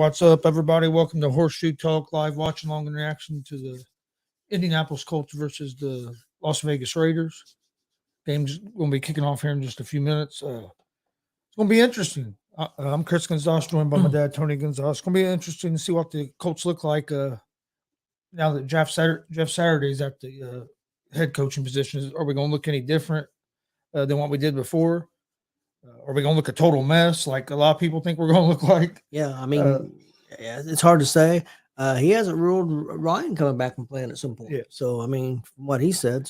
what's up, everybody? Welcome to Horseshoe Talk live watch along in reaction to the Indianapolis Colts versus the Las Vegas Raiders. Game's going to be kicking off here in just a few minutes. It's going to be interesting. I'm Chris Gonzalez, joined by my dad, Tony Gonzalez. It's going to be interesting to see what the Colts look like now that Jeff Saturday's at the head coaching position. Are we going to look any different than what we did before? Are we going to look a total mess like a lot of people think we're going to look like? Yeah, I mean, it's hard to say. He hasn't ruled Ryan coming back and playing at some point. Yeah. So, I mean, from what he said,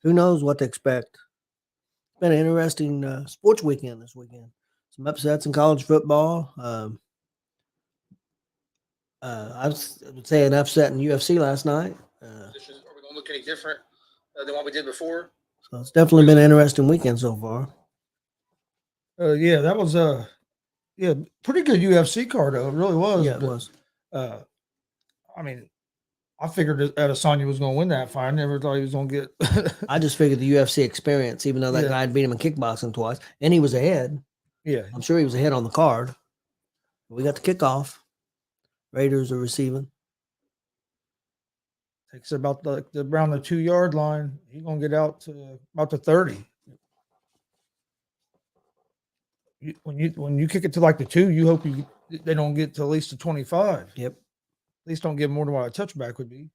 who knows what to expect. It's been an interesting sports weekend this weekend. Some upsets in college football. I would say an upset in UFC last night. Are we going to look any different than what we did before? So it's definitely been an interesting weekend so far. Yeah, that was pretty good UFC card though. It really was. Yeah, it was. I mean, I figured that Adesanya was going to win that fight. I never thought he was going to get. I just figured the UFC experience, even though that guy had beat him in kickboxing twice, and he was ahead. Yeah, I'm sure he was ahead on the card. We got the kickoff. Raiders are receiving. Takes about around the 2-yard line. He's going to get out to about the 30. When you kick it to like the 2, you hope they don't get to at least the 25. Yep. At least don't give more than what a touchback would be.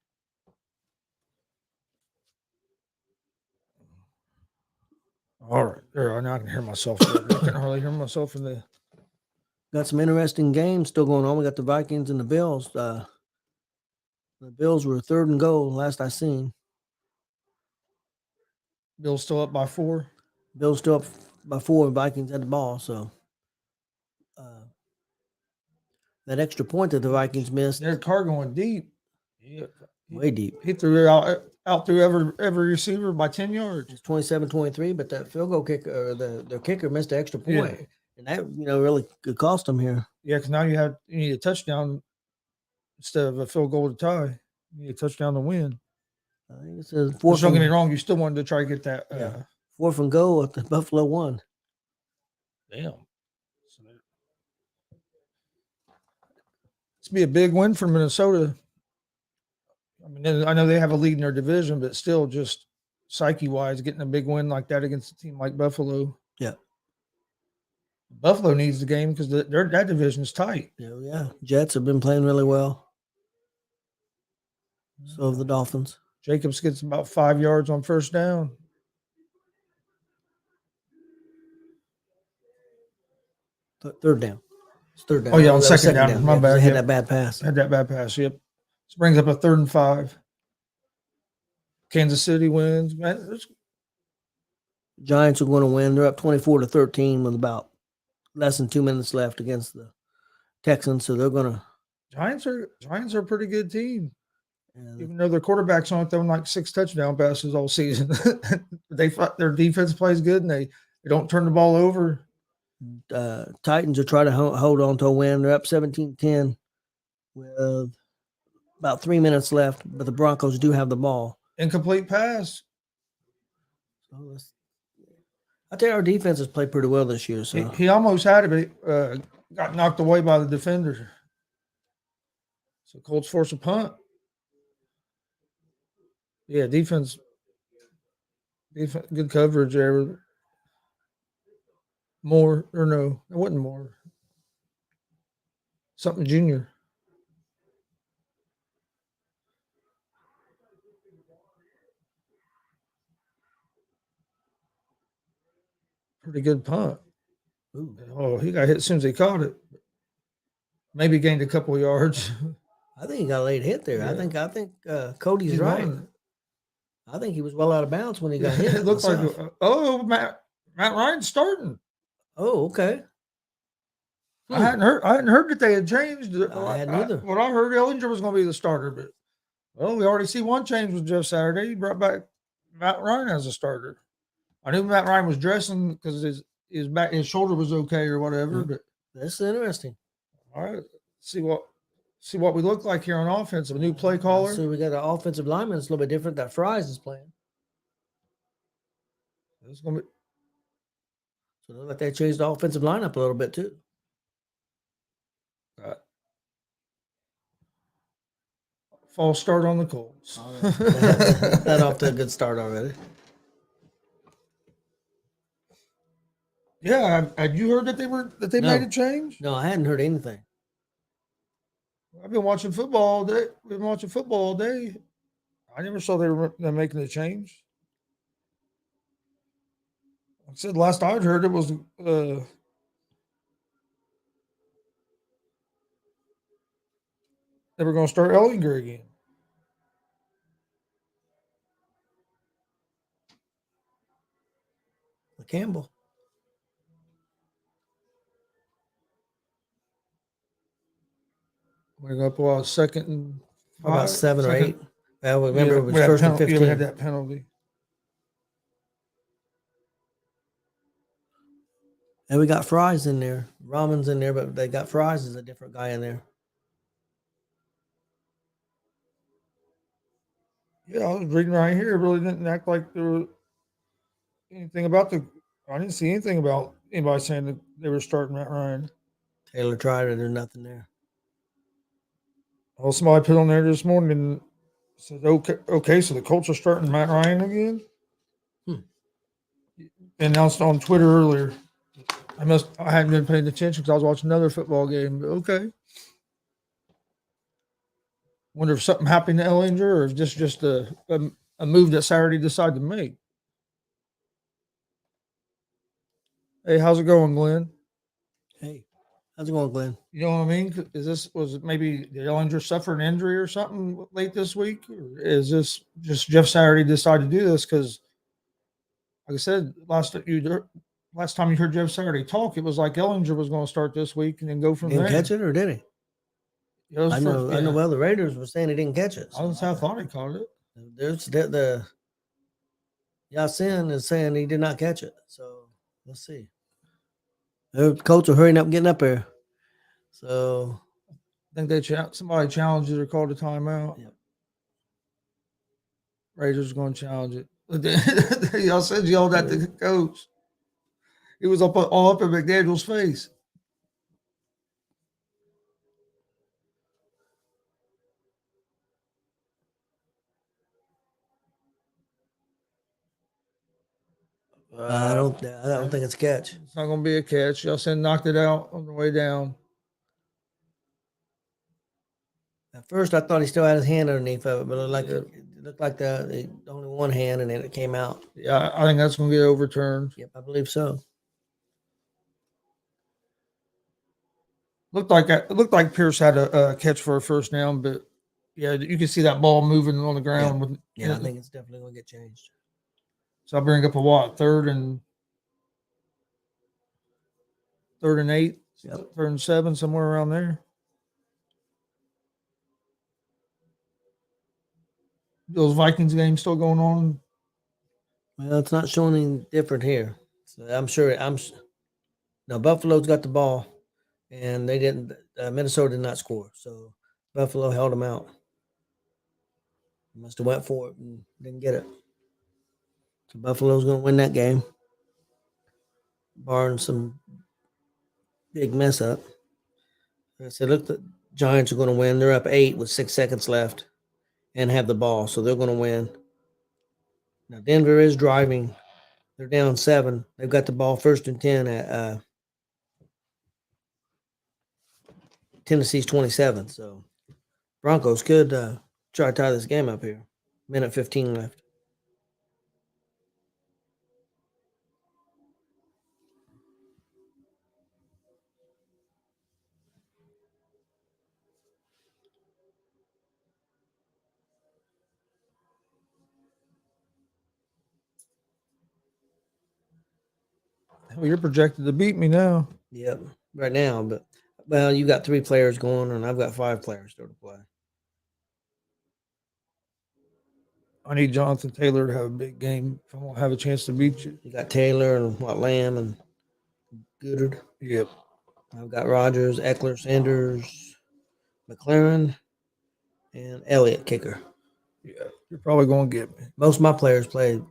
All right. There, now I can hear myself. I can hardly hear myself in the. Got some interesting games still going on. We got the Vikings and the Bills. The Bills were 3rd and goal last I seen. Bills still up by 4. Bills still up by 4. Vikings had the ball. So that extra point that the Vikings missed. Their car going deep. Yeah, way deep. He threw out through every receiver by 10 yards. It's 27-23, but that field goal kicker, or their kicker missed the extra point. Yeah. And that, really could cost them here. Yeah, because now you need a touchdown instead of a field goal to tie. You need a touchdown to win. I think it says 4th. Don't get me wrong, you still wanted to try to get that. 4th and goal at the Buffalo 1. Damn. It's be a big win for Minnesota. I mean, I know they have a lead in their division, but still, just psyche-wise, getting a big win like that against a team like Buffalo. Yeah. Buffalo needs the game because that division is tight. Yeah. Jets have been playing really well. So have the Dolphins. Jacobs gets about 5 yards on first down. Third down. It's 3rd down. Oh, yeah, on second down. My bad. Had that bad pass. Had that bad pass, yep. This brings up a 3rd and 5. Kansas City wins. Man, Giants are going to win. They're up 24-13 with about less than 2 minutes left against the Texans. So they're going to. Giants are a pretty good team. Even though their quarterback's only throwing like 6 touchdown passes all season. Their defense plays good and they don't turn the ball over. Titans are trying to hold on to a win. They're up 17-10 with about 3 minutes left, but the Broncos do have the ball. Incomplete pass. So I think our defense has played pretty well this year. So he almost had it, but got knocked away by the defender. So Colts force a punt. Yeah, defense, good coverage there. More or no, it wasn't more. Something junior. Pretty good punt. Ooh. Oh, he got hit as soon as he caught it. Maybe gained a couple of yards. I think he got a late hit there. Yeah. I think Cody's right. Running. I think he was well out of bounds when he got hit. It looks like Matt Ryan's starting. Oh, okay. I hadn't heard that they had changed. I hadn't either. What I heard, Ellinger was going to be the starter, but we already see one change with Jeff Saturday. He brought back Matt Ryan as a starter. I knew Matt Ryan was dressing because his shoulder was okay or whatever. But that's interesting. All right, see what we look like here on offense. A new play caller. So we got an offensive lineman. It's a little bit different that Fries is playing. It's going to be. So it looks like they changed the offensive lineup a little bit too. false start on the Colts. Not off to a good start already. Yeah, had you heard that they No. made a change? No, I hadn't heard anything. I've been watching football all day. Been watching football all day. I never saw they're making a change. I said last I'd heard it was they were going to start Ellinger again. Campbell. We're going to pull out second and About 7 or 8. Well, remember Yeah, it was we had first and penalty- 15. Yeah, we had that penalty. And we got Fries in there. Ramen's in there, but they got Fries as a different guy in there. Yeah, I was reading right here. It really didn't act like there was anything about the. I didn't see anything about anybody saying that they were starting Matt Ryan. Taylor tried it. There's nothing there. Well, somebody put on there this morning and said, okay, so the Colts are starting Matt Ryan again. Announced on Twitter earlier. I hadn't been paying attention because I was watching another football game. But okay. Wonder if something happened to Ellinger or if just a move that Saturday decided to make. Hey, how's it going, Glenn? Hey, how's it going, Glenn? You know what I mean? Was it maybe did Ellinger suffer an injury or something late this week? Or is this just Jeff Saturday decided to do this? Because, like I said, last time you heard Jeff Saturday talk, it was like Ellinger was going to start this week and then go from Didn't there. catch it, or did he? I know. Well, the Raiders were saying he didn't catch it. I thought he caught it. There's the Yasin is saying he did not catch it. So let's see. The Colts are hurrying up, getting up there. So I think somebody challenged it or called a timeout. Yep. Raiders are going to challenge it. Y'all said yelled at the coach. It was all up in McDaniel's face. I don't think it's a catch. It's not going to be a catch. Y'all said knocked it out on the way down. At first, I thought he still had his hand underneath of it, but it looked like the only one hand, and then it came out. Yeah, I think that's going to get overturned. Yep, I believe so. Looked like Pierce had a catch for a first down, but yeah, you can see that ball moving on the ground. Yeah, I think it's definitely going to get changed. So I'll bring up a third and 8, Yep. 3rd and 7, somewhere around there. Those Vikings games still going on? Well, it's not showing anything different here. So I'm sure. Now Buffalo's got the ball, and they didn't. Minnesota did not score, so Buffalo held them out. Must have went for it and didn't get it. So Buffalo's going to win that game, barring some big mess up. I said, look, the Giants are going to win. They're up 8 with 6 seconds left and have the ball, so they're going to win. Now, Denver is driving. They're down 7. They've got the ball 1st and 10 at Tennessee's 27. So Broncos could try to tie this game up here. Minute 15 left. Well, you're projected to beat me now. Yep, right now. But, well, you got 3 players going, and I've got 5 players still to play. I need Jonathan Taylor to have a big game if I won't have a chance to beat you. You got Taylor and Lamb and Goodard. Yep. I've got Rogers, Eckler, Sanders, McLaren, and Elliott kicker. Yeah, you're probably going to get me. Most of my players play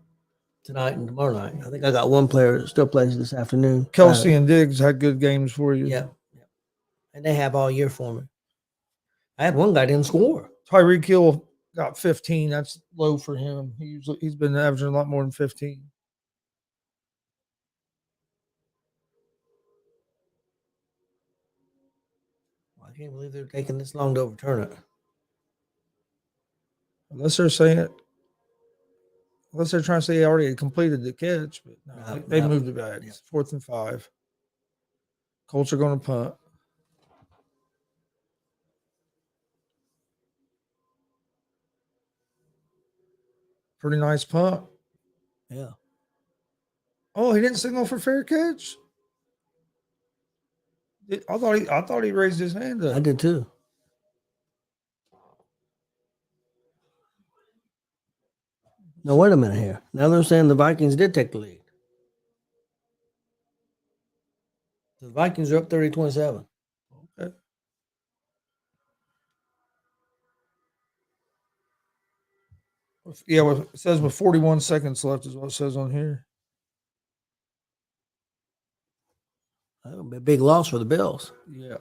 tonight and tomorrow night. I think I got one player that still plays this afternoon. Kelsey and Diggs had good games for you. Yeah. And they have all year for me. I had one guy didn't score. Tyreek Hill got 15. That's low for him. He's been averaging a lot more than 15. I can't believe they're taking this long to overturn it. Unless they're saying, unless they're trying to say he already completed the catch, but no, they moved it back. It's 4th and 5. Colts are going to punt. Pretty nice punt. Yeah. Oh, he didn't signal for fair catch. I thought he raised his hand up. I did too. No, wait a minute here. Now they're saying the Vikings did take the lead. The Vikings are up 30-27. Okay. Yeah, well, it says with 41 seconds left is what it says on here. That would be a big loss for the Bills. Yeah.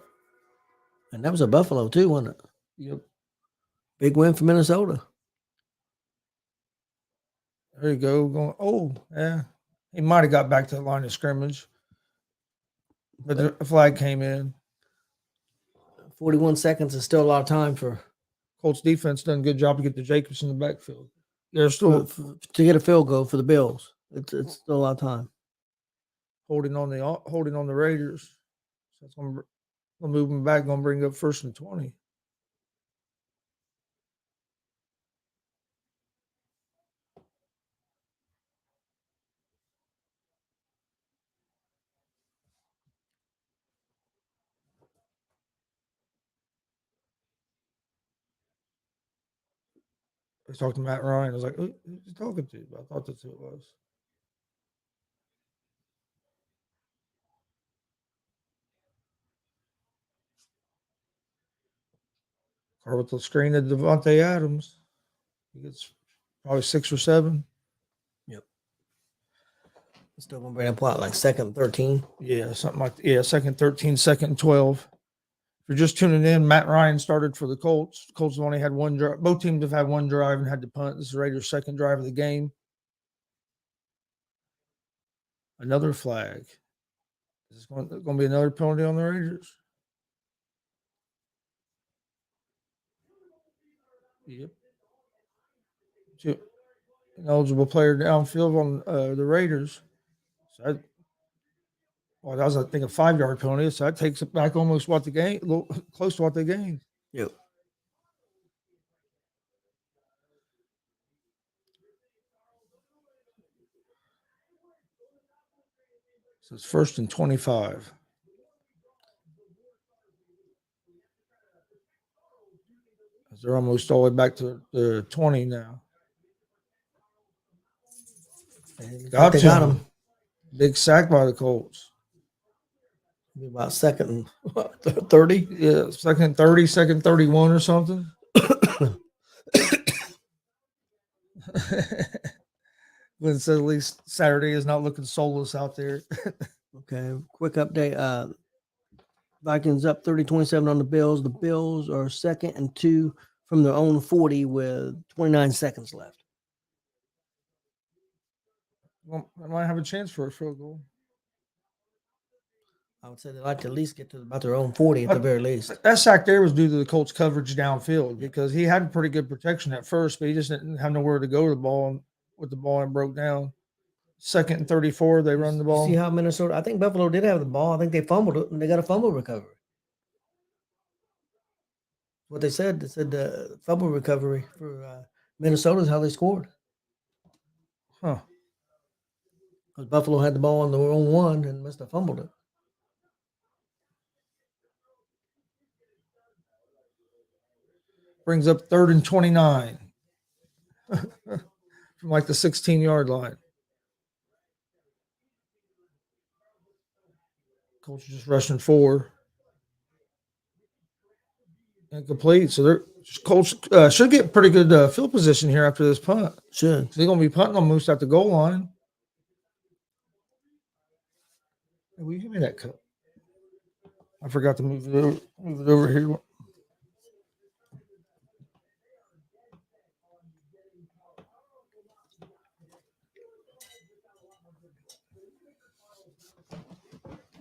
And that was a Buffalo too, wasn't it? Yep. Big win for Minnesota. There you go. Going. Oh, yeah. He might have got back to the line of scrimmage, but the flag came in. 41 seconds is still a lot of time for Colts defense done a good job to get the Jacobs in the backfield. They're still to get a field goal for the Bills. It's still a lot of time. holding on the Raiders. So that's going to move them back. Going to bring up 1st and 20. I talked to Matt Ryan. I was like, who's he talking to? But I thought that's who it was. Or with the screen of Devontae Adams. He gets probably 6 or 7. Yep. Still going to bring up what, like 2nd 13? Yeah, something like that. Yeah, 2nd 13, 2nd 12. If you're just tuning in, Matt Ryan started for the Colts. The Colts have only had one drive. Both teams have had one drive and had to punt. This is Raiders' 2nd drive of the game. Another flag. Is this going to be another penalty on the Raiders? Yep. An eligible player downfield on the Raiders. So that was, I think, a 5-yard penalty. So that takes it back almost what the game, a little close to what they gained. Yep. So it's 1st and 25. They're almost all the way back to the 20 now. Got him. Big sack by the Colts. About 2nd and 30? Yeah, 2nd 30, 2nd 31 or something. Glenn said at least Saturday is not looking soulless out there. Okay, quick update. Vikings up 30-27 on the Bills. The Bills are 2nd and 2 from their own 40 with 29 seconds left. Well, I might have a chance for a field goal. I would say they'd like to at least get to about their own 40 at the very least. That sack there was due to the Colts' coverage downfield because he had pretty good protection at first, but he just didn't have nowhere to go with the ball and broke down. 2nd and 34, they run the ball. See how Minnesota? I think Buffalo did have the ball. I think they fumbled it, and they got a fumble recovery. What they said the fumble recovery for Minnesota is how they scored. Huh. Because Buffalo had the ball on their own 1 and must have fumbled it. Brings up 3rd and 29 from like the 16-yard line. Colts just rushing 4. Incomplete. So they're Colts should get pretty good field position here after this punt. Should. They're going to be punting almost at the goal line. Hey, will you give me that cup? I forgot to move it over here.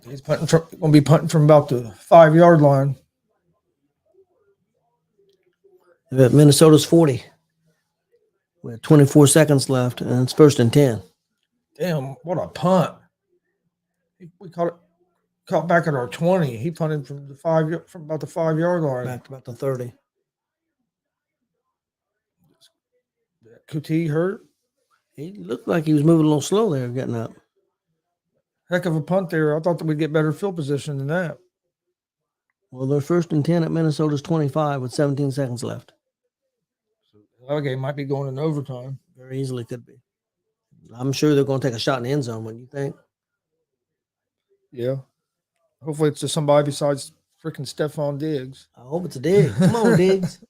He's going to be punting from about the 5-yard line. Minnesota's 40 with 24 seconds left, and it's 1st and 10. Damn, what a punt! We caught back at our 20. He punted from about the 5-yard line. Back to about the 30. Kuti hurt. He looked like he was moving a little slow there, getting up. Heck of a punt there. I thought that we'd get better field position than that. Well, they're 1st and 10 at Minnesota's 25 with 17 seconds left. That game might be going in overtime. Very easily could be. I'm sure they're going to take a shot in the end zone, wouldn't you think? Yeah. Hopefully it's to somebody besides freaking Stephon Diggs. I hope it's a Diggs. Come on, Diggs.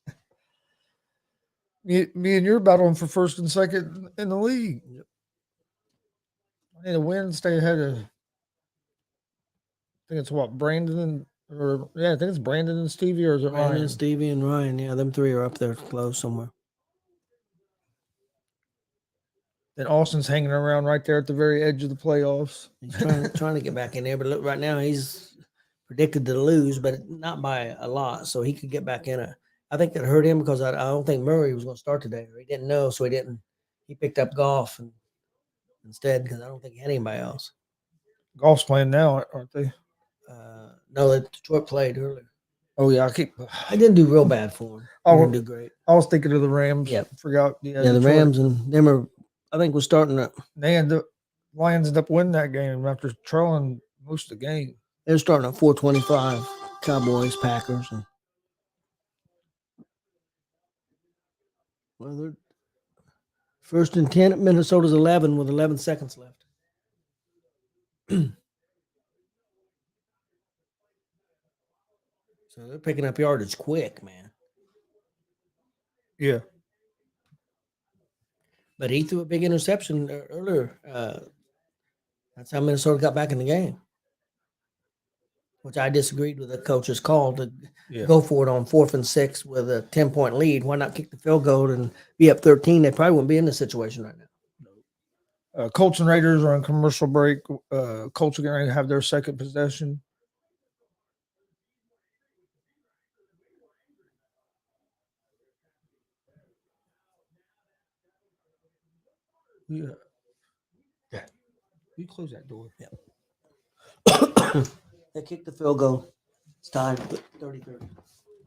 Me and you're battling for 1st and 2nd in the league. Yep. I need a win and stay ahead of. I think it's Brandon I think it's Brandon and Stevie, or is it Brandon, Ryan? Stevie, and Ryan. Yeah, them three are up there close somewhere. And Austin's hanging around right there at the very edge of the playoffs. He's trying to get back in there, but look, right now he's predicted to lose, but not by a lot, so he could get back in it. I think that hurt him because I don't think Murray was going to start today, or he didn't know, so he picked up golf instead because I don't think he had anybody else. Golf's playing now, aren't they? No, Detroit played earlier. Oh yeah, I didn't do real bad for him. I didn't do great. I was thinking of the Rams. Yep. Forgot. Yeah, the Rams and them are. I think we're starting to. The Lions ended up winning that game after trailing most of the game. They're starting at 425. Cowboys, Packers, and well, they're 1st and 10 at Minnesota's 11 with 11 seconds left. So they're picking up yardage quick, man. Yeah. But he threw a big interception earlier. That's how Minnesota got back in the game, which I disagreed with the coach's call to go for it on 4th and 6 with a 10-point lead. Why not kick the field goal and be up 13? They probably wouldn't be in this situation right now. Colts and Raiders are on commercial break. Colts are going to have their second possession. Yeah. You close that door. Yeah. They kicked the field goal. It's tied 30-30.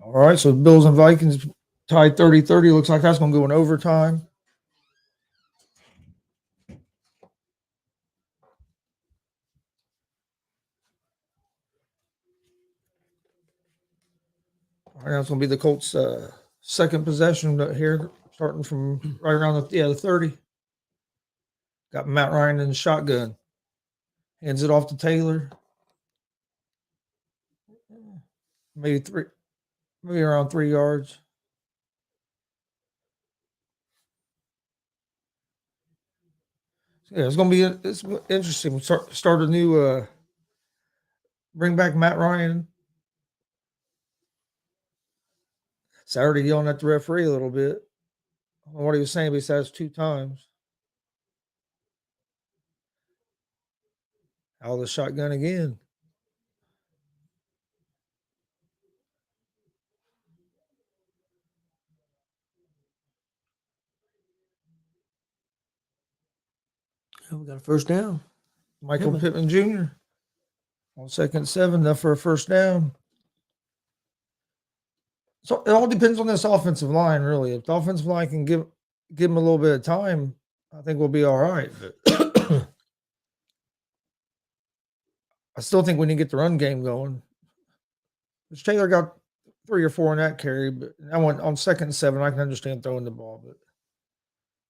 All right, so Bills and Vikings tied 30-30. Looks like that's going to go in overtime. All right, that's going to be the Colts' second possession here, starting from right around the 30. Got Matt Ryan in the shotgun. Hands it off to Taylor. Maybe around 3 yards. Yeah, it's interesting. We start a new bring back Matt Ryan. Saturday yelling at the referee a little bit. I don't know what he was saying besides 2 times. Out of the shotgun again. We got a first down. Michael Pittman Jr. on 2nd and 7, enough for a first down. So it all depends on this offensive line, really. If the offensive line can give him a little bit of time, I think we'll be all right. But I still think we need to get the run game going. Which Taylor got 3 or 4 in that carry, but that one on 2nd and 7, I can understand throwing the ball, but it'd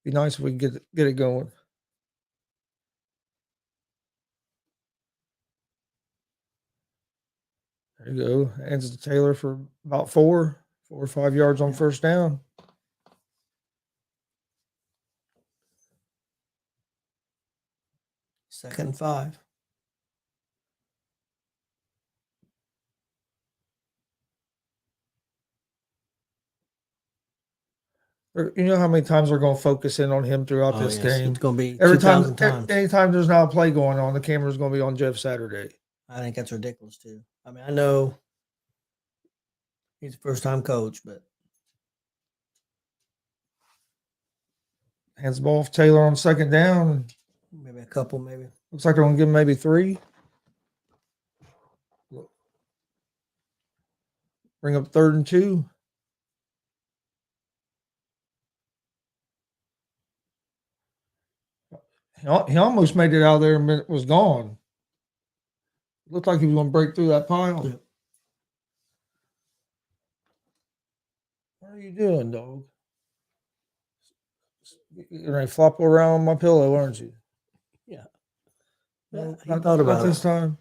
be nice if we can get it going. There you go. Hands it to Taylor for about 4 or 5 yards on first down. Second and 5. You know how many times we're going to focus in on him throughout this game? It's going to be every 2,000 time. times. Anytime there's not a play going on, the camera's going to be on Jeff Saturday. I think that's ridiculous too. I mean, I know he's a first-time coach, but Hands the ball off Taylor on second down. maybe a couple, maybe. Looks like they're going to give him maybe 3. Bring up 3rd and 2. He almost made it out of there and was gone. Looked like he was going to break through that pile. Yep. What are you doing, dog? You're going to flop around my pillow, aren't you? Yeah. No, He thought about this it. time.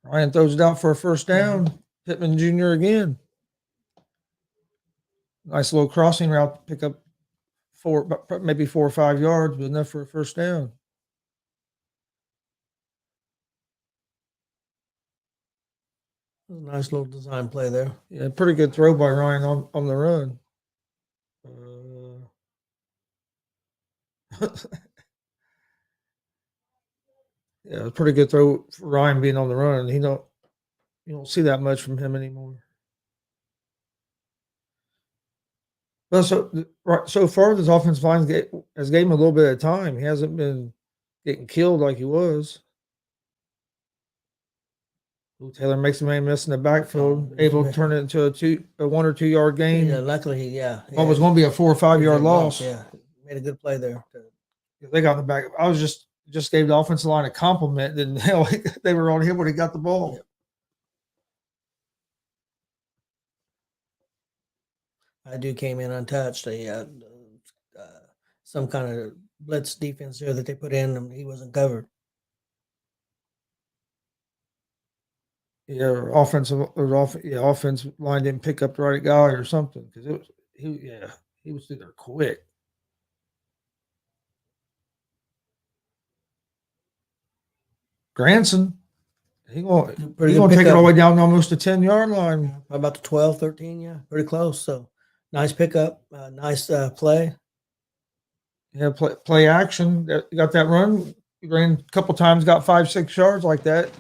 Ryan throws it out for a first down. Pittman Jr. again. Nice little crossing route to pick up maybe 4 or 5 yards, but enough for a first down. Nice little design play there. Yeah, pretty good throw by Ryan on the run. Yeah, a pretty good throw for Ryan being on the run. You don't see that much from him anymore. But so far, this offensive line has gave him a little bit of time. He hasn't been getting killed like he was. Taylor makes a man miss in the backfield, able to turn it into a 1 or 2 yard gain. Yeah, luckily, What was going to be a 4 or 5 yard loss. Yeah, made a good play there. They got in the back. I was just gave the offensive line a compliment. Then hell, they were on him when he got the ball. Yep. I do came in untouched. They had some kind of blitz defense there that they put in, and he wasn't covered. Yeah, offensive line didn't pick up the right guy or something because he was through there quick. Granson, he's going to take it all the way down to almost the 10-yard line. About the 12, 13, yeah, pretty close. So nice pickup, nice play. Yeah, play action. Got that run. He ran a couple times, got 5-6 yards like that.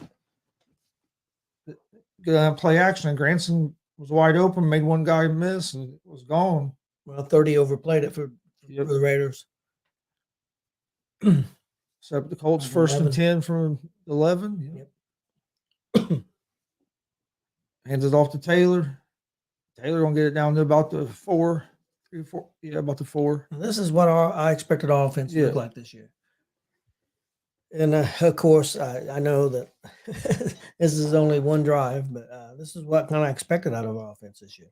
Play action, and Granson was wide open, made one guy miss, and was gone. Well, 30 overplayed it for the Raiders. So the Colts 1st and 10 from 11. Yep. Hands it off to Taylor. Taylor gonna get it down to about the 4, 3, 4. Yeah, about the 4. This is what I expected our offense to look like this year. And of course, I know that this is only one drive, but this is what kind of expected out of our offense this year.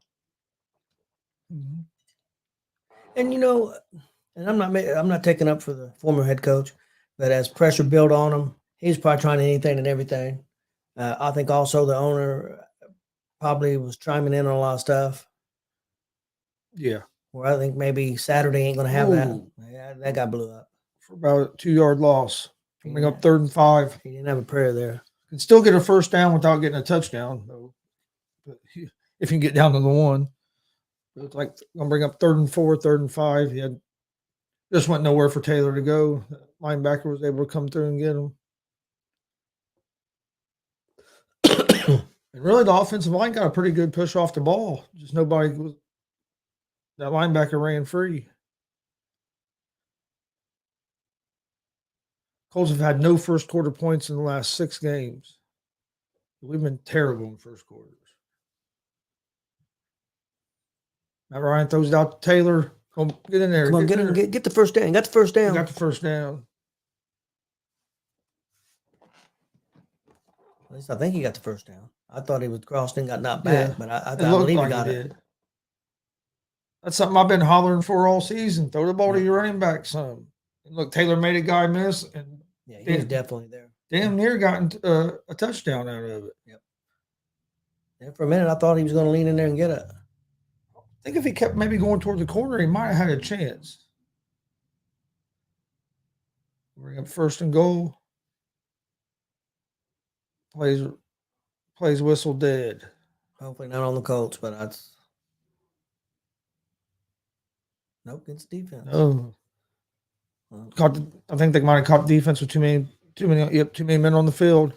Mm-hmm. And and I'm not taking up for the former head coach, but as pressure built on him, he's probably trying anything and everything. I think also the owner probably was chiming in on a lot of stuff. Yeah. Where I think maybe Saturday ain't going to have that. Yeah, that got blew up for about a 2-yard loss. Coming up 3rd and 5. He didn't have a prayer there. Can still get a first down without getting a touchdown, though. But if you can get down to the 1, but it's like gonna bring up 3rd and 4, 3rd and 5. He just went nowhere for Taylor to go. The linebacker was able to come through and get him. And really, the offensive line got a pretty good push off the ball. Just that linebacker ran free. Colts have had no first quarter points in the last 6 games. We've been terrible in first quarters. Matt Ryan throws it out to Taylor. Come get in there. Come on, get the first down. Got the first down. Got the first down. At least I think he got the first down. I thought he was crossed and got knocked back, but I believe he got it. That's something I've been hollering for all season. Throw the ball to your running back some. And look, Taylor made a guy miss, and he was definitely there. Damn near gotten a touchdown out of it. Yep. And for a minute, I thought he was going to lean in there and get it. I think if he kept maybe going toward the corner, he might have had a chance. Bring up 1st and goal. Plays whistle dead. Hopefully not on the Colts, but nope, against defense. Oh. I think they might have caught defense with too many men on the field.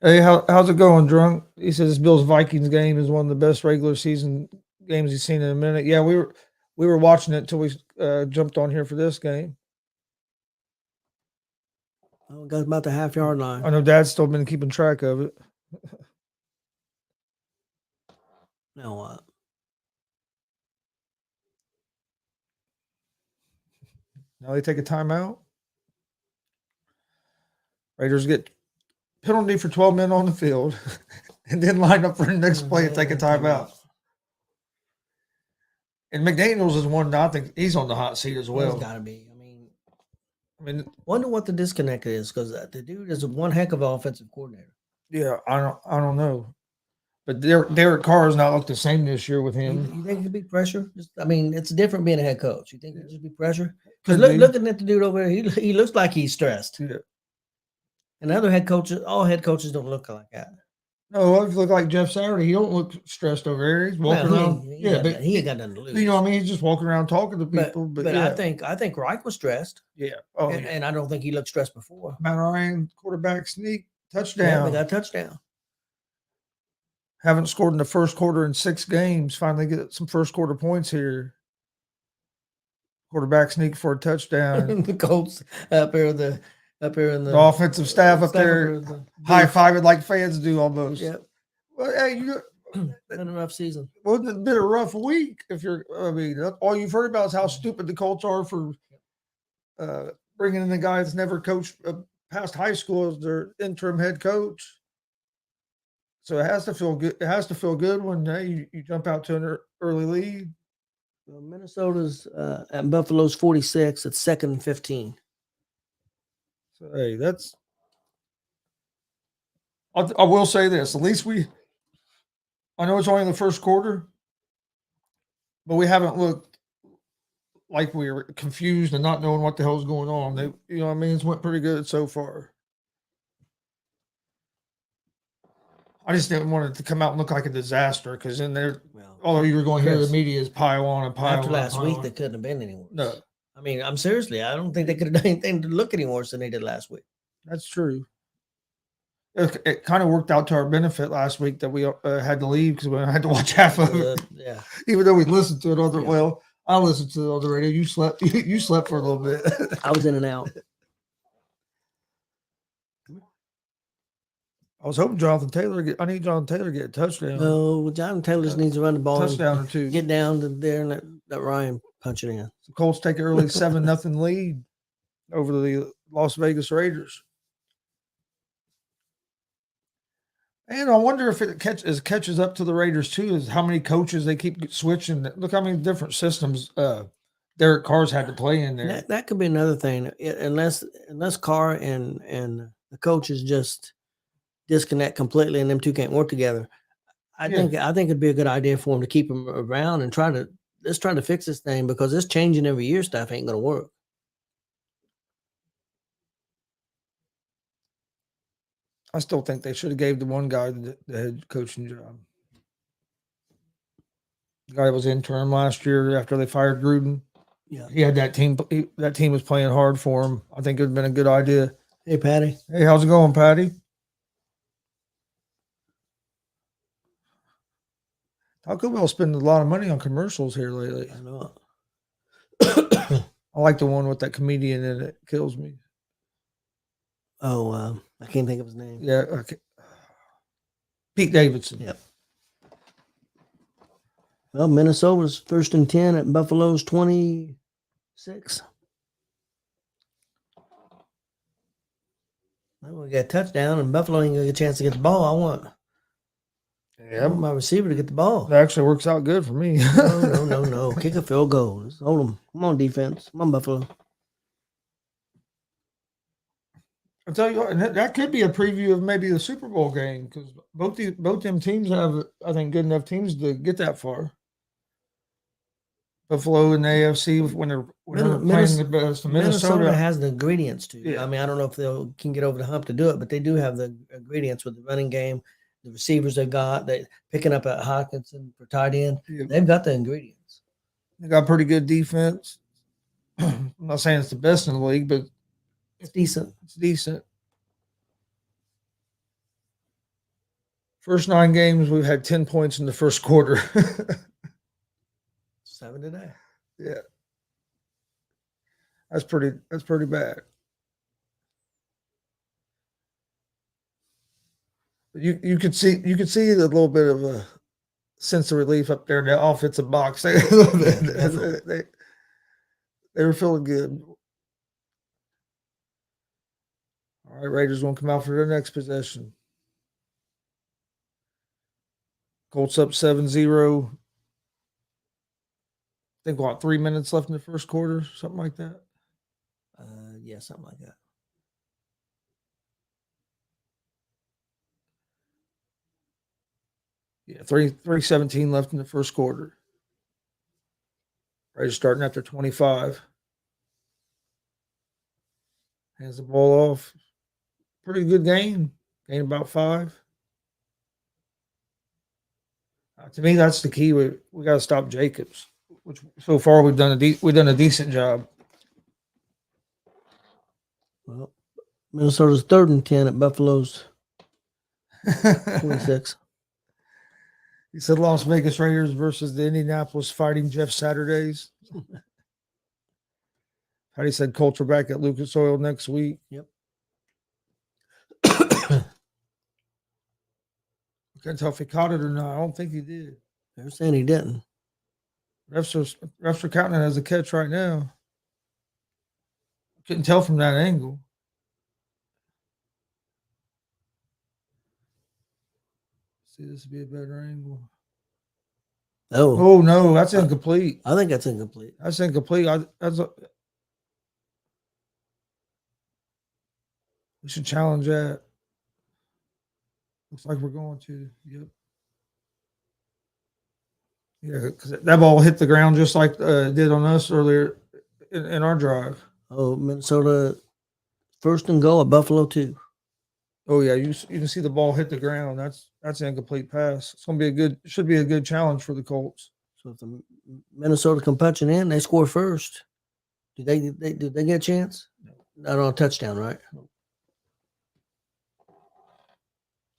Hey, how's it going, Drunk? He says this Bills Vikings game is one of the best regular season games he's seen in a minute. Yeah, we were watching it until we jumped on here for this game. Oh, got about the half-yard line. I know Dad's still been keeping track of it. Now what? Now they take a timeout. Raiders get penalty for 12 men on the field, and then line up for the next play and take a timeout. And McDaniels is one. I think he's on the hot seat as well. He's got to be. I mean, wonder what the disconnect is because the dude is one heck of an offensive coordinator. Yeah, I don't know, but Derek Carr has not looked the same this year with him. You think it could be pressure? It's different being a head coach. You think it just be pressure? Because looking at the dude over there, he looks like he's stressed. Yeah. And other head coaches, all head coaches don't look like that. No, if you look like Jeff Saturday, he don't look stressed over there. He's walking around. He ain't got nothing to lose. You know what I mean? He's just walking around talking to people. But yeah. I think Reich was stressed. Yeah. And I don't think he looked stressed before. Matt Ryan, quarterback sneak, touchdown. Yeah, they got a touchdown. Haven't scored in the first quarter in 6 games. Finally get some first quarter points here. Quarterback sneak for a touchdown. The Colts up here in the offensive staff up there high fiving like fans do almost. Yep. Well, hey, been a rough season. Wasn't it been a rough week? All you've heard about is how stupid the Colts are for bringing in the guy that's never coached past high school as their interim head coach. So it has to feel good. It has to feel good when you jump out to an early lead. Well, Minnesota's at Buffalo's 46. It's 2nd and 15. So hey, that's. I will say this. At least I know it's only the first quarter, but we haven't looked like we were confused and not knowing what the hell's going on. You know what I mean? It's went pretty good so far. I just didn't want it to come out and look like a disaster because in there, although you were going to hear the media's pile on and pile after on. After last week, they couldn't have been any worse. No. I mean, I'm seriously, I don't think they could have done anything to look any worse than they did last week. That's true. It kind of worked out to our benefit last week that we had to leave because we had to watch half of it. Yeah. Even though we listened to it well, I listened to it on the radio. You slept. You slept for a little bit. I was in and out. I was hoping Jonathan Taylor. I need Jonathan Taylor to get a touchdown. No, Jonathan Taylor just needs to run the ball, touchdown or two, get down to there, and let Ryan punch it in. The Colts take an early 7-0 lead over the Las Vegas Raiders. And I wonder if it catches up to the Raiders too. Is how many coaches they keep switching. Look how many different systems Derek Carr's had to play in there. That could be another thing. Unless Carr and the coaches just disconnect completely and them two can't work together. I think it'd be a good idea for them to keep them around and let's try to fix this thing because this changing every year stuff ain't going to work. I still think they should have gave the one guy the head coaching job. The guy that was interim last year after they fired Gruden. Yeah, he had that team. That team was playing hard for him. I think it would have been a good idea. Hey, Patty. Hey, how's it going, Patty? Taco Bell spending a lot of money on commercials here lately. I know. I like the one with that comedian in it. Kills me. Oh, I can't think of his name. Yeah, Pete Davidson. Yep. Well, Minnesota's 1st and 10 at Buffalo's 26. Well, we got a touchdown, and Buffalo ain't gonna get a chance to get the ball. I want my receiver to get the ball. That actually works out good for me. No. Kick a field goal. Just hold them. Come on, defense. Come on, Buffalo. I'll tell you what, and that could be a preview of maybe the Super Bowl game because both them teams have, I think, good enough teams to get that far. Buffalo and the AFC when they're playing the best. Minnesota has the ingredients to. Yeah. I mean, I don't know if they can get over the hump to do it, but they do have the ingredients with the running game, the receivers they got, they picking up at Hawkinson for tight end. Yeah. They've got the ingredients. They got pretty good defense. I'm not saying it's the best in the league, but it's decent. It's decent. First 9 games, we've had 10 points in the first quarter. 7 today. Yeah. That's pretty bad. You could see a little bit of a sense of relief up there in the offensive box. Definitely. They were feeling good. All right, Raiders gonna come out for their next possession. Colts up 7-0. I think what, 3 minutes left in the first quarter, something like that. Yeah, something like that. Yeah, 3:17 left in the first quarter. Raiders starting after 25. Hands the ball off. Pretty good game. Gain about 5. To me, that's the key. We got to stop Jacobs, which so far we've done a decent job. Well, Minnesota's 3rd and 10 at Buffalo's 26. He said Las Vegas Raiders versus the Indianapolis Fighting Jeff Saturdays. How he said Colts are back at Lucas Oil next week. Yep. Can't tell if he caught it or not. I don't think he did. They're saying he didn't. Refs are counting it as a catch right now. Couldn't tell from that angle. See, this would be a better angle. Oh no, that's incomplete. I think that's incomplete. That's incomplete. We should challenge that. Looks like we're going to. Yep. Yeah, because that ball hit the ground just like it did on us earlier in our drive. Oh, Minnesota 1st and goal at Buffalo 2. Oh yeah, you can see the ball hit the ground. That's an incomplete pass. It's gonna be should be a good challenge for the Colts. So if the Minnesota come punching in, they score first. Do they get a chance? No. Not on a touchdown, right?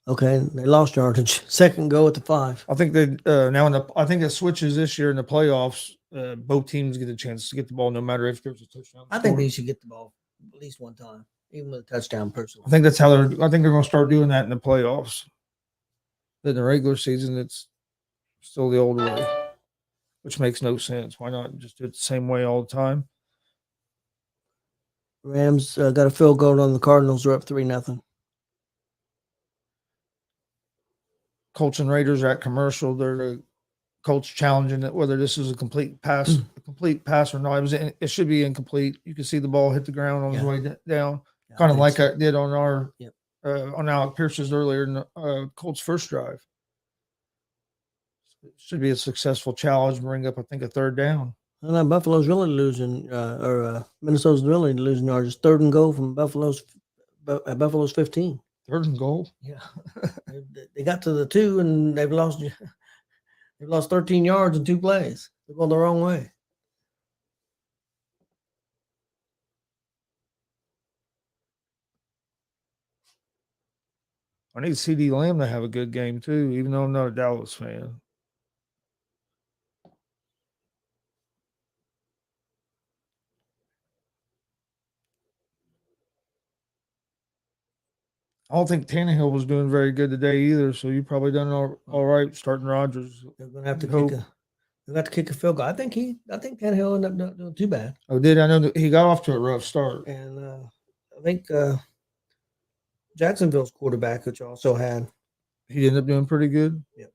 Okay, they lost yardage. 2nd go at the 5. I think they now I think it switches this year in the playoffs. Both teams get a chance to get the ball, no matter if there's a touchdown. I think they should get the ball at least one time, even with a touchdown. Personally, I think that's how I think they're going to start doing that in the playoffs. In the regular season, it's still the old way, which makes no sense. Why not just do it the same way all the time? Rams got a field goal on the Cardinals. They're up 3-0. Colts and Raiders are at commercial. They're the Colts challenging it whether this is a complete pass or not. It should be incomplete. You can see the ball hit the ground on his way down, kind of like I did on our on Alec Pierce's earlier in the Colts' first drive. It should be a successful challenge. Bring up, I think, a 3rd down. Well, Buffalo's really losing, Minnesota's really losing yards. 3rd and goal from Buffalo's 15. 3rd and goal. Yeah, they got to the 2 and they've lost 13 yards in 2 plays. They're going the wrong way. I need CD Lamb to have a good game too, even though I'm not a Dallas fan. I don't think Tannehill was doing very good today either, so you probably done all right starting Rodgers. They're going to have to kick a field goal. I think Tannehill ended up not doing too bad. Oh, did I know that he got off to a rough start? And I think Jacksonville's quarterback, which also had, he ended up doing pretty good. Yep.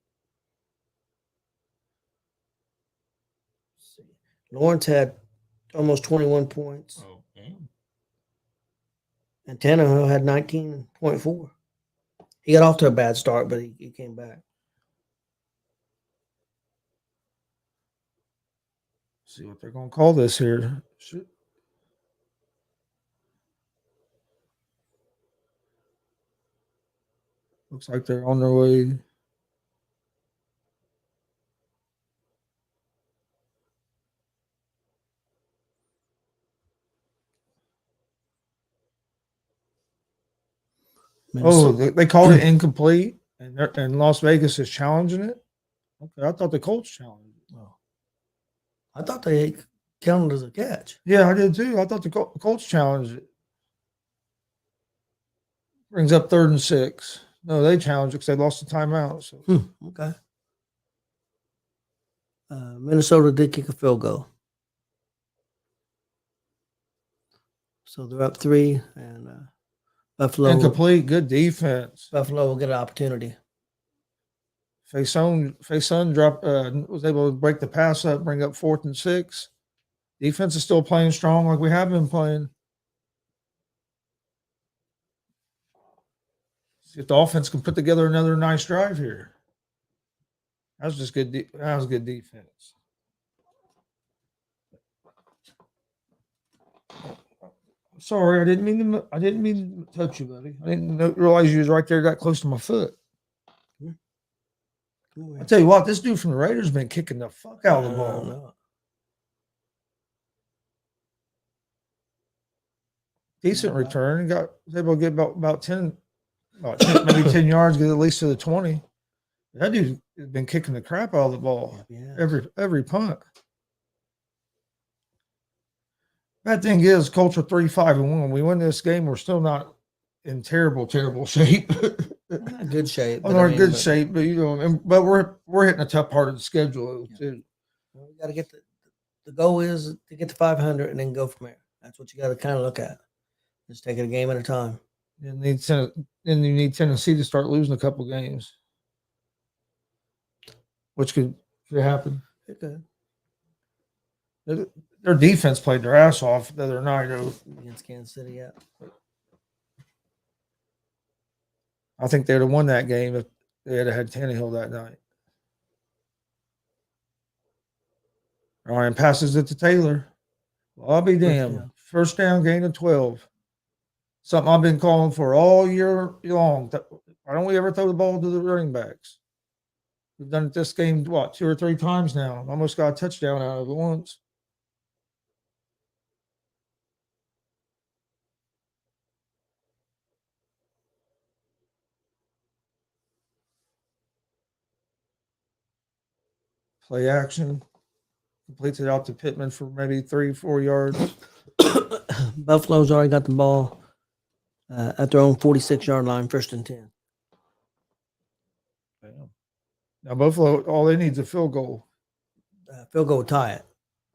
Lawrence had almost 21 points. Oh, damn. And Tannehill had 19.4. He got off to a bad start, but he came back. See what they're going to call this here. Looks like they're on their way. Minnesota. Oh, they called it incomplete. and Las Vegas is challenging it. Okay, I thought the Colts challenged it. Oh. I thought they counted as a catch. Yeah, I did too. I thought the Colts challenged it. Brings up 3rd and 6. No, they challenged it because they lost the timeout. So Okay. Minnesota did kick a field goal. So they're up 3, and Buffalo. Incomplete. Good defense. Buffalo will get an opportunity. Faison dropped. Was able to break the pass up, bring up 4th and 6. Defense is still playing strong like we have been playing. See if the offense can put together another nice drive here. That was just good. That was good defense. Sorry, I didn't mean to touch you, buddy. I didn't realize you was right there. Got close to my foot. I tell you what, this dude from the Raiders been kicking the fuck out of the ball. No. Decent return. Was able to get about 10, maybe 10 yards, get at least to the 20. That dude has been kicking the crap out of the ball. Yeah. Every punt. Bad thing is, Colts are 3-5-1. We win this game, we're still not in terrible shape. Not good shape. We're in good shape, but but we're hitting a tough part of the schedule too. We got to get the goal is to get to 500 and then go from there. That's what you got to kind of look at. Just take it a game at a time. And you need Tennessee to start losing a couple games, which could happen. It could. Their defense played their ass off the other night Against Kansas City, yeah. I think they'd have won that game if they had Tannehill that night. Ryan passes it to Taylor. Well, I'll be damned. First down, gain of 12. Something I've been calling for all year long. Why don't we ever throw the ball to the running backs? We've done it this game, 2 or 3 times now. Almost got a touchdown out of it once. Play action. Completes it out to Pittman for maybe 3-4 yards. Buffalo's already got the ball at their own 46-yard line, 1st and 10. Damn. Now, Buffalo, all they need is a field goal. Field goal to tie it.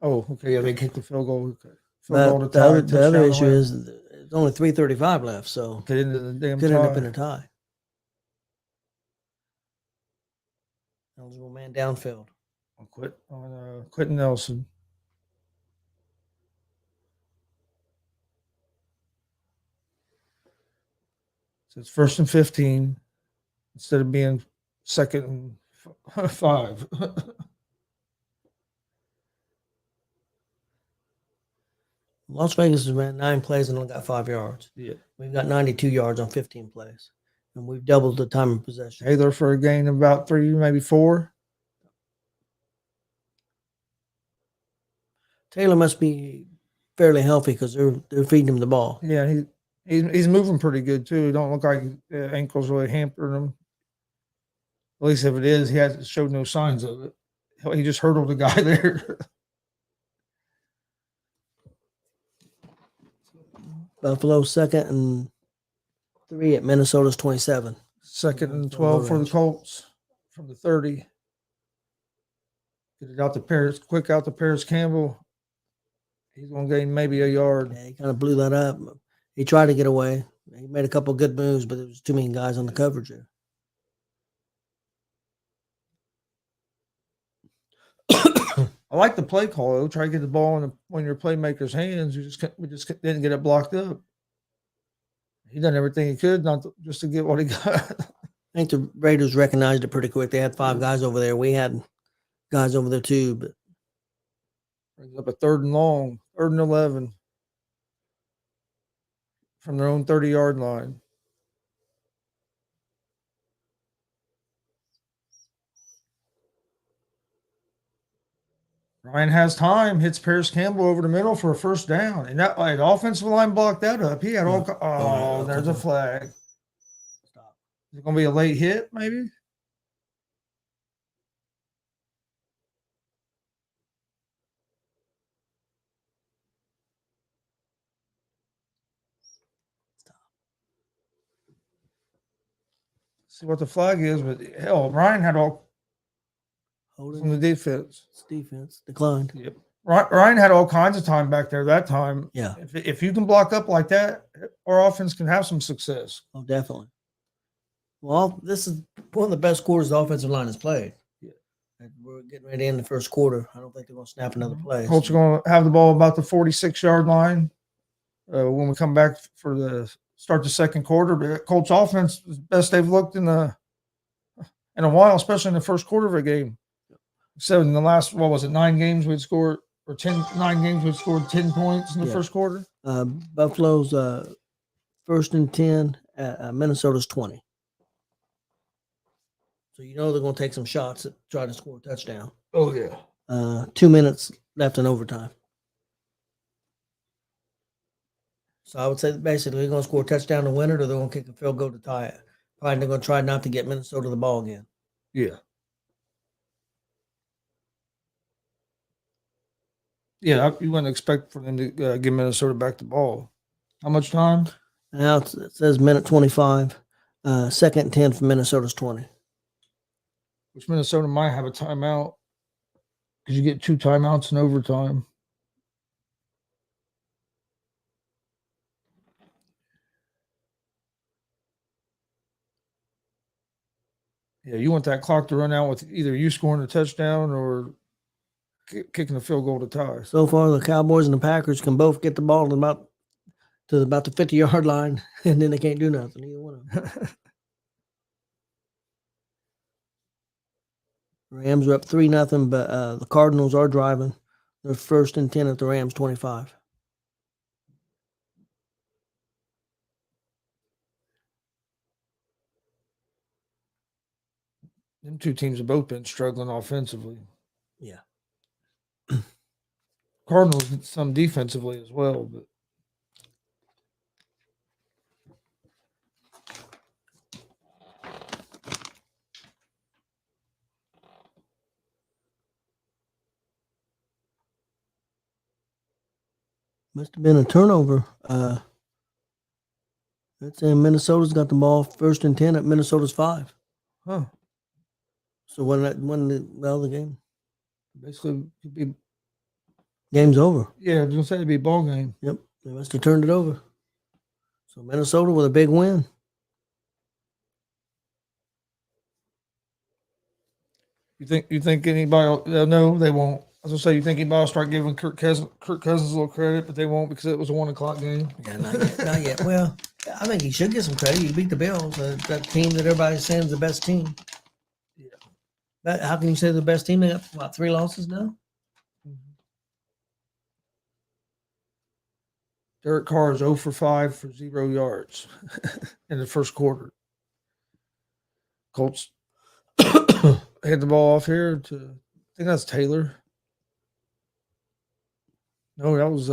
Oh, okay. Yeah, they kicked the field goal. Okay. But the other issue is it's only 3:35 left, so get into the damn could tie. end up in a tie. Eligible man downfield. Quentin Nelson. So it's 1st and 15 instead of being 2nd and 5. Las Vegas has ran 9 plays and only got 5 yards. Yeah. We've got 92 yards on 15 plays, and we've doubled the time of possession. Taylor for a gain of about 3, maybe 4. Taylor must be fairly healthy because they're feeding him the ball. Yeah, he's moving pretty good too. Don't look like ankles really hampering him. At least if it is, he hasn't showed no signs of it. He just hurdled a guy there. Buffalo 2nd and 3 at Minnesota's 27. 2nd and 12 for the Colts from the 30. Get it out to Paris, quick out to Paris Campbell. He's going to gain maybe a yard. Yeah, he kind of blew that up. He tried to get away. He made a couple of good moves, but there was too many guys on the coverage there. I like the play call, though. Try to get the ball in one of your playmaker's hands. We just didn't get it blocked up. He done everything he could, just to get what he got. I think the Raiders recognized it pretty quick. They had 5 guys over there. We had guys over there too, but brings up a 3rd and long, 3rd and 11 from their own 30-yard line. Ryan has time, hits Paris Campbell over the middle for a 1st down. And that the offensive line blocked that up. He had there's a flag. Stop. Is it going to be a late hit, maybe? See what the flag is, but hell, Ryan had all from the defense. Defense declined. Yep. Ryan had all kinds of time back there that time. Yeah. If you can block up like that, our offense can have some success. Oh, definitely. Well, this is one of the best quarters the offensive line has played. Yeah. And we're getting ready in the first quarter. I don't think they're going to snap another play. Colts are going to have the ball about the 46-yard line when we come back for the start the second quarter. But Colts offense is the best they've looked in a while, especially in the first quarter of a game. So in the last, 9 games we'd scored, or 9 games we'd scored 10 points in the first quarter. Buffalo's first and 10, Minnesota's 20. So you know they're going to take some shots to try to score a touchdown. Oh, yeah. 2 minutes left in overtime. So I would say basically they're going to score a touchdown to win it, or they're going to kick a field goal to tie it. Probably they're going to try not to get Minnesota the ball again. Yeah. Yeah, you wouldn't expect for them to give Minnesota back the ball. How much time? Now it says minute 25. Second and 10 for Minnesota's 20. Which Minnesota might have a timeout because you get 2 timeouts in overtime. Yeah, you want that clock to run out with either you scoring a touchdown or kicking a field goal to tie. So far, the Cowboys and the Packers can both get the ball to about the 50-yard line, and then they can't do nothing. Either one of them. Rams are up 3-0, but the Cardinals are driving. They're first and 10 at the Rams 25. Them 2 teams have both been struggling offensively. Yeah. Cardinals did some defensively as well, but Must have been a turnover. That's in Minnesota's got the ball first and 10 at Minnesota's 5. huh. So the game Basically could be game's over. Yeah, I was gonna say it'd be a ball game. Yep, they must have turned it over. So Minnesota with a big win. You think anybody? No, they won't. I was gonna say, you think anybody will start giving Kirk Cousins a little credit, but they won't because it was a 1 o'clock game. Yeah, not yet. Not yet. Well, I think he should get some credit. He beat the Bills, that team that everybody's saying is the best team. Yeah. How can you say the best team? They got 3 losses now. Derek Carr is 0 for 5 for 0 yards in the first quarter. Colts had the ball off here to, I think that's Taylor. No, that was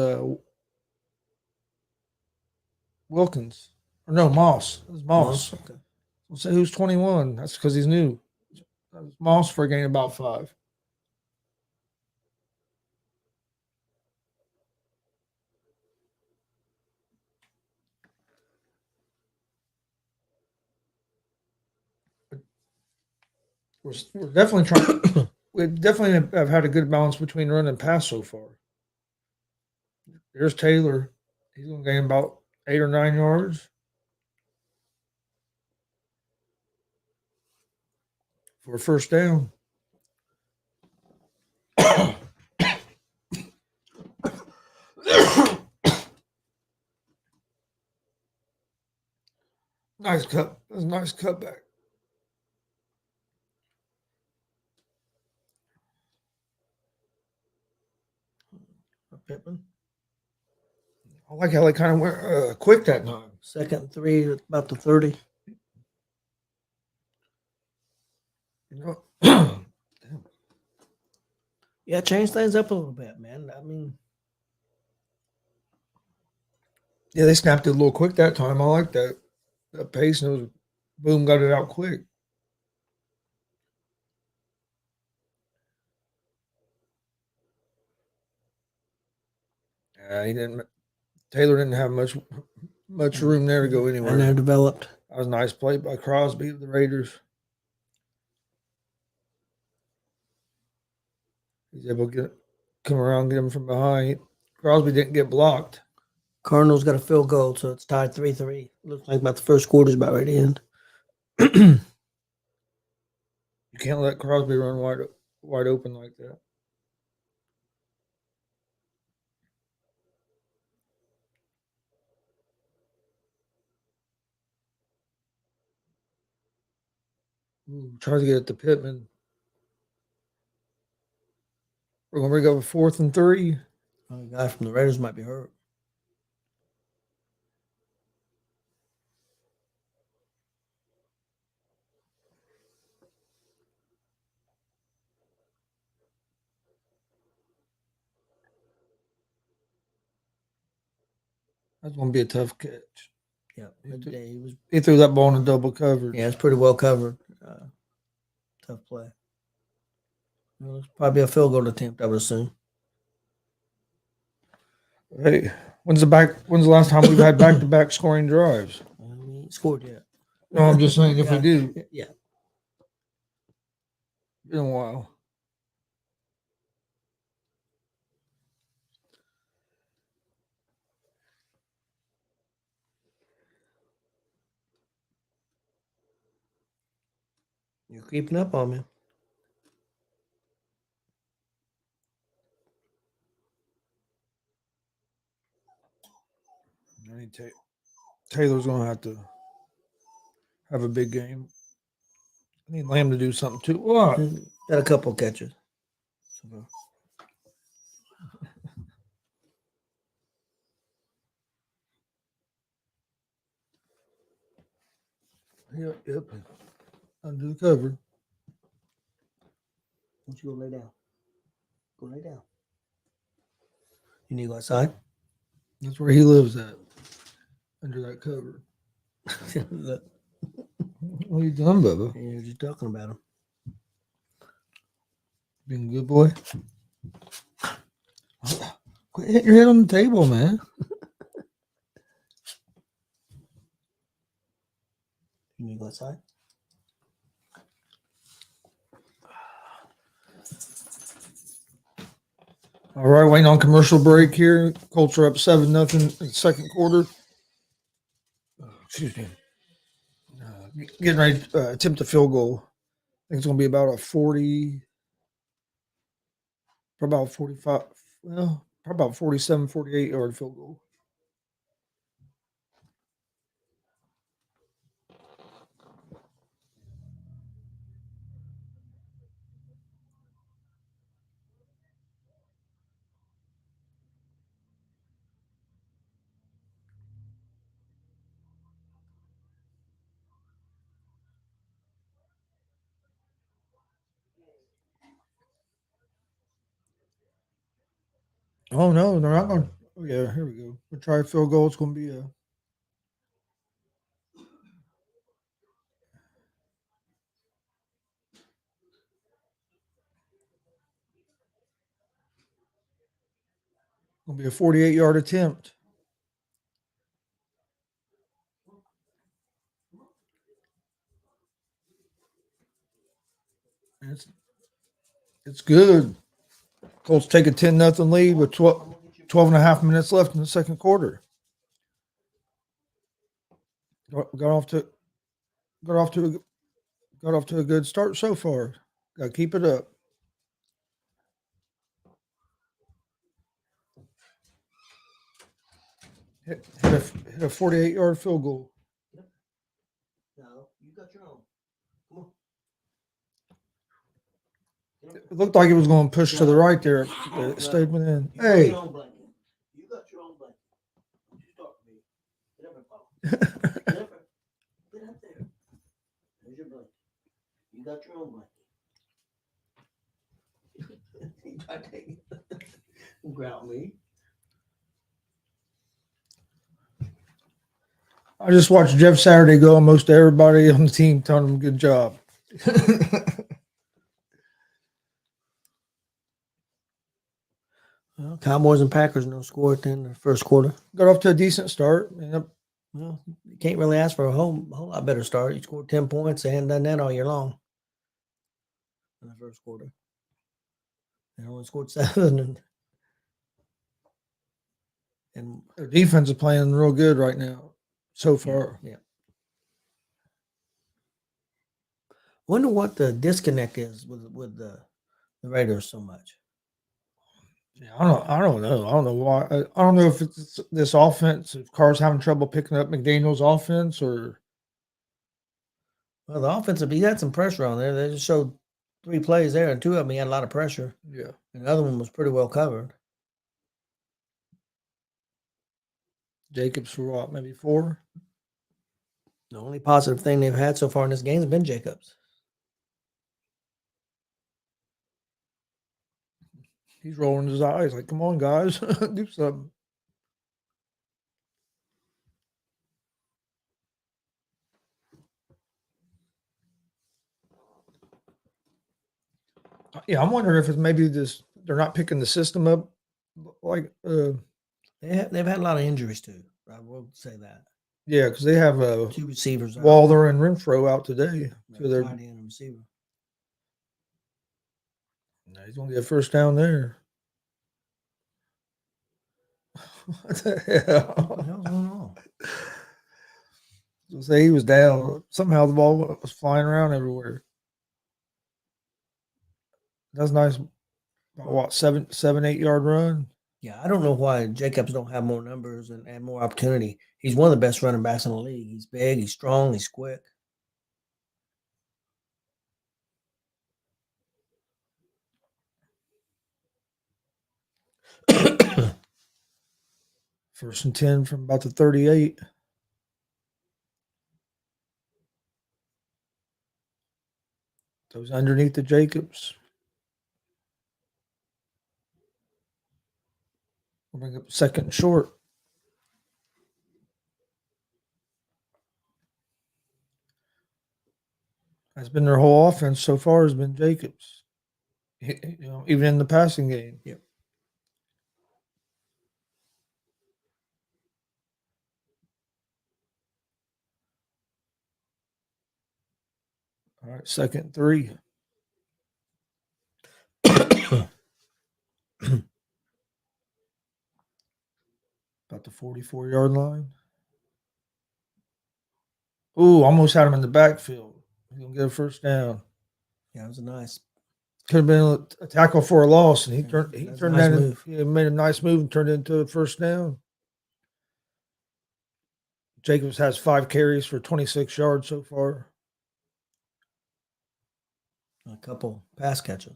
Wilkins. Or no, Moss. It was Moss. Okay. We'll say who's 21. That's because he's new. That was Moss for a gain of about 5. We're definitely trying. We definitely have had a good balance between run and pass so far. There's Taylor. He's going to gain about 8 or 9 yards for a first down. Nice cut. That's a nice cutback. Pittman. I like how they kind of went quick that time. Second and 3, about the 30. You know, Yeah, change things up a little bit, man. I mean, yeah, they snapped it a little quick that time. I like that pace, and it was Boom, got it out quick. He didn't. Taylor didn't have much room there to go anywhere. And they're developed. That was a nice play by Crosby of the Raiders. He's able to come around, get him from behind. Crosby didn't get blocked. Cardinals got a field goal, so it's tied 3-3. Looks like about the first quarter's about ready to end. You can't let Crosby run wide open like that. Ooh, tries to get it to Pittman. We're going to bring up a 4th and 3. The guy from the Raiders might be hurt. That's going to be a tough catch. Yeah, He threw that ball in a double coverage. Yeah, it's pretty well covered. Tough play. Well, it's probably a field goal attempt, I would assume. Hey, when's the last time we've had back-to-back scoring drives? We ain't scored yet. No, I'm just saying if we do. Yeah. Been a while. You're creeping up on me. Taylor's going to have a big game. I need Lamb to do something too. What? Got a couple catches. Yep. Under the cover. Why don't you go lay down? Go lay down. You need to go outside? That's where he lives at. Under that cover. Look, What are you done, Bubba? you're just talking about him. Being a good boy. Quit hitting your head on the table, man. You need to go outside? All right, waiting on commercial break here. Colts are up 7-0 in the second quarter. Excuse me. Getting ready to attempt a field goal. I think it's going to be about a 40, probably about 45, well, probably about 47, 48-yard field goal. Oh, no, they're not going to. Oh, yeah, here we go. We'll try a field goal. It's going to be a. Going to be a 48-yard attempt. It's good. Colts take a 10-0 lead with 12 and a half minutes left in the second quarter. Got off to a good start so far. Got to keep it up. Hit a 48-yard field goal. No, you got your own. Come on. It looked like it was going to push to the right there. It stayed within. Hey. You got your own blanket. Don't you talk to me. Get up and follow. Get up there. There's your blanket. You got your own blanket. You try to take it. Grout me. I just watched Jeff Saturday go almost to everybody on the team, telling them good job. Well, Cowboys and Packers no score at the end of the first quarter. Got off to a decent start. Well, you can't really ask for a whole lot better start. You scored 10 points. They hadn't done that all year long in the first quarter. They only scored 7. And Their defense is playing real good right now so far. yeah. Wonder what the disconnect is with the Raiders so much. Yeah, I don't know. I don't know why. I don't know if it's this offense, if Carr's having trouble picking up McDaniel's offense, or Well, the offensive, he had some pressure on there. They just showed 3 plays there, and 2 of them he had a lot of pressure. yeah. And the other one was pretty well covered. Jacobs for what, maybe 4? The only positive thing they've had so far in this game has been Jacobs. He's rolling his eyes like, come on, guys, do something. Yeah, I'm wondering if it's maybe this they're not picking the system up like They've had a lot of injuries too. I will say that. yeah, because they have 2 receivers out. Waller and Renfro out today. So they're tight end and receiver. no, he's gonna get a first down there. What the hell? What the hell's going on? Say he was down. Somehow the ball was flying around everywhere. That's nice. What 7-8 yard run? Yeah, I don't know why Jacobs don't have more numbers and more opportunity. He's one of the best running backs in the league. He's big, he's strong, he's quick. First and 10 from about the 38. Those underneath the Jacobs. We'll bring up second and short. That's been their whole offense so far has been Jacobs. You know, even in the passing game. Yep. All right, second and 3. About the 44-yard line. Ooh, almost had him in the backfield. He's going to get a first down. Yeah, it was a nice. Could have been a tackle for a loss, and he turned That's a turned nice that move. He made a nice move and turned it into a first down. Jacobs has 5 carries for 26 yards so far. A couple pass catches.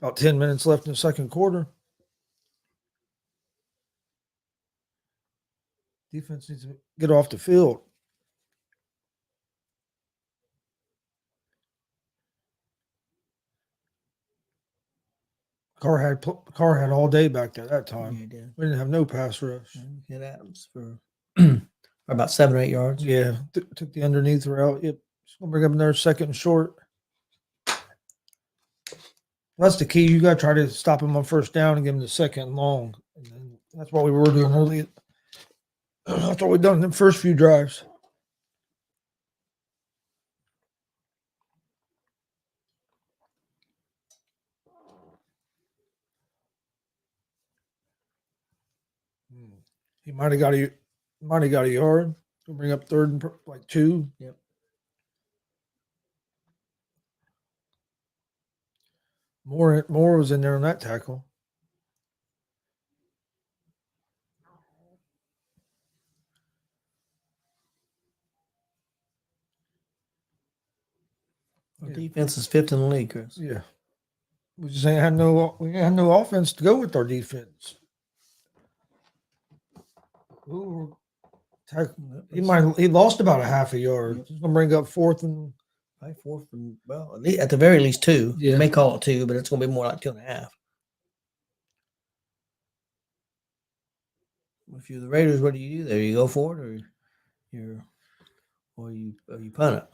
About 10 minutes left in the second quarter. Defense needs to get off the field. Carr had all day back there that time. Yeah, he did. We didn't have no pass rush. Hit Adams for about 7 or 8 yards. Yeah, took the underneath route. Yep, just gonna bring up another second and short. That's the key. You got to try to stop him on first down and give him the second and long. And then that's what we were doing early. That's what we've done in the first few drives. He might have got a yard. We'll bring up third and like 2. Yep. More was in there on that tackle. Our defense is 5th in the league, Chris. Yeah. We just ain't had no offense to go with our defense. Ooh, he lost about a half a yard. Yep. He's gonna bring up fourth and Probably 4 from, well, at the very least 2. Yeah. You may call it 2, but it's going to be more like 2.5. If you're the Raiders, what do you do there? You go for it, or you punt it?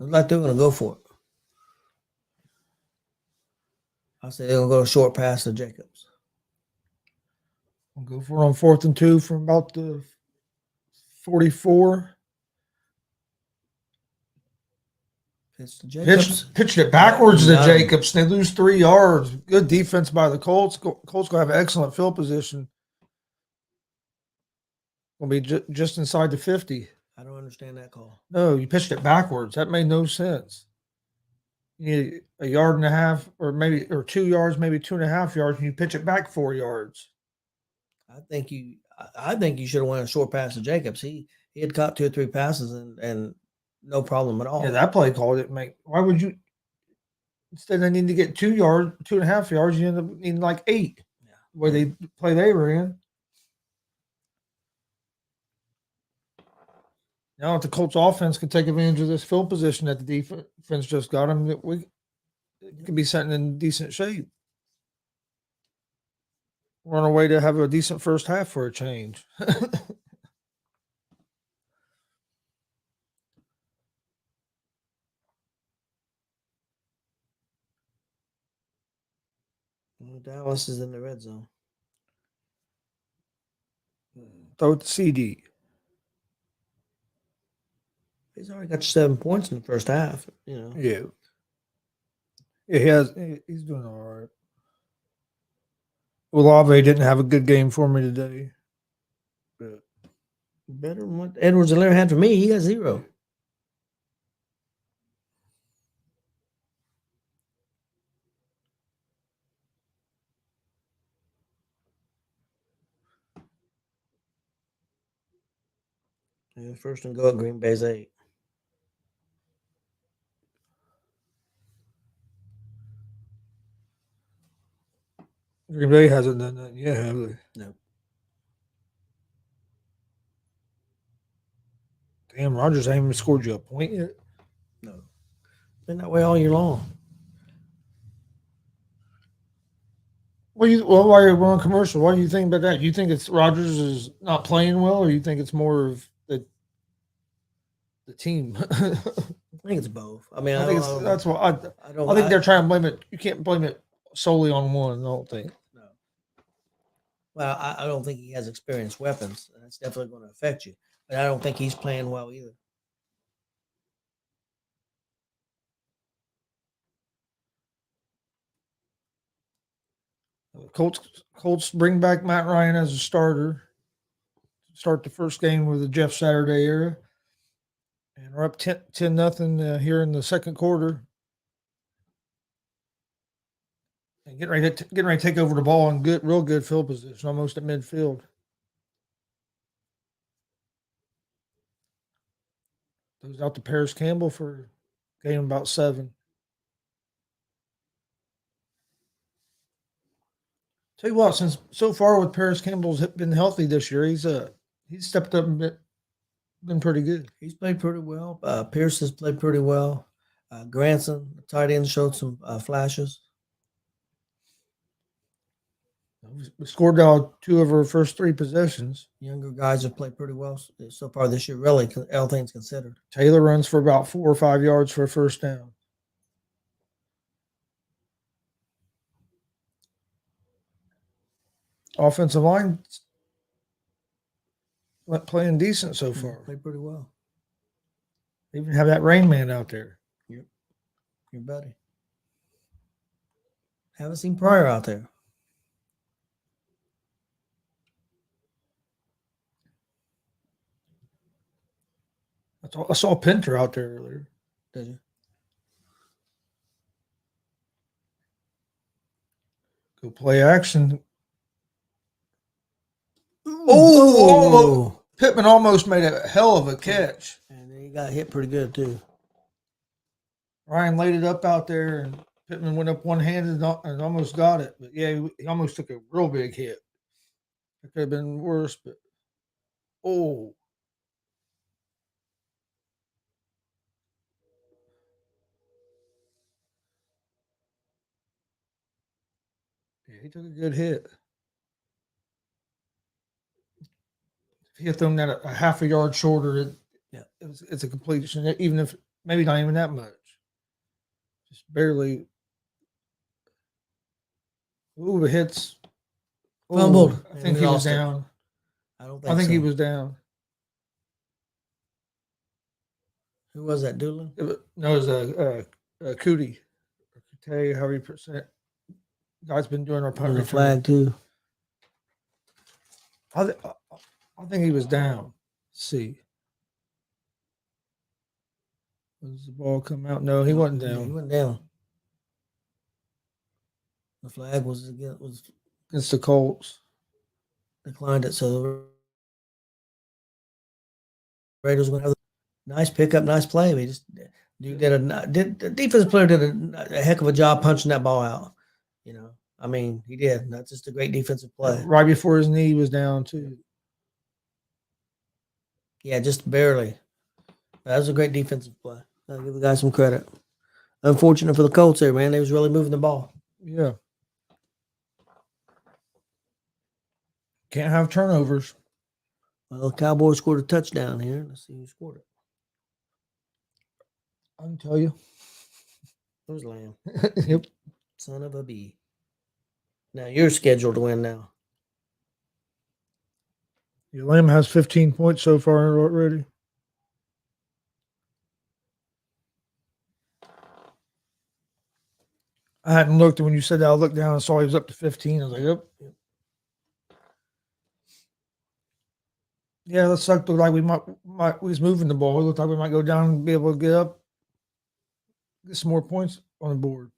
Looks like they're going to go for it. I say they're going to go a short pass to Jacobs. We'll go for it on 4th and 2 from about the 44. Pitch to Jacobs. Pitched it backwards to Got him. Jacobs. They lose 3 yards. Good defense by the Colts. Colts going to have an excellent field position. Going to be just inside the 50. I don't understand that call. No, you pitched it backwards. That made no sense. You need a yard and a half, or 2 yards, maybe 2.5 yards, and you pitch it back 4 yards. I think you should have went a short pass to Jacobs. He had caught 2 or 3 passes and no problem at all. Yeah, that play call didn't make. Why would you? Instead, they need to get 2 yards, 2.5 yards. You end up needing like 8. Yeah. Where they were in. Now, if the Colts offense can take advantage of this field position that the defense just got them, we could be sitting in decent shape. We're on our way to have a decent first half for a change. Dallas is in the red zone. Throw it to CD. He's already got 7 points in the first half. Yeah. Yeah, he's doing all right. Olave didn't have a good game for me today. But better than what Edwards and Larry had for me. He got 0. Yeah, first and go at Green Bay's 8. Green Bay hasn't done that yet, have they? No. Damn, Rodgers ain't even scored you a point yet. No. Been that way all year long. While we're on commercial, what do you think about that? You think it's Rodgers is not playing well, or you think it's more of the team? I think it's both. I mean, I think that's what I think they're trying to blame it. You can't blame it solely on one. I don't think. No. Well, I don't think he has experienced weapons. That's definitely going to affect you. But I don't think he's playing well either. Colts bring back Matt Ryan as a starter. Start the first game with the Jeff Saturday era. And we're up 10-0 here in the second quarter. And getting ready to take over the ball in real good field position, almost at midfield. Goes out to Paris Campbell for game about 7. Tell you what, since so far with Paris Campbell's been healthy this year, he's stepped up and been pretty good. He's played pretty well. Pierce has played pretty well. Granson, the tight end, showed some flashes. We scored 2 of our first 3 possessions. Younger guys have played pretty well so far this year, really, all things considered. Taylor runs for about 4 or 5 yards for a first down. Offensive line playing decent so far. Played pretty well. They even have that Rain Man out there. Yep. Your buddy. Haven't seen Pryor out there. I saw Pinter out there earlier. Did you? Go play action. Oh! Pittman almost made a hell of a catch. And he got hit pretty good, too. Ryan laid it up out there, and Pittman went up one-handed and almost got it. But, yeah, he almost took a real big hit. It could have been worse, but oh. he took a good hit. If he had thrown that a half a yard shorter, it's a completion. Even if maybe not even that much, just barely. Ooh, it hits. Fumbled. Ooh, I and think we he was lost it. down. I don't I think think so. he was down. Who was that, Doolin? No, it was a Cootie. Tay, how you percent? Guy's been doing our punt There's a return. flag too. I, th- I think he was down. Let's see. Does the ball come out? No, he wasn't He down. went down. The flag was Against the Colts. declined it, so the Raiders went. Nice pickup, nice play. We just the defensive player did a heck of a job punching that ball out. I mean, he did. That's just a great defensive play. Right before his knee was down too. Yeah, just barely. That was a great defensive play. I'll give the guy some credit. Unfortunate for the Colts there, man. They was really moving the ball. Yeah. Can't have turnovers. Well, the Cowboys scored a touchdown here. Let's see who scored it. I can tell you. It was Lamb. Yep. Son of a bee. Now you're scheduled to win now. Yeah, Lamb has 15 points so far already. I hadn't looked, and when you said that, I looked down and saw he was up to 15. I was like, yep. Yeah, that sucked. Looked like we we was moving the ball. It looked like we might go down and be able to get up, get some more points on the board.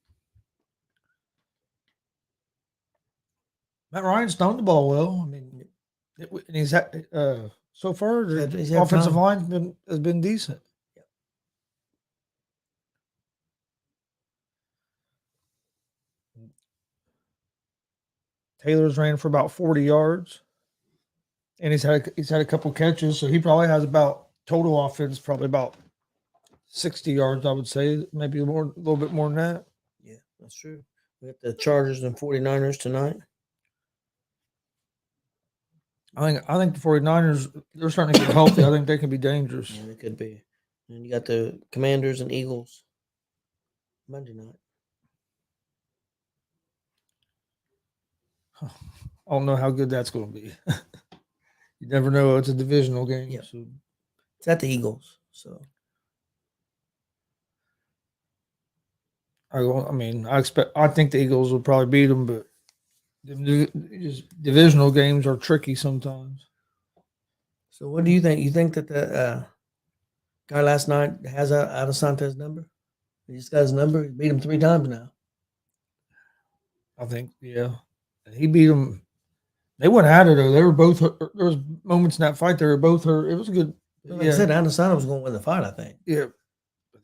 Matt Ryan's thrown the ball well. I mean, and he's had, so far the offensive line has been decent. Yep. Taylor's ran for about 40 yards, and he's had a couple catches, so he probably has about total offense probably about 60 yards. I would say maybe a little bit more than that. Yeah, that's true. We got the Chargers and 49ers tonight. I think the 49ers, they're starting to get healthy. I think they can be dangerous. Yeah, they could be. And you got the Commanders and Eagles Monday night. I don't know how good that's going to be. You never know. It's a divisional game. Yep. So. It's at the Eagles. So I think the Eagles will probably beat them, but divisional games are tricky sometimes. So what do you think? You think that the guy last night has Adesante's number? He just got his number. He beat him 3 times now. I think, yeah. He beat him. They went at it, though. They were both hurt. There was moments in that fight they were both hurt. It was a good. Like I said, Adesante was going to win the fight, I think. Yeah. But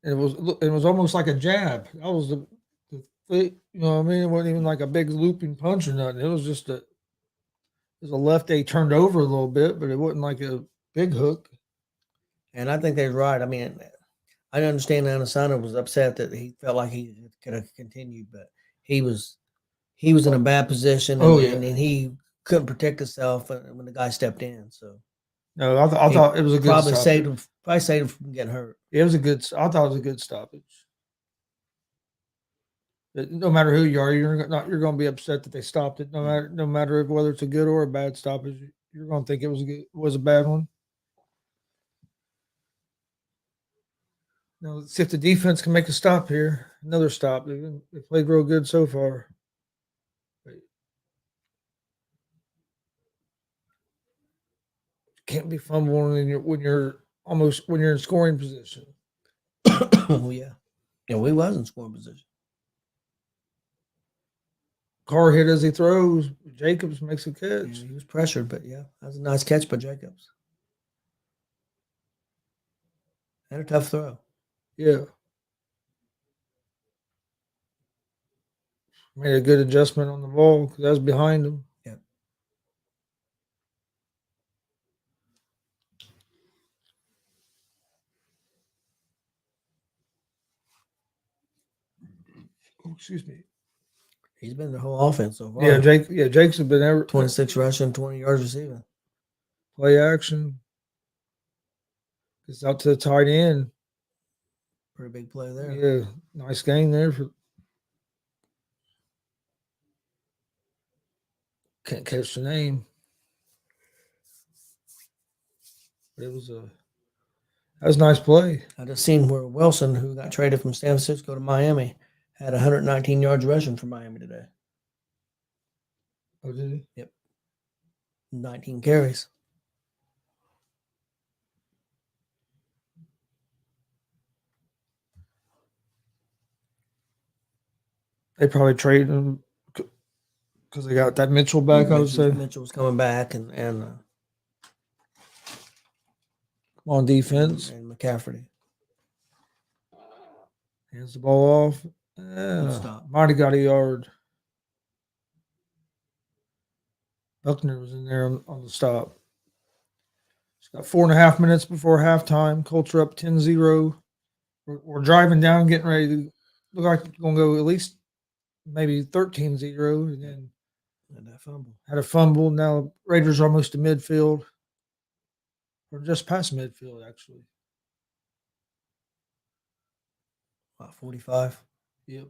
it was almost like a jab. That was the you know what I mean? It wasn't even like a big looping punch or nothing. It was just a left they turned over a little bit, but it wasn't like a big hook. And I think they're right. I mean, I understand Adesante was upset that he felt like he could have continued, but he was in a bad position, and he couldn't protect himself when the guy stepped in. So no, I thought it was a good probably stoppage. saved him from getting hurt. It was a good. I thought it was a good stoppage. No matter who you are, you're going to be upset that they stopped it. No matter whether it's a good or a bad stoppage, you're going to think it was a bad one. Now let's see if the defense can make a stop here. Another stop. They played real good so far. Can't be fumbling when you're in scoring position. Oh yeah, we was in scoring position. Carr hit as he throws. Jacobs makes a catch. Yeah, he was pressured, but yeah, that was a nice catch by Jacobs. And a tough throw. Yeah. Made a good adjustment on the ball because that was behind him. Yeah. Oh, excuse me. He's been the whole offense so far. Yeah, Jake's have been ever 26 rushing, 20 yards receiving. play action. Gets out to the tight end. Pretty big play there. Yeah, nice game there. Can't catch the name. But that was a nice play. I just seen where Wilson, who got traded from San Francisco to Miami, had 119 yards rushing for Miami today. Oh, did he? Yep. 19 carries. They probably traded him because they got that Mitchell back, I would say. Mitchell was coming back and On defense. And McCaffrey. Hands the ball off. Might have got a yard. Buckner was in there on the stop. It's got 4.5 minutes before halftime. Colts are up 10-0. We're driving down, getting ready to look like it's going to go at least maybe 13-0. And then had a fumble. Now Raiders are almost to midfield. Or just past midfield, actually. About 45. Yep.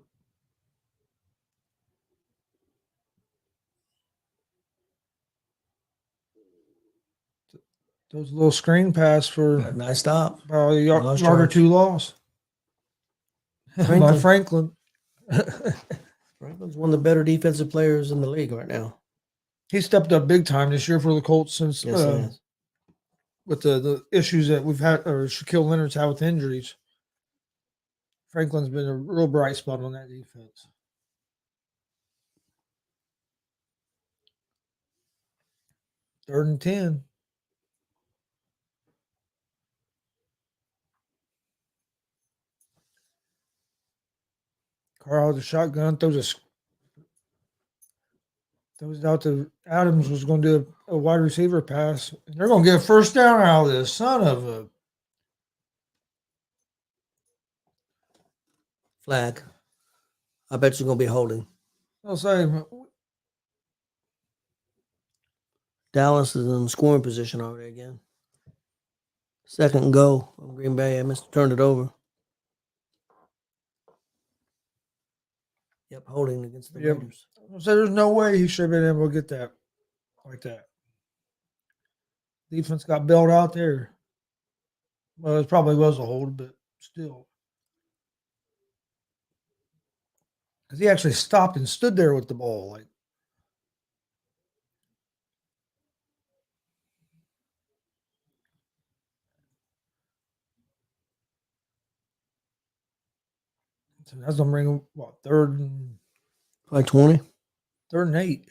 Those little screen pass for nice stop. About a yard or two loss. By Franklin. Franklin's one of the better defensive players in the league right now. He stepped up big time this year for the Colts since Yes, with the issues that we've had, or Shaquille Leonard's had with injuries. Franklin's been a real bright spot on that defense. Third and 10. Carl the shotgun throws out to Adams, was going to do a wide receiver pass. And they're going to get a first down out of this. Son of a flag. I bet you're going to be holding. I'll say Dallas is in scoring position already again. Second and goal from Green Bay. I must have turned it over. Yep, holding against the Raiders. So there's no way he should have been able to get that like that. Defense got bailed out there. Well, it probably was a hold, but still. Because he actually stopped and stood there with the ball. Like, so that's going to bring what, third and 20? Third and 8.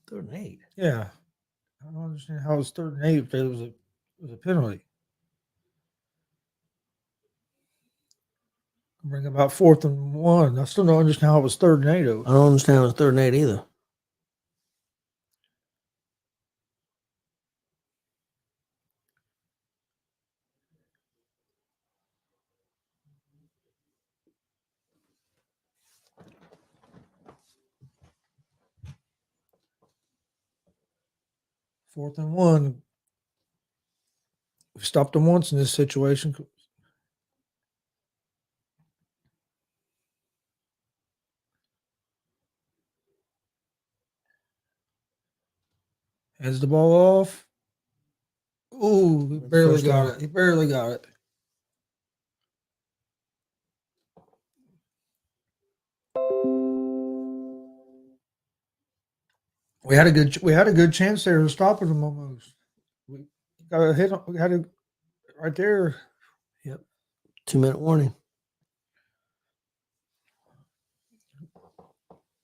Third and 8. Yeah. I don't understand how it was third and 8 if it was a penalty. Bring about 4th and 1. I still don't understand how it was third and 8. I don't understand how it was third and 8 either. Fourth and 1. We've stopped them once in this situation. Hands the ball off. Ooh, he barely got it. He barely got it. We had a good chance there of stopping them almost. We got a hit. We had it right there. Yep. 2-minute warning.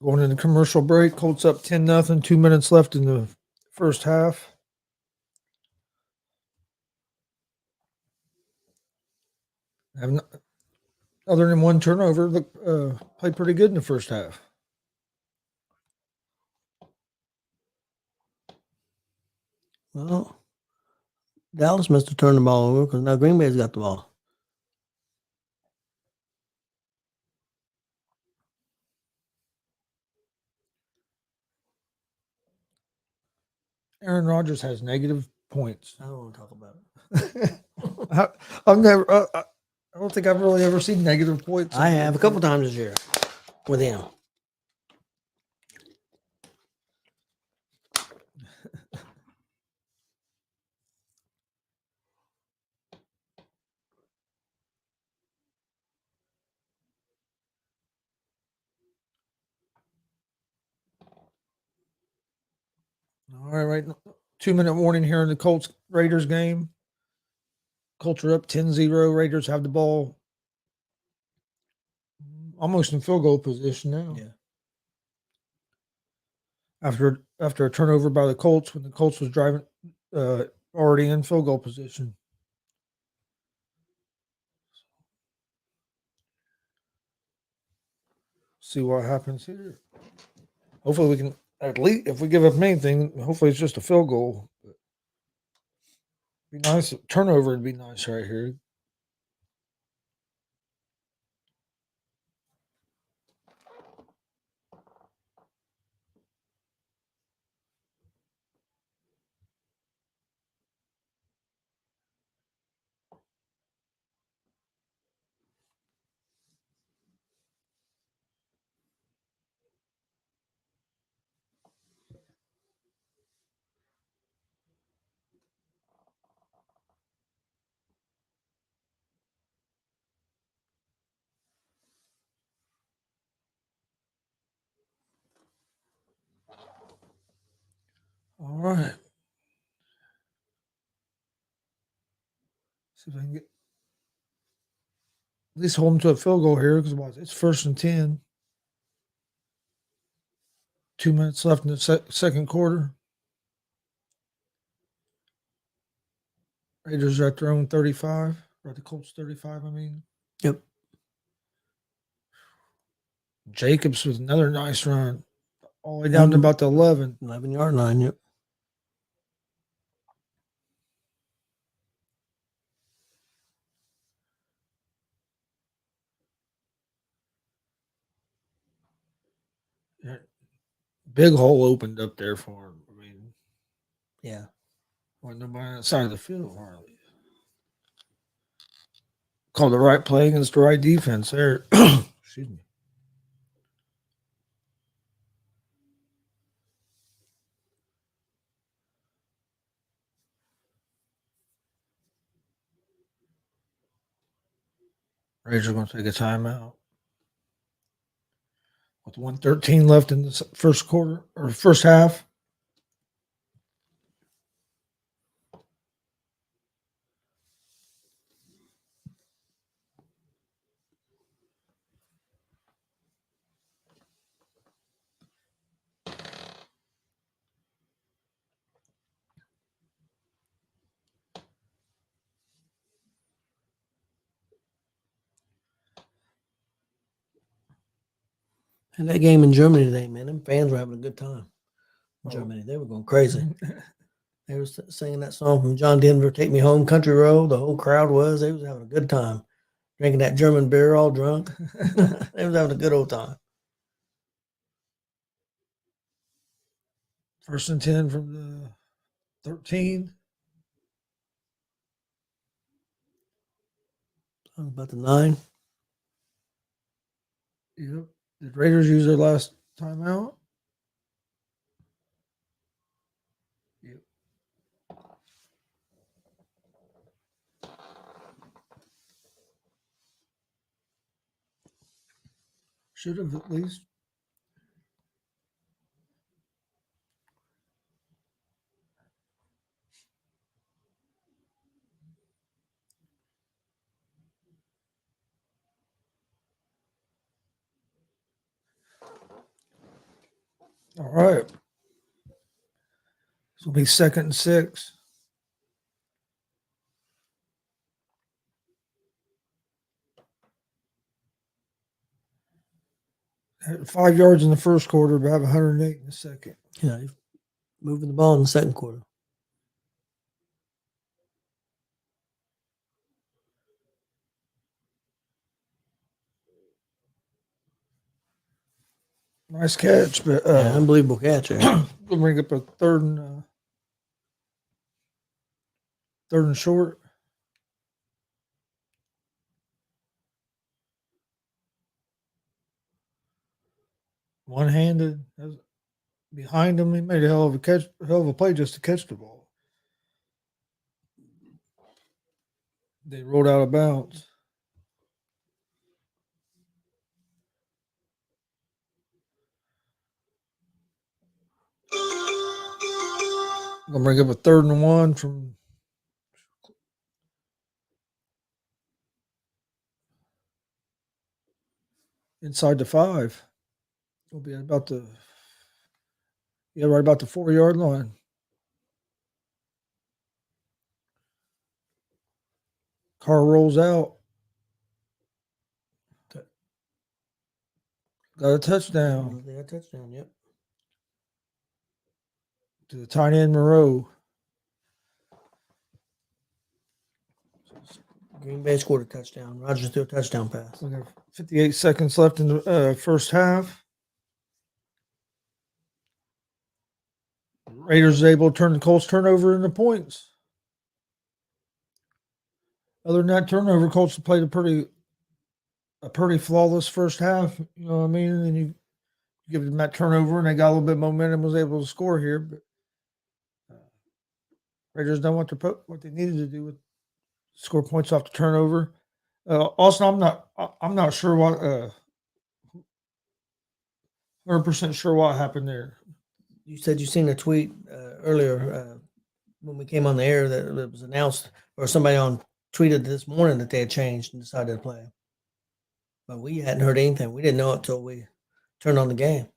Going into commercial break. Colts up 10-0. 2 minutes left in the first half. Other than one turnover, played pretty good in the first half. Well, Dallas must have turned the ball over because now Green Bay's got the ball. Aaron Rodgers has negative points. I don't want to talk about it. I've never. I don't think I've really ever seen negative points. I have a couple times this year with him. All right. 2-minute warning here in the Colts Raiders game. Colts are up 10-0. Raiders have the ball almost in field goal position now. Yeah. After a turnover by the Colts when the Colts was driving already in field goal position. See what happens here. Hopefully we can, at least if we give up anything, hopefully it's just a field goal. Be nice. Turnover would be nice right here. All right. See if I can get at least hold them to a field goal here because it's 1st and 10. 2 minutes left in the second quarter. Raiders are at their own 35. Or at the Colts 35, I mean. Yep. Jacobs with another nice run. All the way down to about the 11. 11-yard line, yep. Big hole opened up there for him. I mean, yeah. Wasn't nobody on the side of the field, hardly. Called the right play against the right defense there. Excuse me. Raiders are going to take a timeout. With 1:13 left in the first quarter or first half. And that game in Germany today, man, them fans were having a good time. Oh. Germany, they were going crazy. They were singing that song from John Denver, "Take Me Home, Country Road." The whole crowd was. They was having a good time. Drinking that German beer all drunk. They was having a good old time. 1st and 10 from the 13. About the 9. Yep. Did Raiders use their last timeout? Yep. Should have at least. All right. This will be 2nd and 6. Had 5 yards in the first quarter, but have 108 in the second. Yeah, moving the ball in the second quarter. Nice catch, but Yeah, unbelievable catch there. we'll bring up a third and short. One-handed. Behind him, he made a hell of a play just to catch the ball. They rolled out of bounds. Gonna bring up a 3rd and 1 from inside the 5. We'll be about the right about the 4-yard line. Car rolls out. Got a touchdown. They got a touchdown, yep. To the tight end Moreau. Green Bay scored a touchdown. Rogers threw a touchdown pass. We got 58 seconds left in the first half. Raiders is able to turn the Colts turnover into points. Other than that turnover, Colts have played a pretty flawless first half. You know what I mean? And then you give them that turnover, and they got a little bit of momentum, was able to score here. But Raiders done what they needed to do with score points off the turnover. Austin, I'm not sure what 100% sure what happened there. You said you seen a tweet earlier when we came on the air that it was announced, or somebody tweeted this morning that they had changed and decided to play. But we hadn't heard anything. We didn't know it until we turned on the game.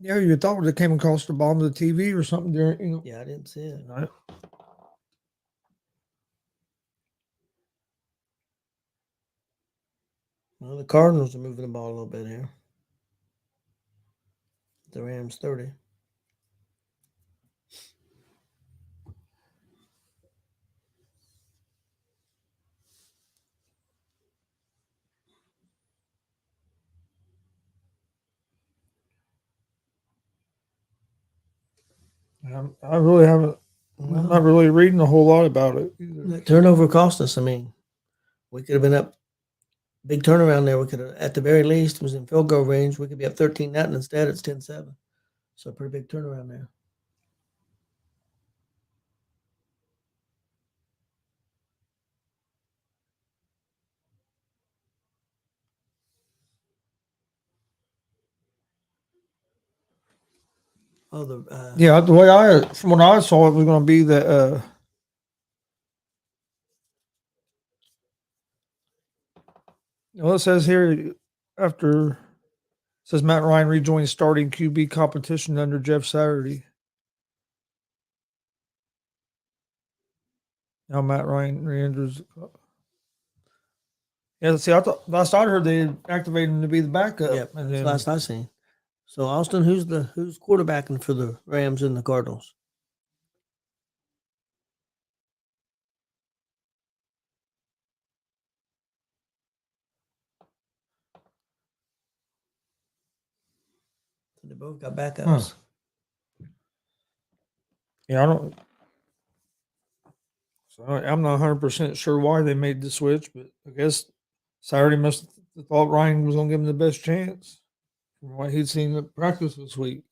Yeah, you thought it came across the bottom of the TV or something there. You know. Yeah, I didn't see it. Right. Well, the Cardinals are moving the ball a little bit here. The Rams 30. I really haven't. I'm not really reading a whole lot about it either. That turnover cost us. I mean, we could have been up. Big turnaround there. We could have, at the very least, was in field goal range. We could be up 13-0. Instead, it's 10-7. So a pretty big turnaround there. Oh, the way from what I saw, it was going to be that. Well, it says here it says Matt Ryan rejoins starting QB competition under Jeff Saturday. Now Matt Ryan re-enters. Yeah, see, I thought last I heard they activated him to be the backup. Yep, and then last I seen. So Austin, who's quarterbacking for the Rams and the Cardinals? So they both got backups. Huh. Yeah, I don't. So I'm not 100% sure why they made the switch, but I guess Saturday must have thought Ryan was going to give him the best chance from what he'd seen at practice this week.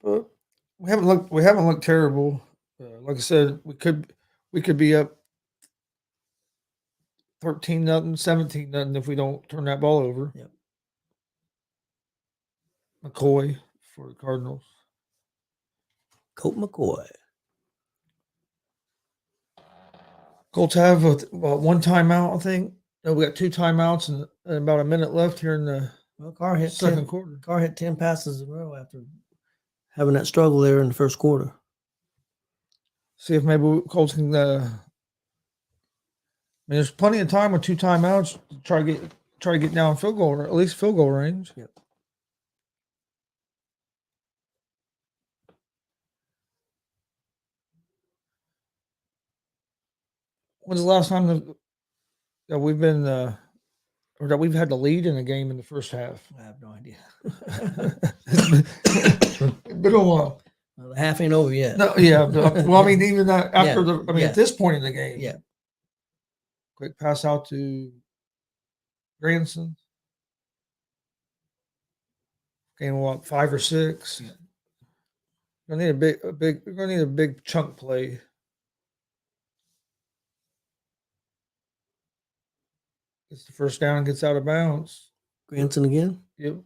But we haven't looked terrible. Like I said, we could be up 13-0, 17-0 if we don't turn that ball over. Yep. McCoy for the Cardinals. Colt McCoy. Colts have one timeout, I think. No, we got 2 timeouts and about a minute left here in the Carr hit second quarter. Carr hit 10 passes in a row after having that struggle there in the first quarter. See if maybe Colts can. I mean, there's plenty of time with 2 timeouts to try to get down field goal, or at least field goal range. Yep. When's the last time that we've been or that we've had the lead in a game in the first half? I have no idea. It's been a while. Well, the half ain't over yet. No, yeah. Well, I mean, even that after Yeah, the, I mean, yeah. at this point in the game, Yeah. quick pass out to Granson. Game what, 5 or 6? Yeah. We're gonna need we're gonna need a big chunk play. Gets the first down and gets out of bounds. Granson again. Yep.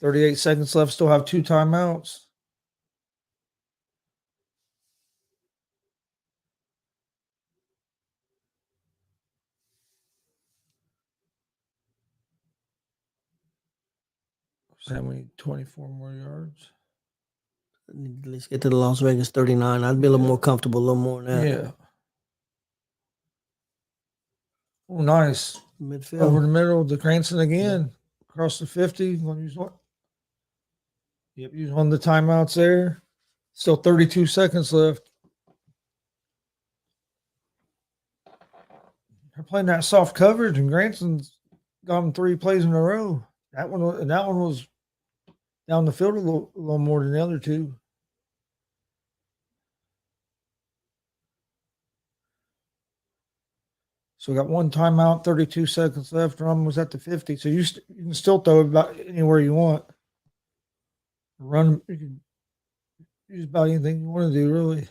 38 seconds left. Still have 2 timeouts. Sam, we need 24 more yards. Need to at least get to the Las Vegas 39. I'd be a little more comfortable, a little more than that. Yeah. Oh, nice. Midfield. Over the middle, the Cranston again. Across the 50. Want to use one? Yep, use one of the timeouts there. Still 32 seconds left. They're playing that soft coverage, and Granson's got them 3 plays in a row. That one was down the field a little more than the other 2. So we got 1 timeout, 32 seconds left. Rum was at the 50. So you can still throw it about anywhere you want. Run, you can use about anything you want to do, really.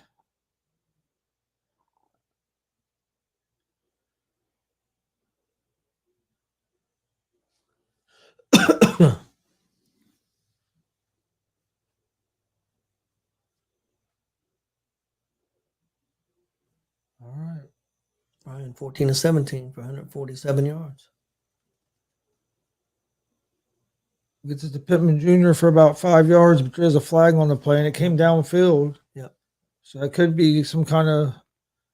All right. Brian 14 to 17 for 147 yards. Gets it to Pittman Jr. for about 5 yards, but there's a flag on the play, and it came downfield. Yep. So that could be some kind of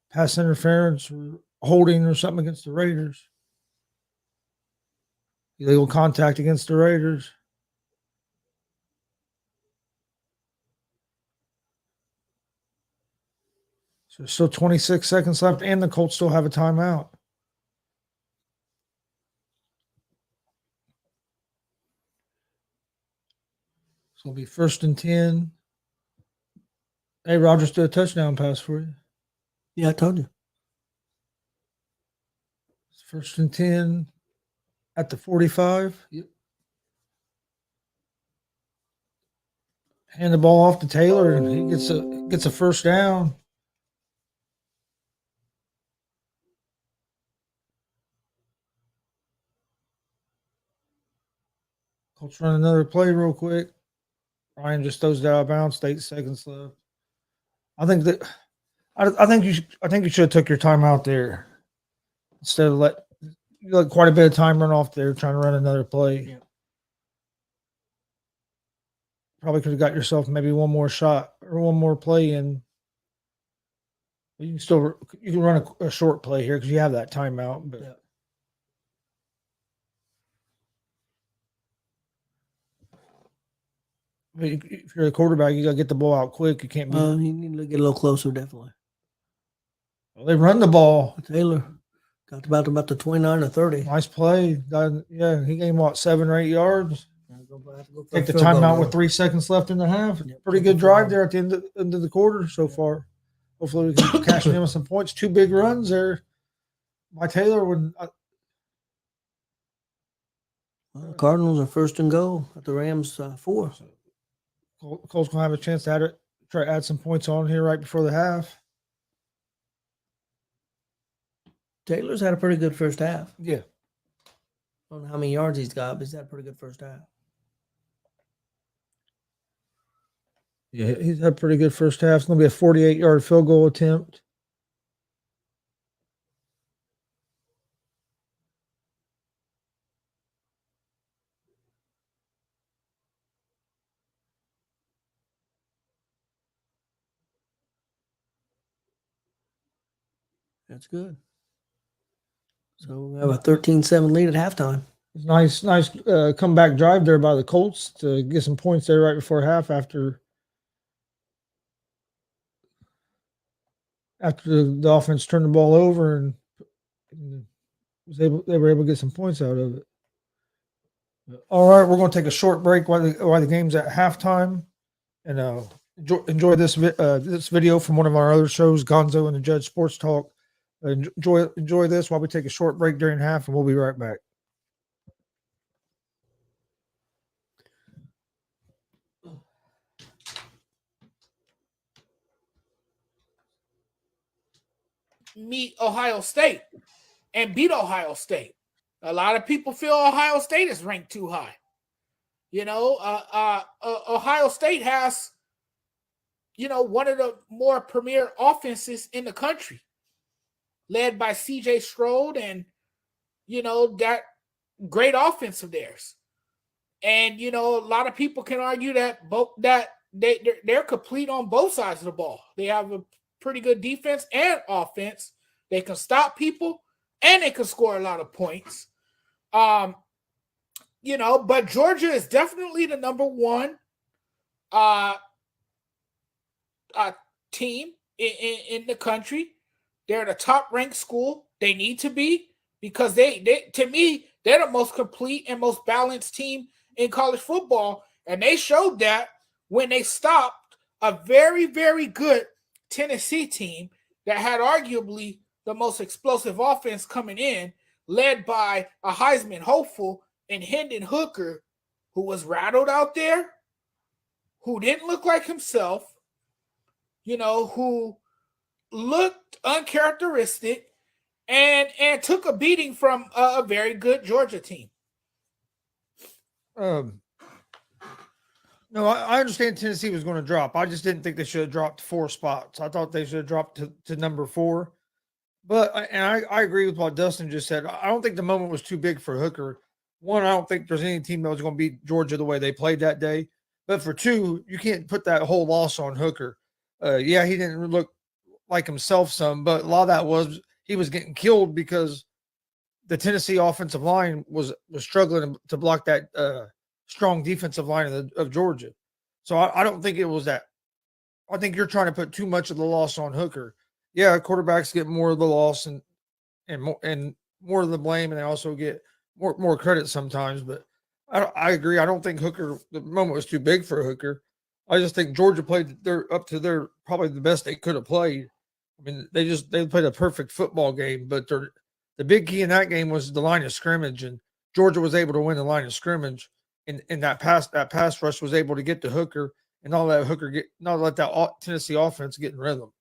pass interference or holding or something against the Raiders. Illegal contact against the Raiders. So there's still 26 seconds left, and the Colts still have a timeout. So it'll be 1st and 10. Hey, Rogers, do a touchdown pass for you. Yeah, I told you. It's 1st and 10 at the 45. Yep. Hand the ball off to Taylor, and he gets a first down. Colts run another play real quick. Ryan just throws it out of bounds. 8 seconds left. I think you should have took your time out there instead of you let quite a bit of time run off there trying to run another play. Yeah. Probably could have got yourself maybe one more shot or one more play in. You can run a short play here because you have that timeout. But Yeah. if you're the quarterback, you got to get the ball out quick. You can't be. You need to get a little closer, definitely. Well, they run the ball. Taylor got about the 29 or 30. Nice play. Yeah, he gained 7 or 8 yards. Take the Field timeout goal. with 3 seconds left in the half. Yep. Pretty good drive there at the end of the quarter so far. Hopefully we can cash in with some points. 2 big runs there by Taylor. The Cardinals are 1st and goal at the Rams 4. Colts gonna have a chance to try to add some points on here right before the half. Taylor's had a pretty good first half. Yeah. I don't know how many yards he's got, but he's had a pretty good first half. Yeah, he's had a pretty good first half. It's gonna be a 48-yard field goal attempt. That's good. So we have a 13-7 lead at halftime. It's nice comeback drive there by the Colts to get some points there right before half after after the offense turned the ball over and they were able to get some points out of it. All right, we're going to take a short break while the game's at halftime, and enjoy this video from one of our other shows, Gonzo and the Judge Sports Talk. Enjoy this while we take a short break during half, and we'll be right back. Meet Ohio State and beat Ohio State. A lot of people feel Ohio State is ranked too high. Ohio State has, one of the more premier offenses in the country, led by C.J. Stroud and, that great offense of theirs. And, a lot of people can argue that they're complete on both sides of the ball. They have a pretty good defense and offense. They can stop people and they can score a lot of points. But Georgia is definitely the number one team in the country. They're the top ranked school. They need to be, because to me, they're the most complete and most balanced team in college football. And they showed that when they stopped a very, very good Tennessee team that had arguably the most explosive offense coming in, led by a Heisman hopeful in Hendon Hooker, who was rattled out there, who didn't look like himself, who looked uncharacteristic and took a beating from a very good Georgia team. No, I understand Tennessee was going to drop. I just didn't think they should have dropped 4 spots. I thought they should have dropped to number 4. But I agree with what Dustin just said. I don't think the moment was too big for Hooker. One, I don't think there's any team that was going to beat Georgia the way they played that day. But for 2, you can't put that whole loss on Hooker. Yeah, he didn't look like himself some, but a lot of that was he was getting killed because the Tennessee offensive line was struggling to block that strong defensive line of Georgia. So I don't think it was that. I think you're trying to put too much of the loss on Hooker. Yeah, quarterbacks get more of the loss and more of the blame, and they also get more credit sometimes. But I agree. I don't think Hooker, the moment was too big for Hooker. I just think Georgia played up to their probably the best they could have played. I mean, they played a perfect football game, but the big key in that game was the line of scrimmage, and Georgia was able to win the line of scrimmage. And that pass rush was able to get to Hooker and not let that Tennessee offense get in rhythm.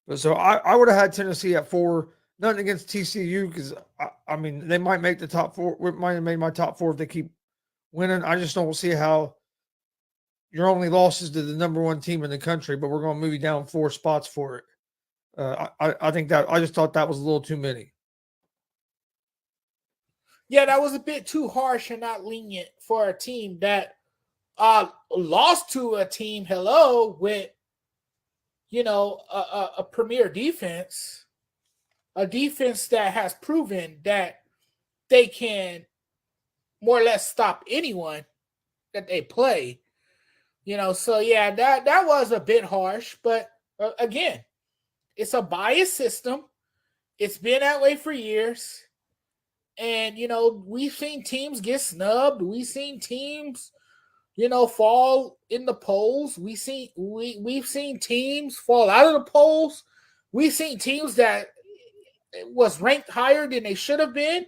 But so I would have had Tennessee at 4. Nothing against TCU because I mean they might make the top 4. Might have made my top 4 if they keep winning. I just don't see how your only losses to the number 1 team in the country, but we're going to move you down 4 spots for it. I think that I just thought that was a little too many. Yeah, that was a bit too harsh and not lenient for a team that lost to a team, with, a premier defense, a defense that has proven that they can more or less stop anyone that they play. So yeah, that was a bit harsh, but again, it's a biased system. It's been that way for years. And, we've seen teams get snubbed. We've seen teams, fall in the polls. We've seen teams fall out of the polls. We've seen teams that was ranked higher than they should have been.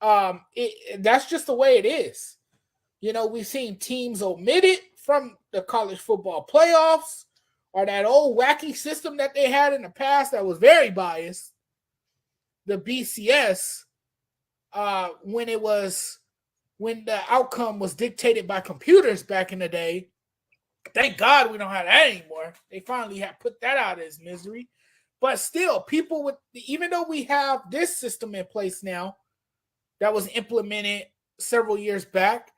That's just the way it is. We've seen teams omitted from the college football playoffs, or that old wacky system that they had in the past that was very biased, the BCS. When the outcome was dictated by computers back in the day. Thank God we don't have that anymore. They finally have put that out as misery. But still, even though we have this system in place now that was implemented several years back,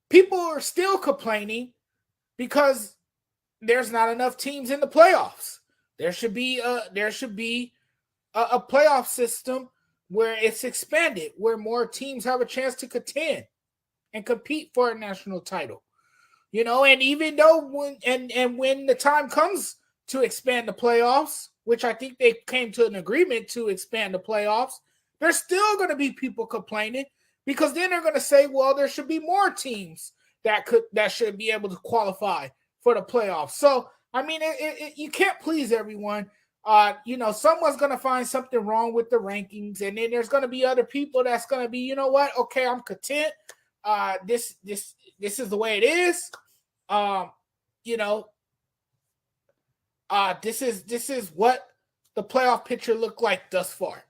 people are still complaining because there's not enough teams in the playoffs. There should be a playoff system where it's expanded, where more teams have a chance to contend and compete for a national title. And even though when the time comes to expand the playoffs, which I think they came to an agreement to expand the playoffs, there's still going to be people complaining because then they're going to say, well, there should be more teams that should be able to qualify for the playoffs. So, I mean, you can't please everyone. Someone's going to find something wrong with the rankings, and then there's going to be other people that's going to be, you know what? Okay, I'm content. This is the way it is. This is what the playoff picture looked like thus far.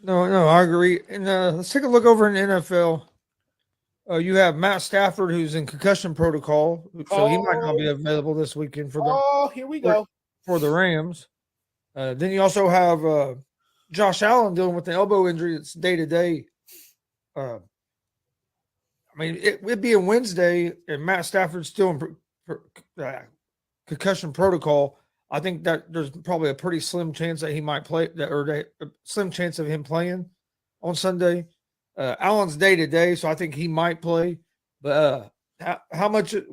No, I agree. And let's take a look over in the NFL. You have Matt Stafford, who's in concussion protocol, so he might not be available this weekend for the. Oh, here we go for the Rams. Then you also have Josh Allen dealing with an elbow injury that's day to day. I mean, it'd be a Wednesday, and Matt Stafford's still in concussion protocol. I think that there's probably a pretty slim chance that he might play, a slim chance of him playing on Sunday. Allen's day to day, so I think he might play. But how much is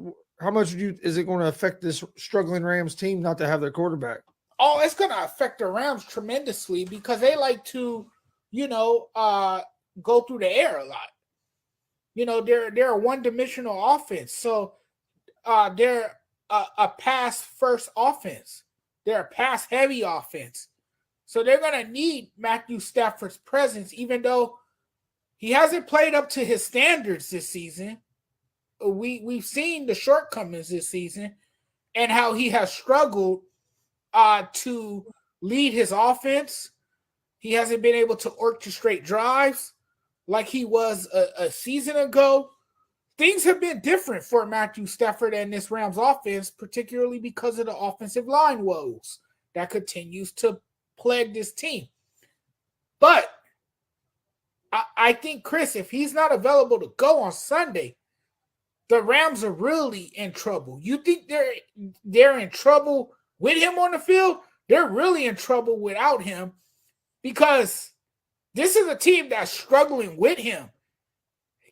it going to affect this struggling Rams team not to have their quarterback? Oh, it's going to affect the Rams tremendously because they like to, go through the air a lot. They're a one-dimensional offense, so they're a pass-first offense. They're a pass-heavy offense, so they're going to need Matthew Stafford's presence, even though he hasn't played up to his standards this season. We've seen the shortcomings this season and how he has struggled to lead his offense. He hasn't been able to orchestrate drives like he was a season ago. Things have been different for Matthew Stafford and this Rams offense, particularly because of the offensive line woes that continues to plague this team. But I think, Chris, if he's not available to go on Sunday, the Rams are really in trouble. You think they're in trouble with him on the field? They're really in trouble without him because this is a team that's struggling with him.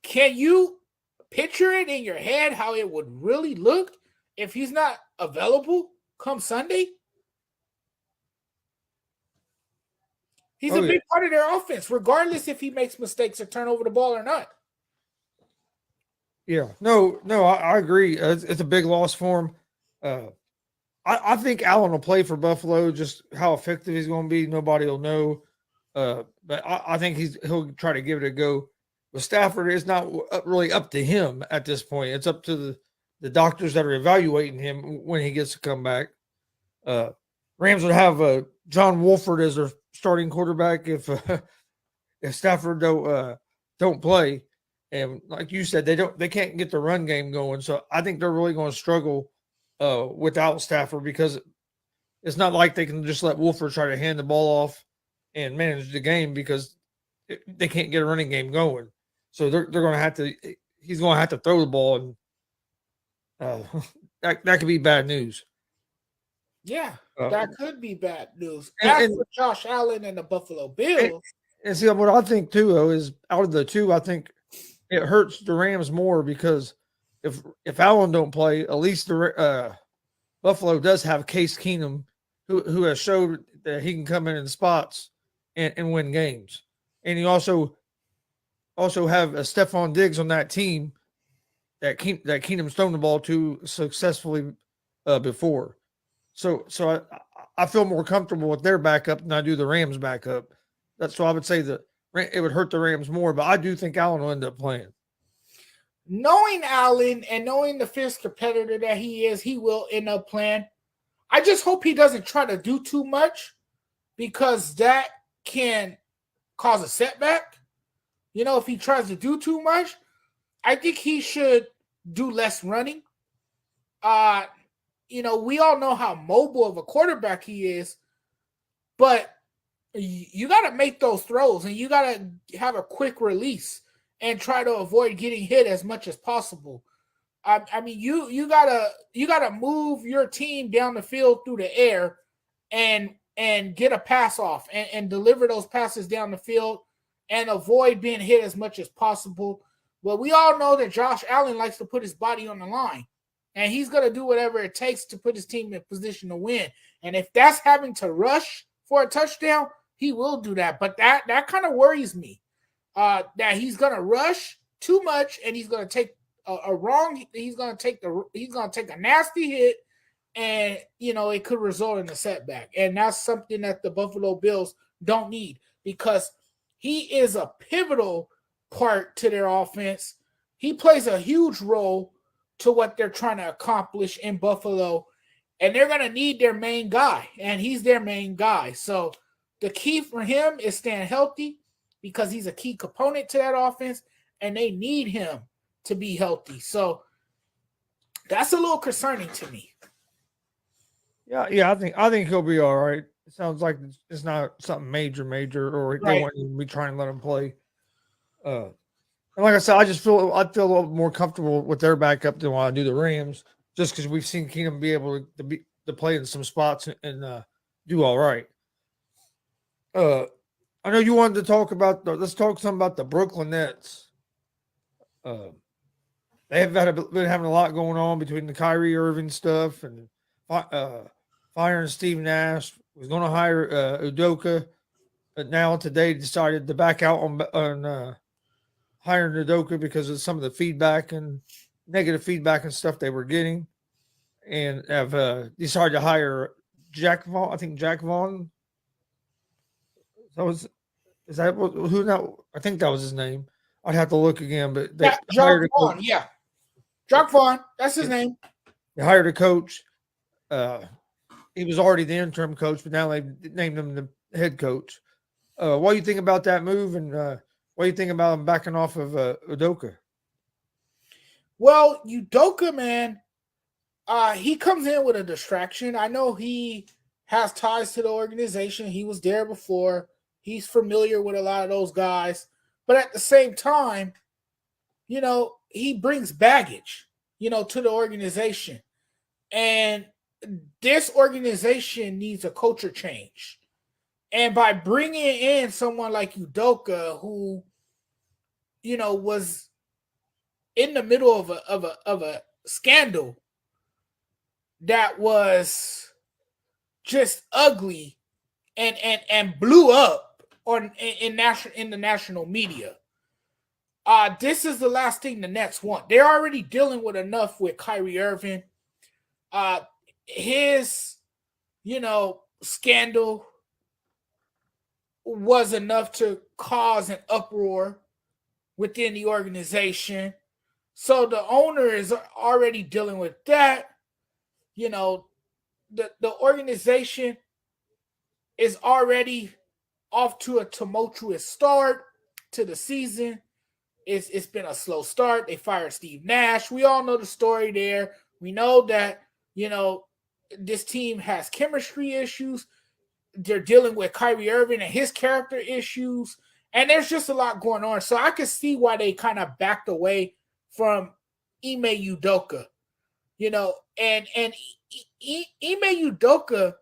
Can you picture it in your head how it would really look if he's not available come Sunday? He's a big part of their offense, regardless if he makes mistakes or turn over the ball or not. Yeah, no, I agree. It's a big loss for him. I think Allen will play for Buffalo. Just how effective he's going to be, nobody will know. But I think he'll try to give it a go. With Stafford, it's not really up to him at this point. It's up to the doctors that are evaluating him when he gets to come back. Rams would have John Wolford as their starting quarterback if Stafford don't play. And like you said, they can't get the run game going. So I think they're really going to struggle without Stafford because it's not like they can just let Wolford try to hand the ball off and manage the game because they can't get a running game going. So they're going to have to. He's going to have to throw the ball, and that could be bad news. Yeah, that could be bad news. And for Josh Allen and the Buffalo Bills. And see, what I think too, though, is out of the two, I think it hurts the Rams more because if Allen don't play, at least the Buffalo does have Case Keenum, who has showed that he can come in spots and win games, and you also have Stephon Diggs on that team that Keenum's thrown the ball to successfully before. So I feel more comfortable with their backup than I do the Rams' backup. That's why I would say that it would hurt the Rams more, but I do think Allen will end up playing. Knowing Allen and knowing the fierce competitor that he is, he will end up playing. I just hope he doesn't try to do too much because that can cause a setback. If he tries to do too much, I think he should do less running. We all know how mobile of a quarterback he is, but you got to make those throws and you got to have a quick release and try to avoid getting hit as much as possible. I mean, you gotta move your team down the field through the air and get a pass off and deliver those passes down the field and avoid being hit as much as possible. But we all know that Josh Allen likes to put his body on the line. And he's going to do whatever it takes to put his team in position to win. And if that's having to rush for a touchdown, he will do that. But that kind of worries me, that he's going to rush too much and he's going to take he's going to take a nasty hit, and it could result in a setback. And that's something that the Buffalo Bills don't need, because he is a pivotal part to their offense. He plays a huge role to what they're trying to accomplish in Buffalo, and they're going to need their main guy, and he's their main guy. So the key for him is staying healthy, because he's a key component to that offense, and they need him to be healthy. So that's a little concerning to me. Yeah, I think he'll be all right. It sounds like it's not something major, or they Right. won't even be trying to let him play. And like I said, I feel a little more comfortable with their backup than when I do the Rams, just because we've seen Keenum be able to play in some spots and do all right. I know you wanted to talk about let's talk some about the Brooklyn Nets. They have been having a lot going on between the Kyrie Irving stuff and firing Steve Nash. Was going to hire Udoka, but now today decided to back out on hiring Udoka because of some of the feedback and negative feedback and stuff they were getting, and have decided to hire Jack Vaughn. I think Jack Vaughn. Is that who? Now I think that was his name. I'd have to look again, but they Jack Vaughn. Yeah, Jack Vaughn. That's his name. They hired a coach. He was already the interim coach, but now they named him the head coach. What do you think about that move, and what do you think about him backing off of Udoka? Well, Udoka, man, he comes in with a distraction. I know he has ties to the organization. He was there before. He's familiar with a lot of those guys. But at the same time, he brings baggage, to the organization. And this organization needs a culture change. And by bringing in someone like Udoka, who, was in the middle of a scandal that was just ugly and blew up in the national media. This is the last thing the Nets want. They're already dealing with enough with Kyrie Irving. His, scandal was enough to cause an uproar within the organization. So the owner is already dealing with that. The organization is already off to a tumultuous start to the season. It's been a slow start. They fired Steve Nash. We all know the story there. We know that, this team has chemistry issues. They're dealing with Kyrie Irving and his character issues. And there's just a lot going on. So I can see why they kind of backed away from Ime Udoka. And Ime Udoka,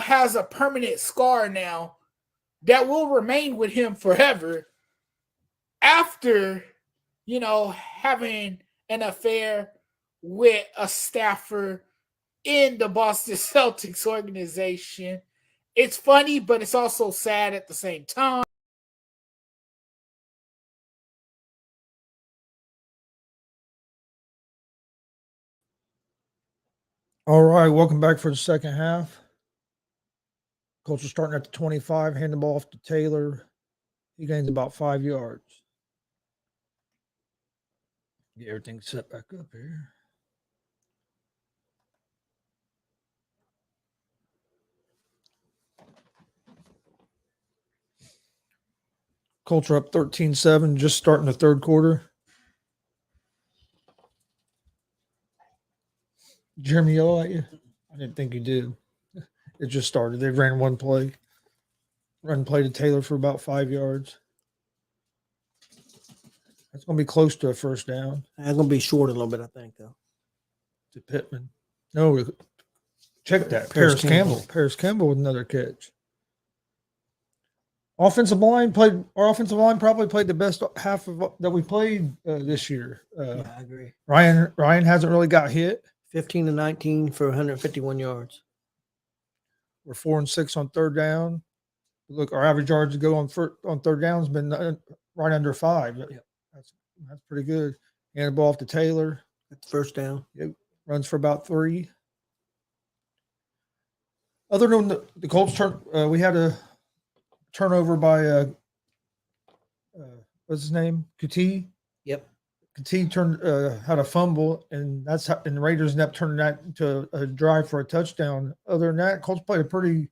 has a permanent scar now that will remain with him forever after, having an affair with a staffer in the Boston Celtics organization. It's funny, but it's also sad at the same time. All right, welcome back for the second half. Colts are starting at the 25, hand the ball off to Taylor. He gains about 5 yards. Get everything set back up here. Colts are up 13-7, just starting the third quarter. Jeremy yell at you? I didn't think he did. It just started. They ran one play. Run play to Taylor for about 5 yards. That's going to be close to a first down. That's going to be short a little bit, I think, though. To Pittman. No, check that. Paris Paris Campbell with another catch. Offensive line probably played the best half of that we played this year. Yeah, I agree. Ryan hasn't really got hit. 15-19 for 151 yards. We're 4-6 on third down. Look, our average yards to go on third down has been right under 5. Yep. That's pretty good. Hand the ball off to Taylor. That's first down. It runs for about 3. Other than the Colts we had a turnover by what's his name? Kuti. Yep. Kuti had a fumble, and the Raiders ended up turning that into a drive for a touchdown. Other than that, Colts played a pretty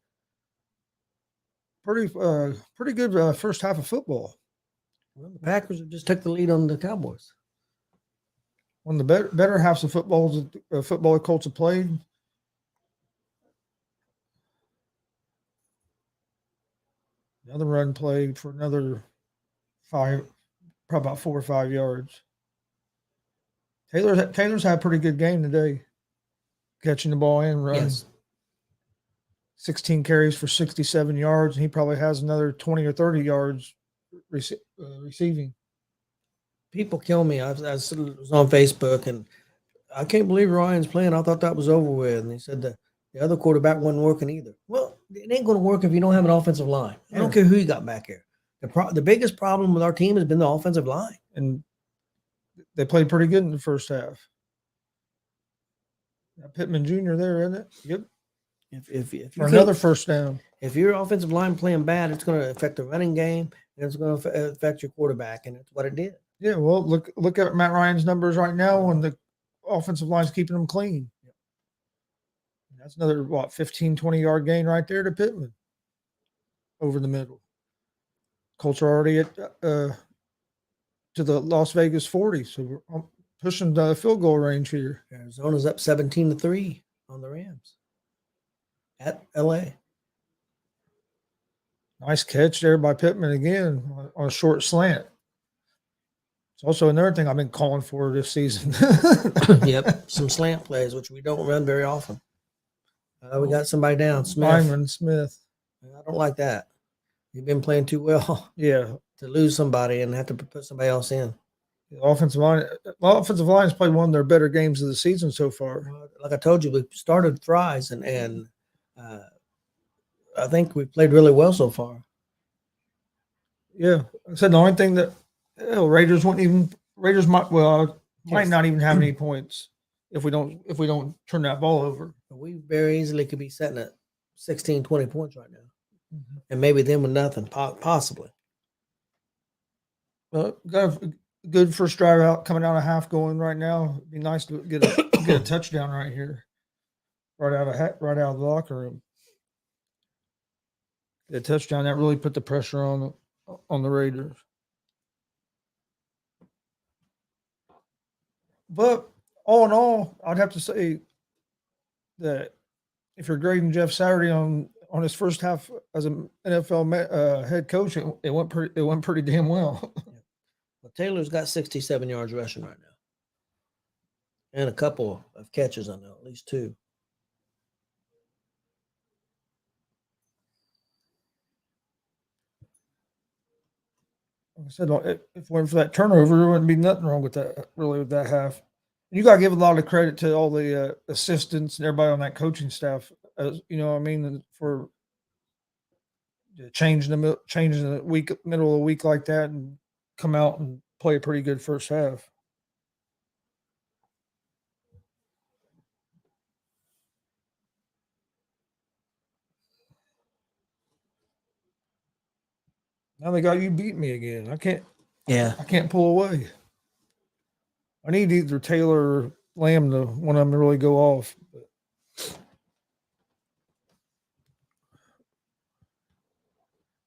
good first half of football. Well, the Packers have just took the lead on the Cowboys. One of the better halves of football the Colts have played. Another run played for another 5, probably about 4 or 5 yards. Taylor's had a pretty good game today, catching the ball and running. Yes. 16 carries for 67 yards, and he probably has another 20 or 30 yards receiving. People kill me. I was on Facebook, and I can't believe Ryan's playing. I thought that was over with. And he said the other quarterback wasn't working either. Well, it ain't going to work if you don't have an offensive line. I don't care who you got back here. The biggest problem with our team has been the offensive line. And they played pretty good in the first half. Pittman Jr. there, isn't it? Yep. If for another first down. If your offensive line playing bad, it's going to affect the running game, and it's going to affect your quarterback, and that's what it did. Yeah, well, look at Matt Ryan's numbers right now, and the offensive line's keeping them clean. Yep. That's another, 15, 20-yard gain right there to Pittman over the middle. Colts are already at to the Las Vegas 40, so we're pushing the field goal range here. Arizona's up 17-3 on the Rams at LA. Nice catch there by Pittman again on a short slant. It's also another thing I've been calling for this season. Yep, some slant plays, which we don't run very often. We got somebody down, Smith. Byron Smith. I don't like that. You've been playing too well. Yeah. To lose somebody and have to put somebody else in. The offensive line has played one of their better games of the season so far. Like I told you, we started Fries, and I think we played really well so far. Yeah, I said the only thing that Raiders might not even have any points if we don't turn that ball over. We very easily could be setting at 16, 20 points right now, and maybe them with nothing, possibly. Well, got a good first drive out coming out of half going right now. It'd be nice to get a touchdown right here, right out of the locker room. The touchdown that really put the pressure on the Raiders. But all in all, I'd have to say that if you're grading Jeff Saturday on his first half as an NFL head coach, it went pretty damn well. Well, Taylor's got 67 yards rushing right now, and a couple of catches. I know, at least 2. Like I said, if it weren't for that turnover, there wouldn't be nothing wrong with that. Really, with that half, and you got to give a lot of credit to all the assistants and everybody on that coaching staff. You know what I mean, for changing the middle of the week like that, and come out and play a pretty good first half. Now they got you beat me again. I can't pull away. I need either Taylor or Lamb to one of them to really go off.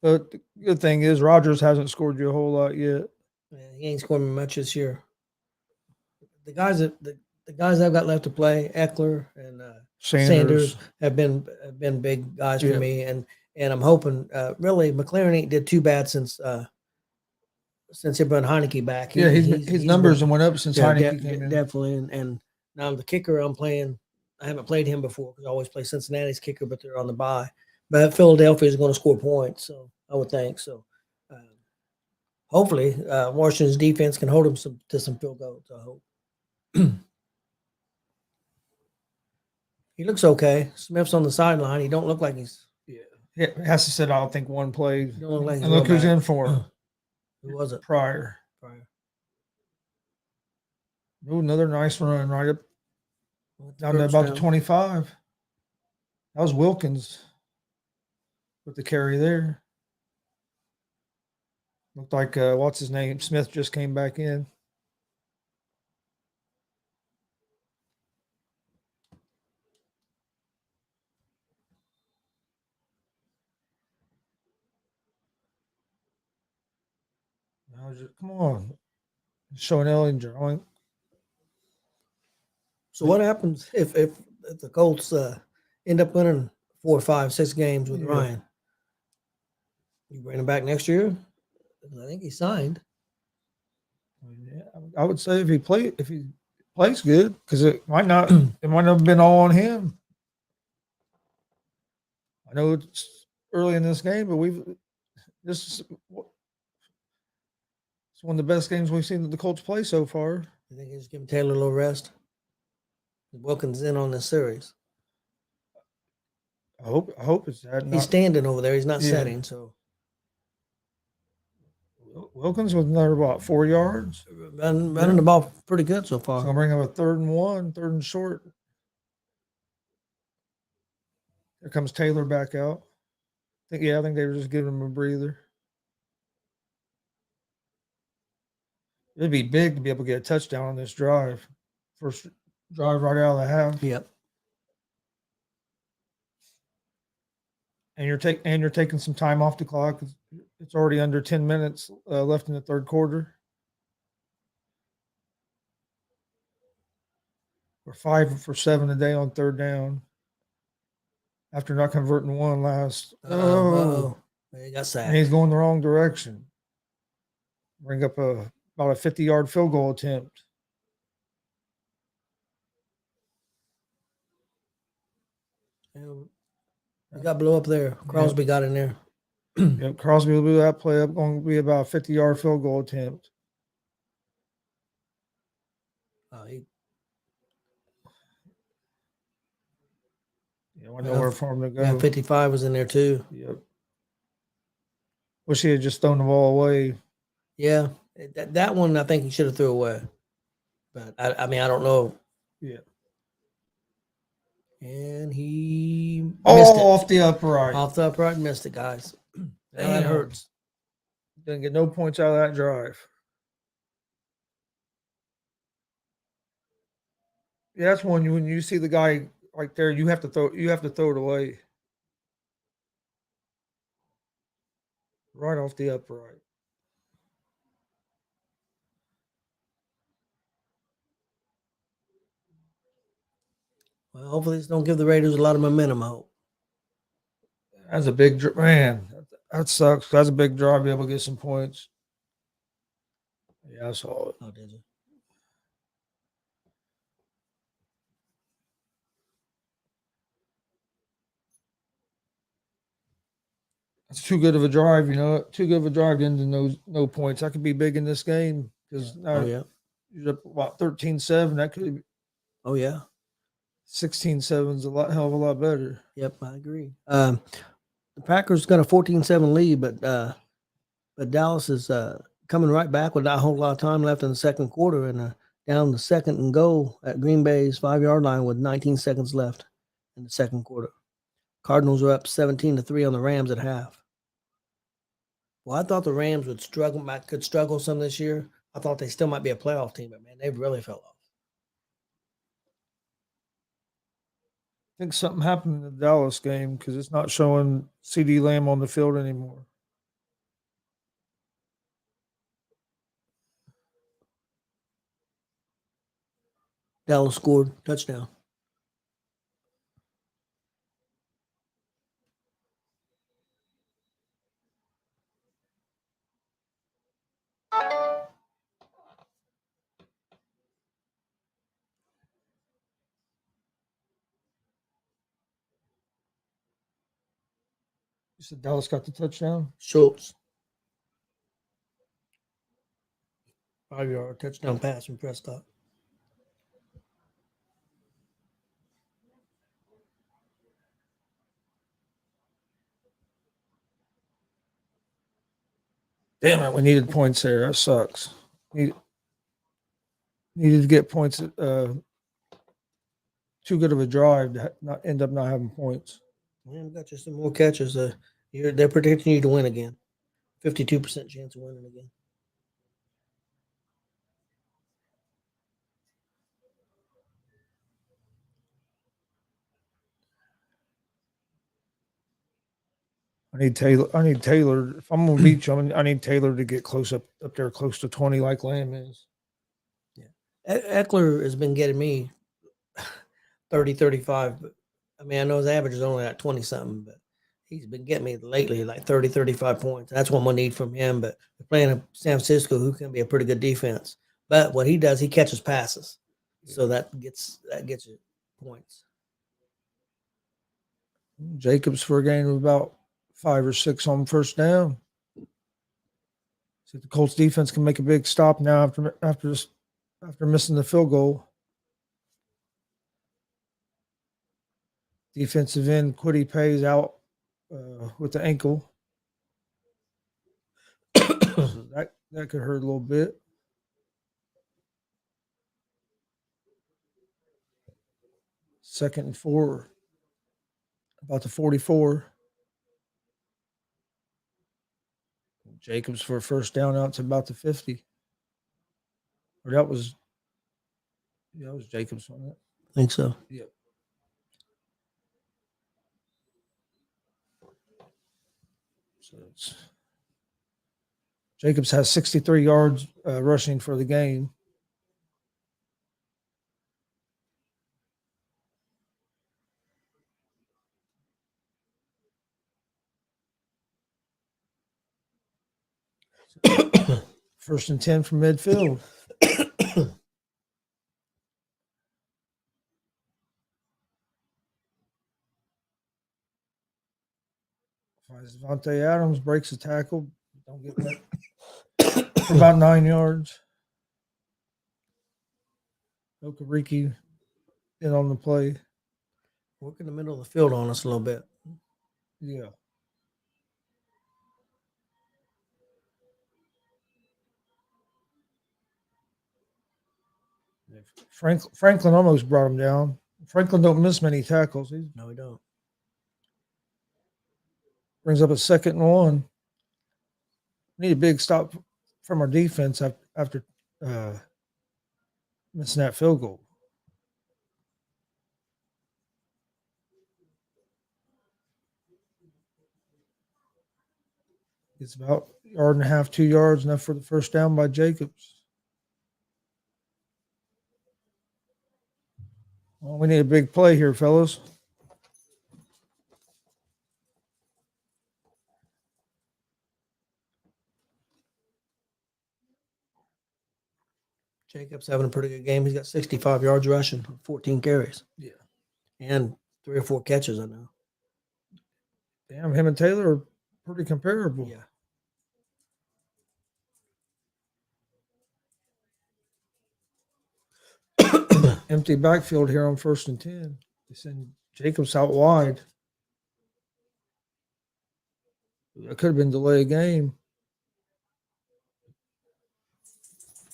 But the good thing is Rodgers hasn't scored you a whole lot yet. Yeah, he ain't scoring much this year. The guys I've got left to play, Eckler and Sanders have been big guys for me, and I'm hoping really McLaren did too bad since they brought Heineke back. His numbers went up since Heineke came in. Definitely, and now the kicker I'm playing, I haven't played him before because I always play Cincinnati's kicker, but they're on the bye. But Philadelphia is going to score points, so I would think so. Uh, Hopefully, Washington's defense can hold them to some field goals. I hope. He looks okay. Smith's on the sideline. He don't look like he's. Yeah. Has to sit out, I think, one play. He don't look like he's And look real who's bad. in for him. Who was it? Pryor. Pryor. Ooh, another nice run right up down to First about down. the 25. That was Wilkins with the carry there. Looked like, what's his name? Smith just came back in. Come on. Showing Ellinger. So what happens if the Colts end up winning 4, 5, 6 games with Yeah. Ryan? You bring him back next year? I think he signed. Yeah, I would say if he plays good, because it might not have been all on him. I know it's early in this game, but this is it's one of the best games we've seen the Colts play so far. You think he's giving Taylor a little rest? Wilkins in on this series. I hope it's that. He's standing over there. He's not Yeah. setting. So Wilkins with another 4 yards. running the ball pretty good so far. It's gonna bring up a 3rd and 1, 3rd and short. Here comes Taylor back out. I think they were just giving him a breather. It'd be big to be able to get a touchdown on this drive. First drive right out of the half. Yep. And you're taking some time off the clock. It's already under 10 minutes left in the 3rd quarter. We're 5 for 7 today on 3rd down. After not converting one last. Oh, he got And sacked. he's going the wrong direction. Bring up about a 50-yard field goal attempt. He got blew up there. Crosby got in there. Yep, Crosby will do that play up. Going to be about a 50-yard field goal attempt. Nowhere for him to go. Yeah, 55 was in there too. Yep. Wish he had just thrown the ball away. Yeah, that one I think he should have threw away. But I mean, I don't know. Yeah. And he missed it. Off the upright. Off the upright, missed it, guys. That hurts. Didn't get no points out of that drive. Yeah, that's one when you see the guy right there, you have to throw it away. Right off the upright. Well, hopefully this don't give the Raiders a lot of momentum, I hope. That's a big man. That sucks. That's a big drive to be able to get some points. Yeah, I saw it. Oh, did you? It's too good of a drive, Too good of a drive to end in no points. That could be big in this game because you're up about 13-7. That could be. Oh yeah. 16-7 is hell of a lot better. Yep, I agree. The Packers got a 14-7 lead, but Dallas is coming right back with not a whole lot of time left in the 2nd quarter, and down the 2nd and goal at Green Bay's 5-yard line with 19 seconds left in the 2nd quarter. Cardinals are up 17-3 on the Rams at half. Well, I thought the Rams could struggle some this year. I thought they still might be a playoff team, but man, they really fell off. I think something happened in the Dallas game because it's not showing CD Lamb on the field anymore. Dallas scored touchdown. You said Dallas got the touchdown? Schultz. 5-yard touchdown pass from Prescott. Damn it, we needed points there. That sucks. Needed to get points. Too good of a drive to not end up not having points. Yeah, we got you some more catches. They're predicting you to win again. 52% chance of winning again. I need Taylor. If I'm gonna beat you, I need Taylor to get close up there, close to 20, like Lamb is. Eckler has been getting me 30, 35. But I mean, I know his average is only like 20 something, but he's been getting me lately like 30, 35 points. That's what I'm going to need from him. But we're playing a San Francisco who can be a pretty good defense. But what he does, he catches passes. So that gets you points. Jacobs for a gain of about 5 or 6 on first down. See if the Colts defense can make a big stop now after missing the field goal. Defensive end Quiddy pays out with the ankle. So that could hurt a little bit. Second and 4. About the 44. Jacobs for a first down out to about the 50. Or that was Jacobs on it. I think so. Yep. So Jacobs has 63 yards rushing for the game. First and 10 from midfield. Devontae Adams breaks a tackle. Don't get that. For about 9 yards. Okereke in on the play. Work in the middle of the field on us a little bit. Yeah. Franklin almost brought him down. Franklin don't miss many tackles. He No, we don't. brings up a 2nd and 1. Need a big stop from our defense after missing that field goal. It's about 1.5 yards, 2 yards, enough for the first down by Jacobs. Well, we need a big play here, fellas. Jacobs having a pretty good game. He's got 65 yards rushing, 14 carries. Yeah. And 3 or 4 catches, I know. Damn, him and Taylor are pretty comparable. Yeah. Empty backfield here on 1st and 10. They send Jacobs out wide. That could have been delay a game.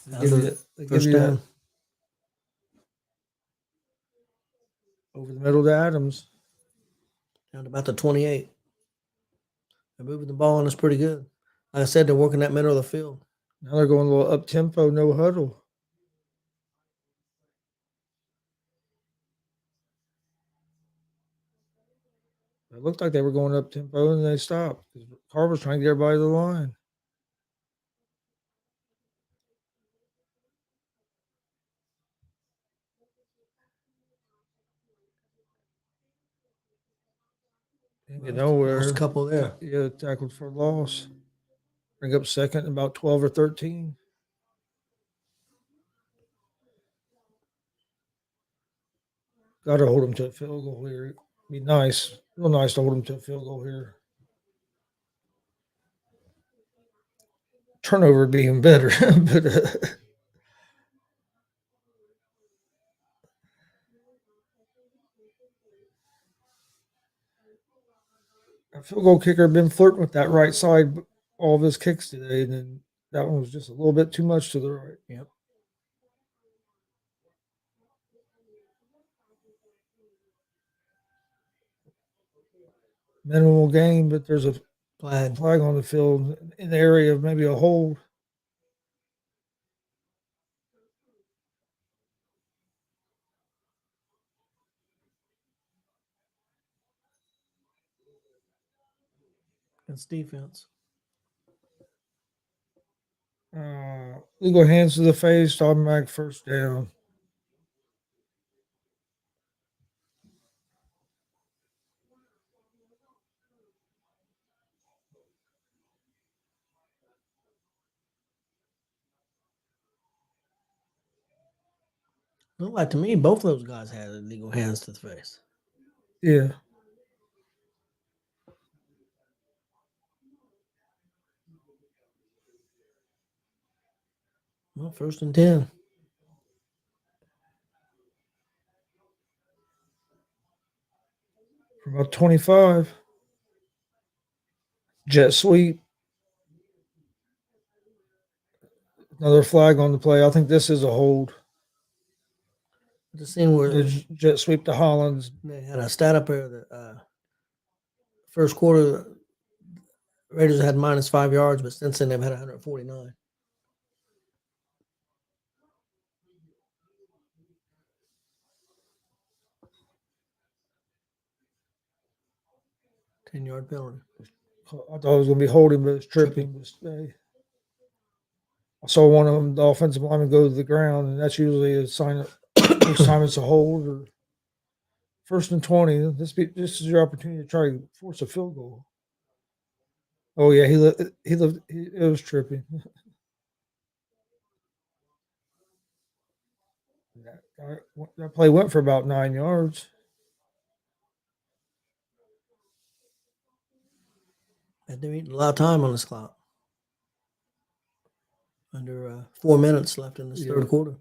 They give you that over the middle to Adams. Down to about the 28. They're moving the ball on us pretty good. Like I said, they're working that middle of the field. Now they're going a little up tempo, no huddle. It looked like they were going up tempo and they stopped because Carver's trying to get everybody to the line. Didn't get nowhere. Lost a couple there. Yeah, tackled for loss. Bring up 2nd, about 12 or 13. Got to hold them to a field goal here. Be nice, real nice to hold them to a field goal here. turnover would be even better. But a field goal kicker had been flirting with that right side all of his kicks today, and then that one was just a little bit too much to the right. Yep. Minimal gain, but there's a Flag. flag on the field in the area of maybe a hold. It's defense. Legal hands to the face, automatic first down. Looked like to me both of those guys had illegal hands to the face. Yeah. Well, 1st and 10. From about 25. Jet sweep. Another flag on the play. I think this is a hold. The scene where The jet sweep to Hollins. they had a stat up there that first quarter Raiders had -5 yards, but since then they've had 149. Ten-yard penalty. I thought it was going to be holding, but it's tripping. I saw one of them, the offensive lineman, go to the ground, and that's usually a sign of most time it's a hold or 1st and 20. This is your opportunity to try to force a field goal. Oh yeah, it was tripping. That play went for about 9 yards. And they're eating a lot of time on this clock. Under 4 minutes left in this third quarter.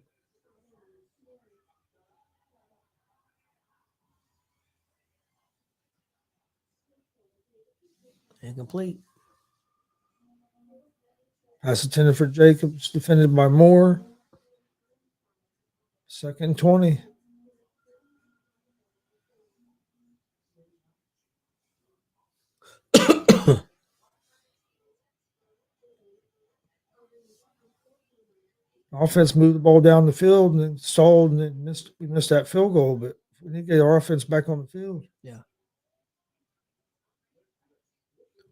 Incomplete. Pass intended for Jacobs, defended by Moore. 2nd and 20. Offense moved the ball down the field and then stalled and then we missed that field goal, but we need to get our offense back on the field. Yeah.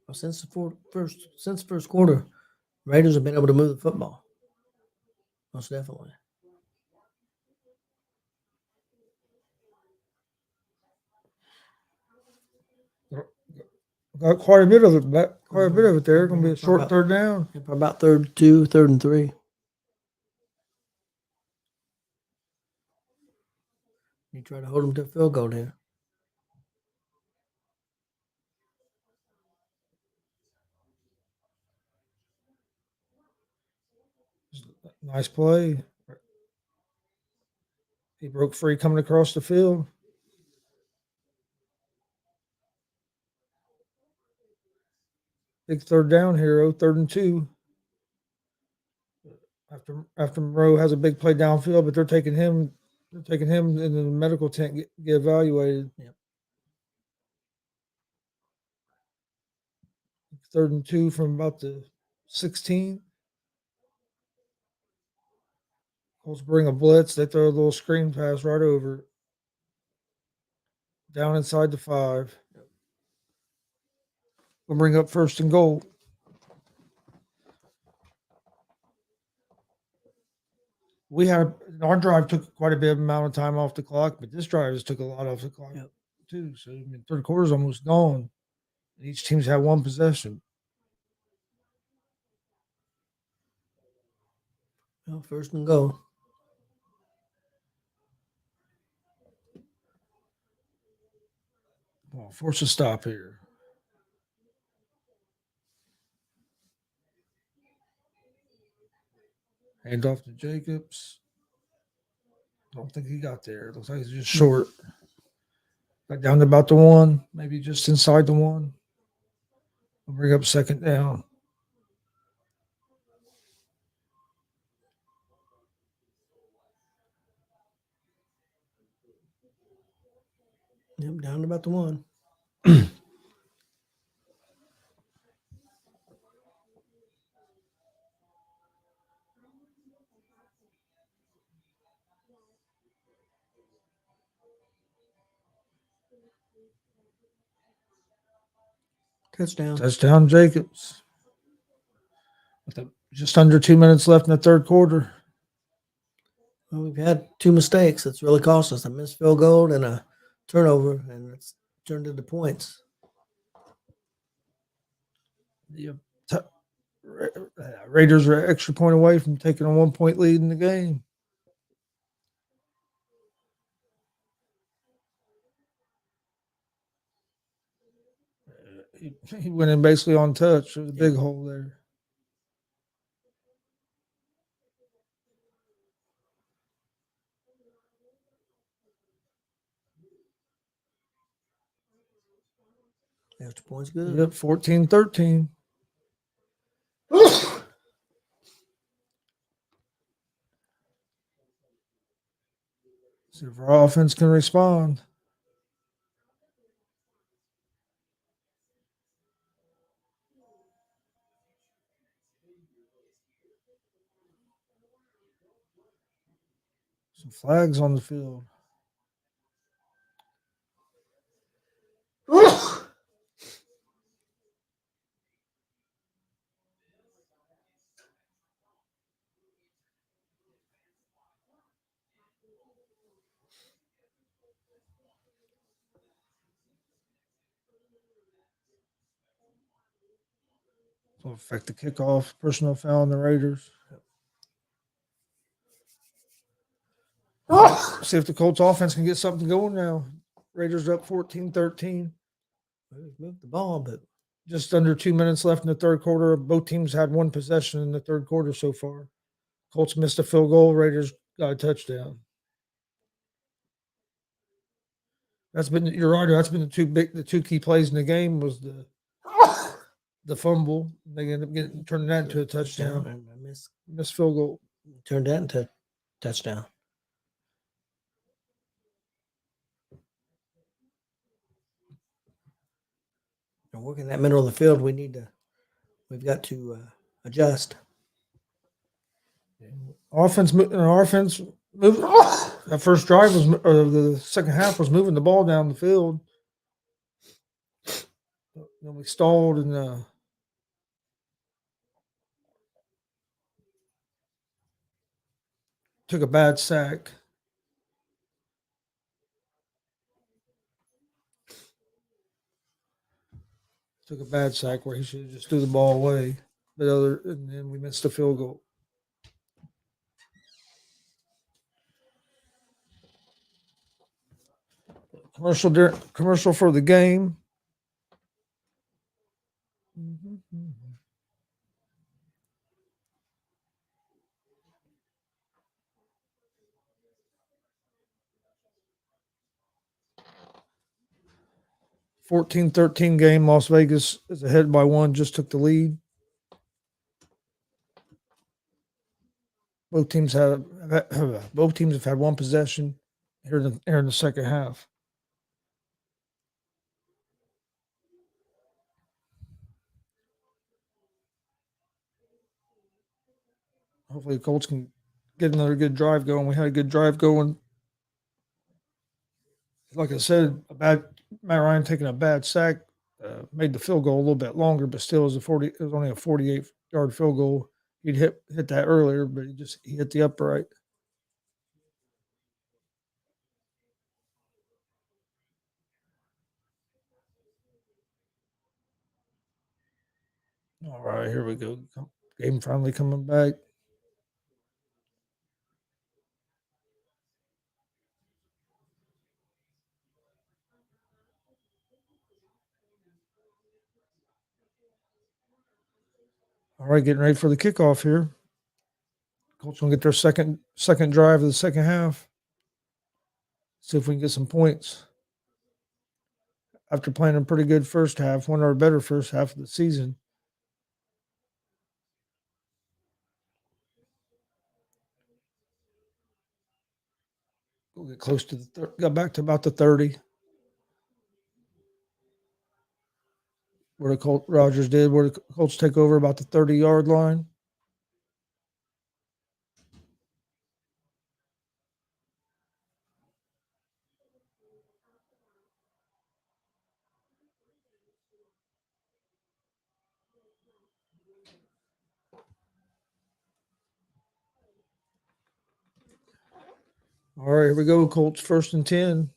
Well, since first quarter, Raiders have been able to move the football. Most definitely. Got quite a bit of it there. Going to be a short third down. About 3rd and 3. You try to hold them to a field goal here. Nice play. He broke free coming across the field. Big third down here, 3rd and 2. After Monroe has a big play downfield, but they're taking him in the medical tent get evaluated. Yep. 3rd and 2 from about the 16. Colts bring a blitz. They throw a little screen pass right over it. Down inside the 5. We'll bring up 1st and goal. Our drive took quite a bit of amount of time off the clock, but this drive just took a lot off the clock too. So third quarter's almost gone. Each team's had one possession. Well, 1st and goal. Well, force a stop here. Hand off to Jacobs. Don't think he got there. Looks like he's just short. Got down to about the 1, maybe just inside the 1. We'll bring up 2nd down. Yep, down to about the 1. Touchdown. Touchdown, Jacobs. Just under 2 minutes left in the 3rd quarter. Well, we've had 2 mistakes. That's really cost us a missed field goal and a turnover, and it's turned into points. Yep. Raiders are an extra point away from taking a 1-point lead in the game. He went in basically on touch. There's a big hole there. Extra points good. Yep, 14-13. See if our offense can respond. Some flags on the field. Will affect the kickoff. Personal foul on the Raiders. See if the Colts offense can get something going now. Raiders are up 14-13. We've moved the ball, but Just under 2 minutes left in the 3rd quarter. Both teams had 1 possession in the 3rd quarter so far. Colts missed a field goal. Raiders got a touchdown. You're right. That's been the 2 key plays in the game was the fumble. They ended up turning that into a touchdown. and I Missed field goal. turned that into touchdown. And working that middle of the field, we've got to adjust. Offense moved. That first drive or the second half was moving the ball down the field. Then we stalled and took a bad sack. Took a bad sack where he should have just threw the ball away. And then we missed a field goal. Commercial for the game. 14-13 game. Las Vegas is ahead by 1. Just took the lead. Both teams have had 1 possession here in the second half. Hopefully, the Colts can get another good drive going. We had a good drive going. Like I said, Matt Ryan taking a bad sack made the field goal a little bit longer, but still it was only a 48-yard field goal. He'd hit that earlier, but he hit the upright. All right, here we go. Game finally coming back. All right, getting ready for the kickoff here. Colts gonna get their second drive of the second half. See if we can get some points. After playing a pretty good first half, one of our better first half of the season. We'll get close to got back to about the 30. Where the Rogers did, where the Colts take over about the 30-yard line. All right, here we go. Colts 1st and 10.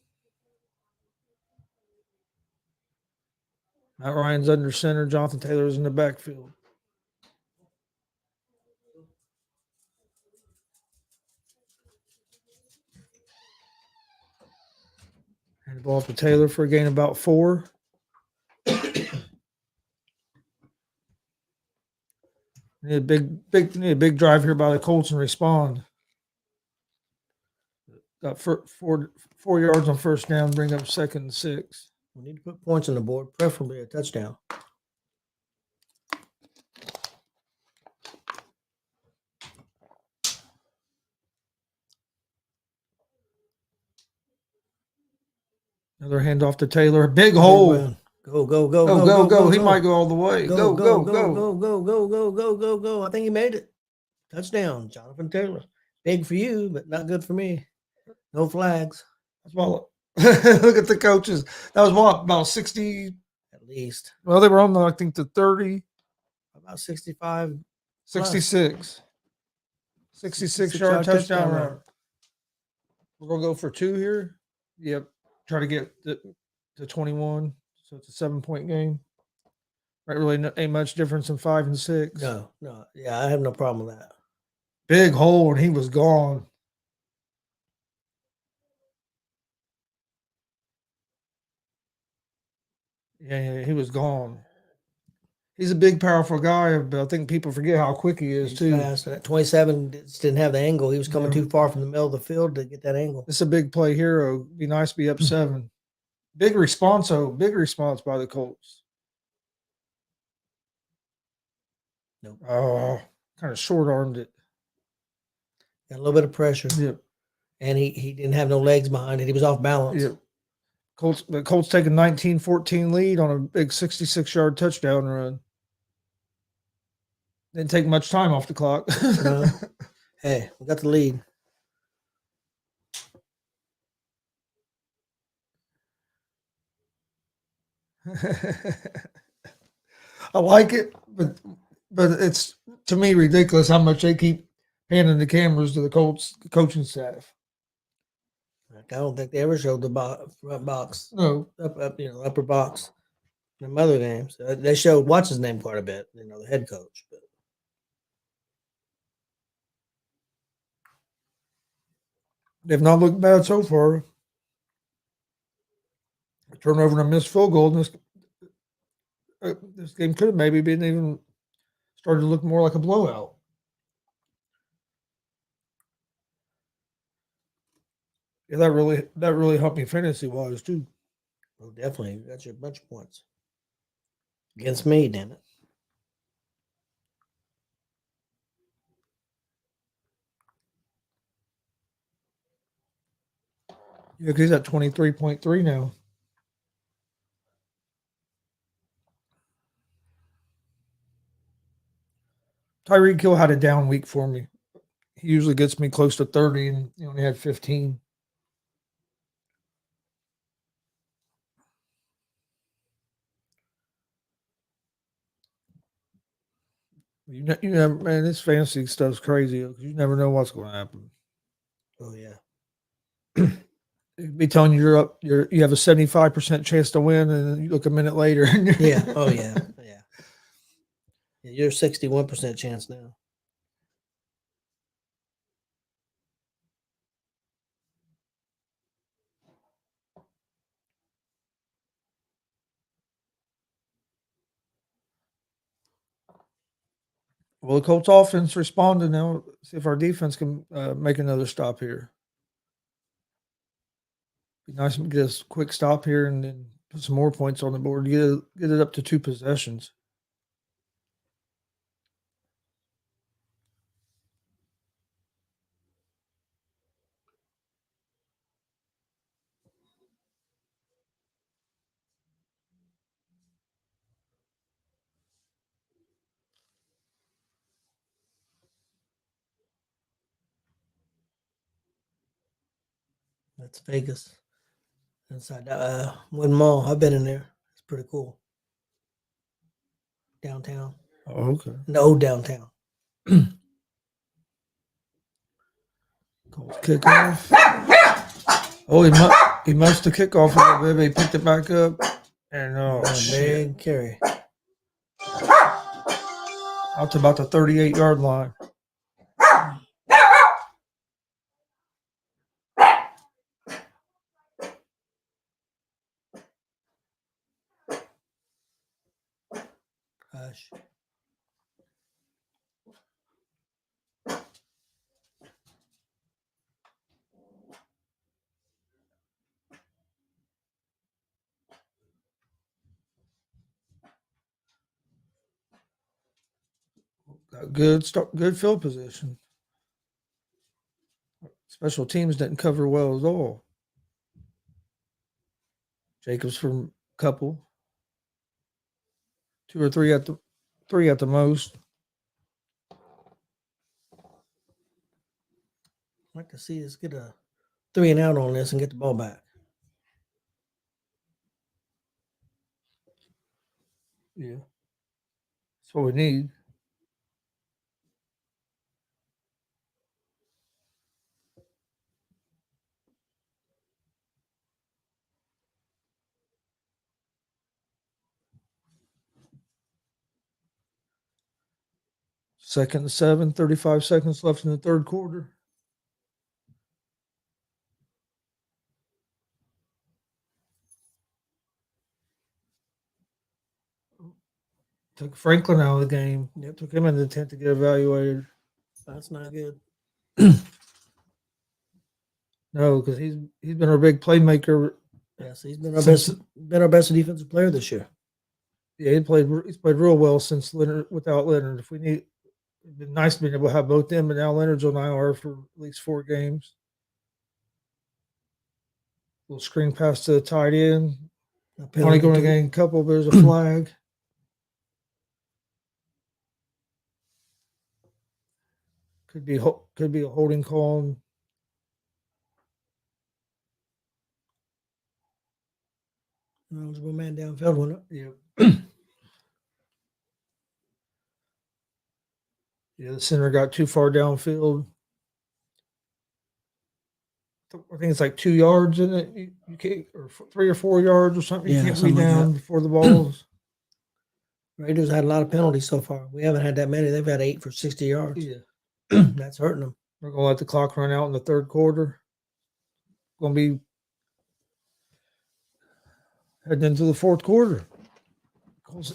Matt Ryan's under center. Jonathan Taylor's in the backfield. Hand the ball off to Taylor for a gain about 4. Need a big drive here by the Colts and respond. Got 4 yards on first down, bring up 2nd and 6. We need to put points on the board, preferably a touchdown. Another handoff to Taylor. Big hole. Go. He might go all the way. Go. Go. I think he made it. Touchdown, Jonathan Taylor. Big for you, but not good for me. No flags. That's well. Look at the coaches. That was what, about 60? At least. Well, they were on, I think, the 30. About 65. 66. 66-yard touchdown run. We're going to go for 2 here. Yep. Try to get to 21. So it's a 7-point game. Right, really ain't much difference in 5 and 6. No. Yeah, I have no problem with that. Big hole, and he was gone. Yeah, he was gone. He's a big, powerful guy, but I think people forget how quick he is, too. Fast. At 27 didn't have the angle. He was coming too far from the middle of the field to get that angle. It's a big play hero. Be nice to be up 7. Big response by the Colts. Nope. Oh, kind of short-armed it. Got a little bit of pressure. Yep. And he didn't have no legs behind it. He was off balance. Yep. Colts take a 19-14 lead on a big 66-yard touchdown run. Didn't take much time off the clock. No. Hey, we got the lead. I like it, but it's, to me, ridiculous how much they keep handing the cameras to the Colts coaching staff. I don't think they ever showed the front box. No. Upper box. In the other games. They showed what's his name quite a bit, the head coach. But they've not looked bad so far. A turnover and a missed field goal. This game could have maybe been even started to look more like a blowout. Yeah, that really helped me fantasy wise too. well, definitely, you got your bunch of points against me. Damn it! Yeah, because he's at 23.3 now. Tyreek Hill had a down week for me. He usually gets me close to 30, and he only had 15. You never, man, this fantasy stuff's crazy. You never know what's going to happen. Oh yeah. It'd be telling you you have a 75% chance to win, and then you look a minute later. Yeah. Oh yeah. Yeah. You're 61% chance now. Well, the Colts offense responded now. See if our defense can make another stop here. Be nice to get a quick stop here and then put some more points on the board. Get it up to 2 possessions. That's Vegas. Inside Wynn Mall. I've been in there. It's pretty cool. Downtown. Oh, okay. In the old downtown. Colts kickoff. Oh, he must have kickoff a little bit. But he picked it back up. And shit. Big carry. Out to about the 38-yard line. Hush. Got good field position. Special teams didn't cover well at all. Jacobs from couple. 2 or 3 at the most. I'd like to see us get a 3 and out on this and get the ball back. Yeah. That's what we need. Second and 7, 35 seconds left in the third quarter. Took Franklin out of the game. Yep. Took him in the intent to get evaluated. That's not good. No, because he's been our big playmaker. Yes, he's been our best defensive player this year. Yeah, he's played real well since Leonard. Without Leonard, if we need, it'd been nice being able to have both them, but now Leonard's on IR for at least 4 games. Little screen pass to the tight end. Only going to gain a couple. There's a flag. Could be a holding call. Eligible man downfield one. Yeah. Yeah, the center got too far downfield. I think it's like 2 yards in it. You can't, or 3 or 4 yards or something. You Yeah, can't be something like down that. before the balls. Raiders had a lot of penalties so far. We haven't had that many. They've had 8 for 60 yards. Yeah. That's hurting them. We're going to let the clock run out in the third quarter. Going to be heading into the fourth quarter. Colts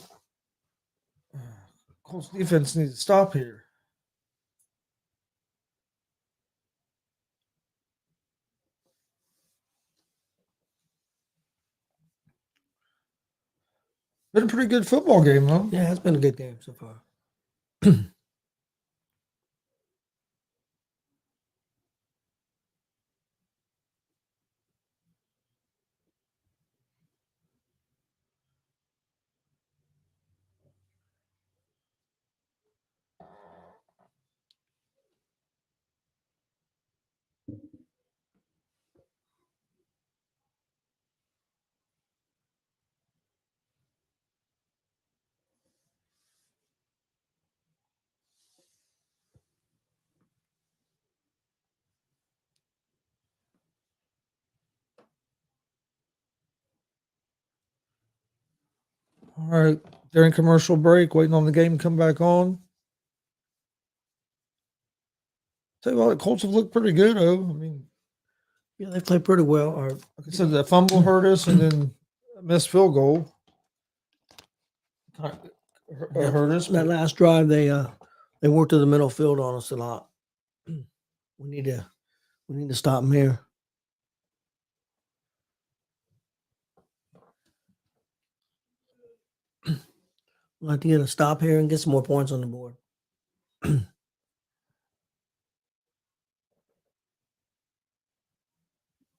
defense needs to stop here. Been a pretty good football game, though. Yeah, it's been a good game so far. All right. During commercial break, waiting on the game to come back on. Tell you what, the Colts have looked pretty good, though. I mean, Yeah, they played pretty well. like I said, the fumble hurt us, and then a missed field goal hurt us. That last drive, they They work to the middle field on us a lot. We need to stop them here. We'll have to get a stop here and get some more points on the board.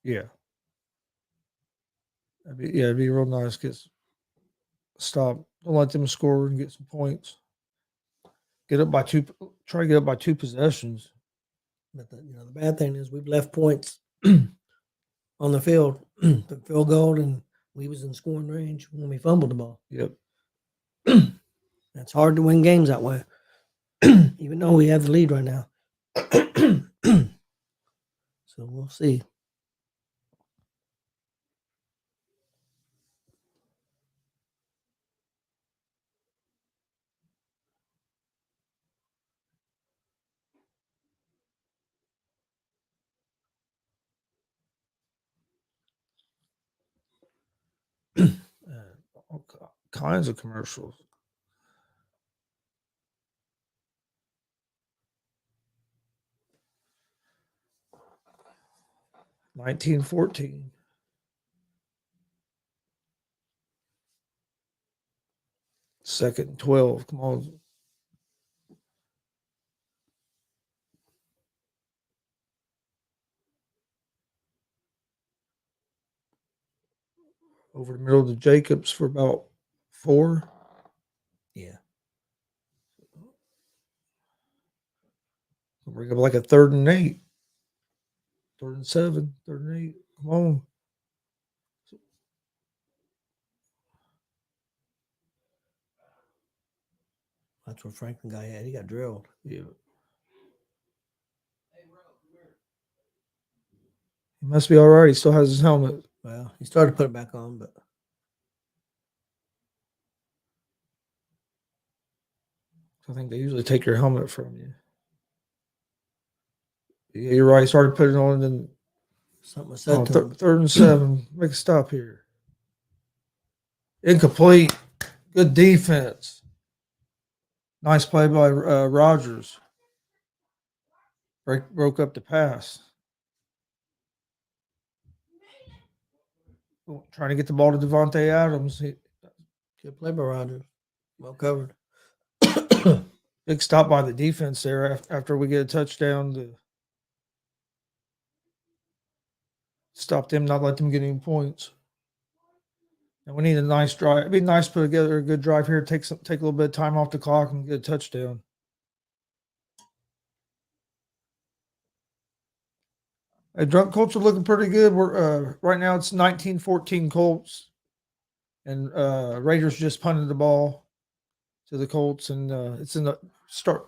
Yeah. It'd be real nice. Stop. Don't let them score and get some points. Get up by two. Try to get up by 2 possessions. But the bad thing is we've left points on the field. The field goal, and we was in scoring range when we fumbled the ball. Yep. That's hard to win games that way, even though we have the lead right now. So we'll see. All kinds of commercials. $19.14. Second and 12. Come on. Over the middle to Jacobs for about 4. Yeah. Bring up like a 3rd and 8. 3rd and 7. 3rd and 8. Come on. That's where Franklin guy had. He got drilled. Yeah. He must be all right. He still has his helmet. Well, he started to put it back on, but I think they usually take your helmet from you. Yeah, you're right. He started putting it on, and then something was said to him. 3rd and 7. Make a stop here. Incomplete. Good defense. Nice play by Rogers. Broke up the pass. Trying to get the ball to Devontae Adams. Good play by Rogers. Well covered. Big stop by the defense there after we get a touchdown to stop them, not let them get any points. And we need a nice drive. It'd be nice to put together a good drive here. Take a little bit of time off the clock and get a touchdown. Drunk Colts are looking pretty good. We're right now it's 19-14 Colts, and Raiders just punted the ball to the Colts, and it's in the start.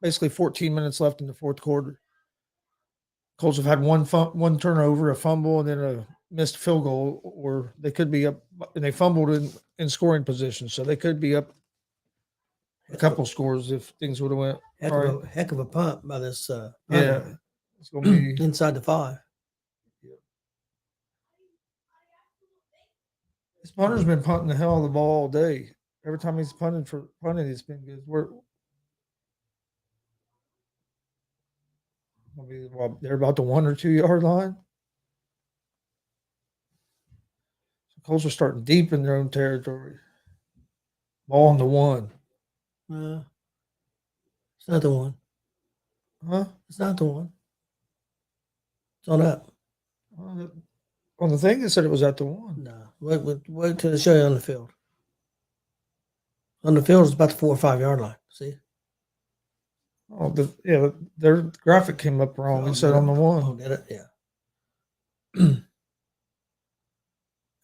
Basically, 14 minutes left in the 4th quarter. Colts have had one turnover, a fumble, and then a missed field goal, or they could be up, and they fumbled in scoring position, so they could be up a couple scores if things would have went. Heck of a punt by this. Yeah, it's going to be inside the 5. This punter's been punting the hell of the ball all day. Every time he's punting, it's been good. They're about the 1 or 2 yard line. So Colts are starting deep in their own territory. Ball on the 1. It's not the 1. Huh? It's not the 1. It's on up. On the thing, it said it was at the 1. No. Wait till they show you on the field. On the field, it's about the 4 or 5 yard line. See? Oh, their graphic came up wrong. It said on the 1. Oh, did it? Yeah. Hand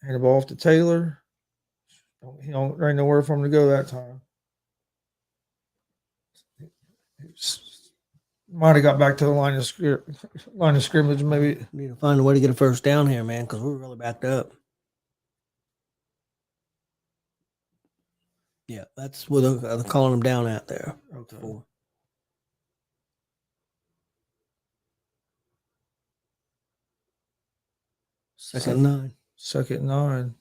the ball off to Taylor. He don't ain't nowhere for him to go that time. Might have got back to the line of scrimmage. Maybe need to find a way to get a first down here, man, because we're really backed up. Yeah, that's where they're calling them down out there. Okay. Second 9. Second 9.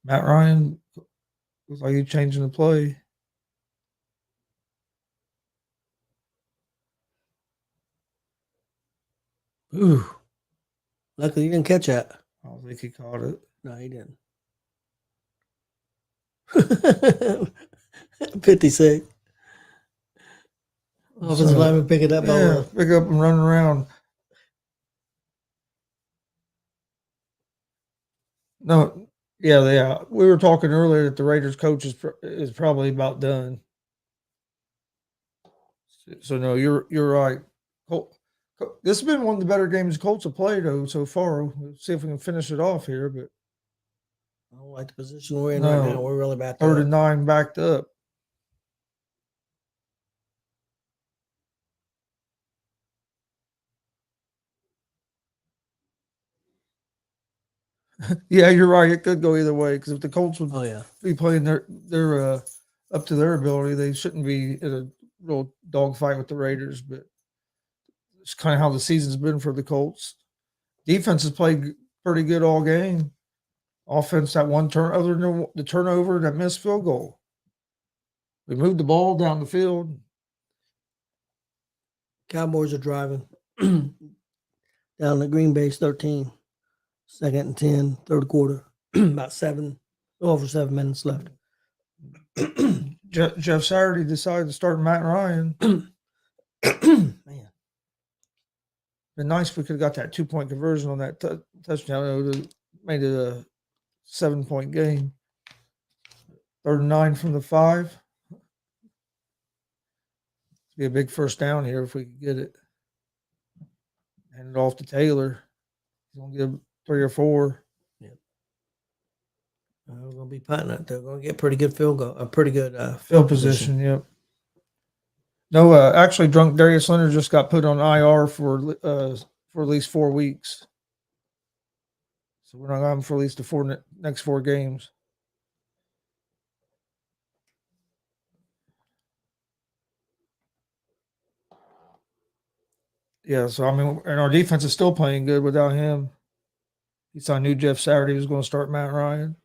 Matt Ryan looks like he's changing the play. Ooh. Luckily, you didn't catch that. I don't think he caught it. No, he didn't. 56. Offensive So, lineman pick it up. yeah, pick up and run around. No, yeah. We were talking earlier that the Raiders coach is probably about done. So no, you're right. This has been one of the better games Colts have played though so far. We'll see if we can finish it off here, but I don't like the position we're in right now. We're really backed third up. and 9 backed up. Yeah, you're right. It could go either way because if the Colts would be playing their up to their ability, they shouldn't be in a real dogfight with the Raiders. But it's kind of how the season's been for the Colts. Defense has played pretty good all game. Offense, that one turn, other than the turnover, that missed field goal. We moved the ball down the field. Cowboys are driving down the Green Bay's 13. Second and 10, third quarter. About over 7 minutes left. Jeff Saturday decided to start Matt Ryan. Man. Been nice if we could have got that 2-point conversion on that touchdown. It would have made it a 7-point game. Third and 9 from the 5. It'd be a big first down here if we could get it. Hand it off to Taylor. He's gonna give 3 or 4. Yep. We're gonna be punting it. They're gonna get pretty good field goal. A pretty good field position. Yep. No, actually, drunk Darius Leonard just got put on IR for at least 4 weeks. So we're not going for at least the next 4 games. Yeah, so I mean, and our defense is still playing good without him. I knew Jeff Saturday was going to start Matt Ryan.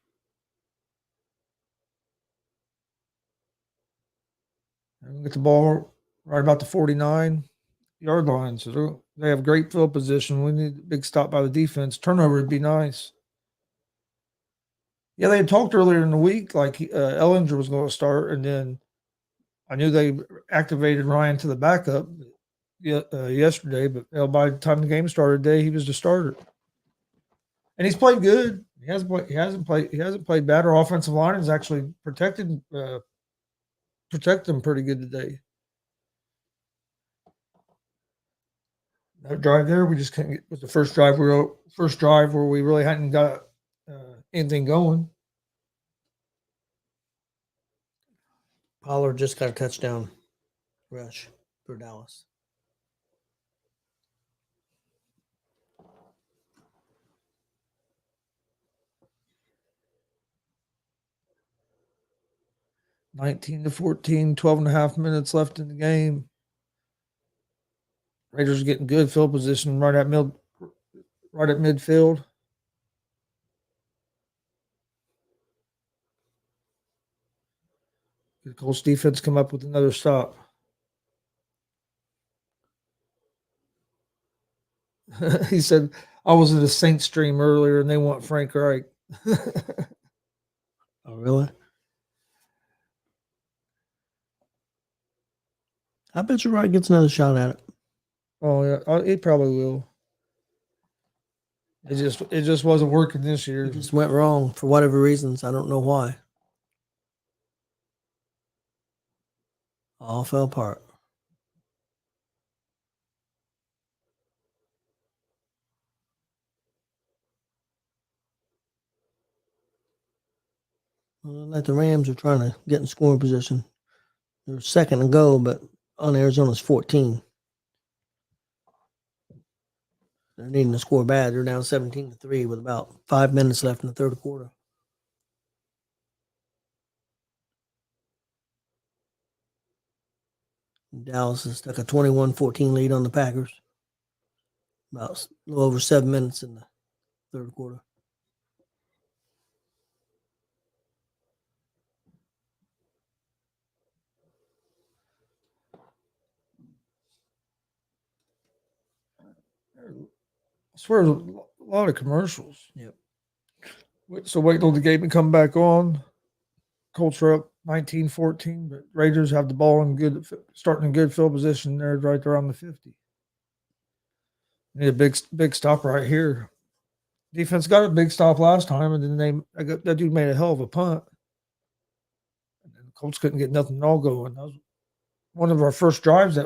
And we get the ball right about the 49-yard line. So they have great field position. We need a big stop by the defense. Turnover would be nice. Yeah, they had talked earlier in the week like Ellinger was going to start, and then I knew they activated Ryan to the backup yesterday, but by the time the game started today, he was the starter. And he's played good. He hasn't played bad. Our offensive line has actually protected them pretty good today. That drive there, we just couldn't get. Was the first drive where we really hadn't got anything going. Pollard just got a touchdown rush for Dallas. (19-14), 12.5 minutes left in the game. Raiders are getting good field position right at midfield. The Colts defense come up with another stop. He said, I was at a Saints stream earlier and they want Frank Reich. Oh, really? I bet you Wright gets another shot at it. Oh, yeah. He probably will. It just wasn't working this year. It just went wrong for whatever reasons. I don't know why. All fell apart. Well, like the Rams are trying to get in scoring position. They're second and goal, but on Arizona's 14. They're needing to score bad. They're down 17-3 with about 5 minutes left in the third quarter. Dallas has stuck a 21-14 lead on the Packers. About a little over 7 minutes in the third quarter. I swear, there's a lot of commercials. Yep. So wait till the game to come back on. Colts are up 19-14, but Raiders have the ball in starting in good field position there, right around the 50. Need a big stop right here. Defense got a big stop last time, and then that dude made a hell of a punt. And the Colts couldn't get nothing all going. That was one of our first drives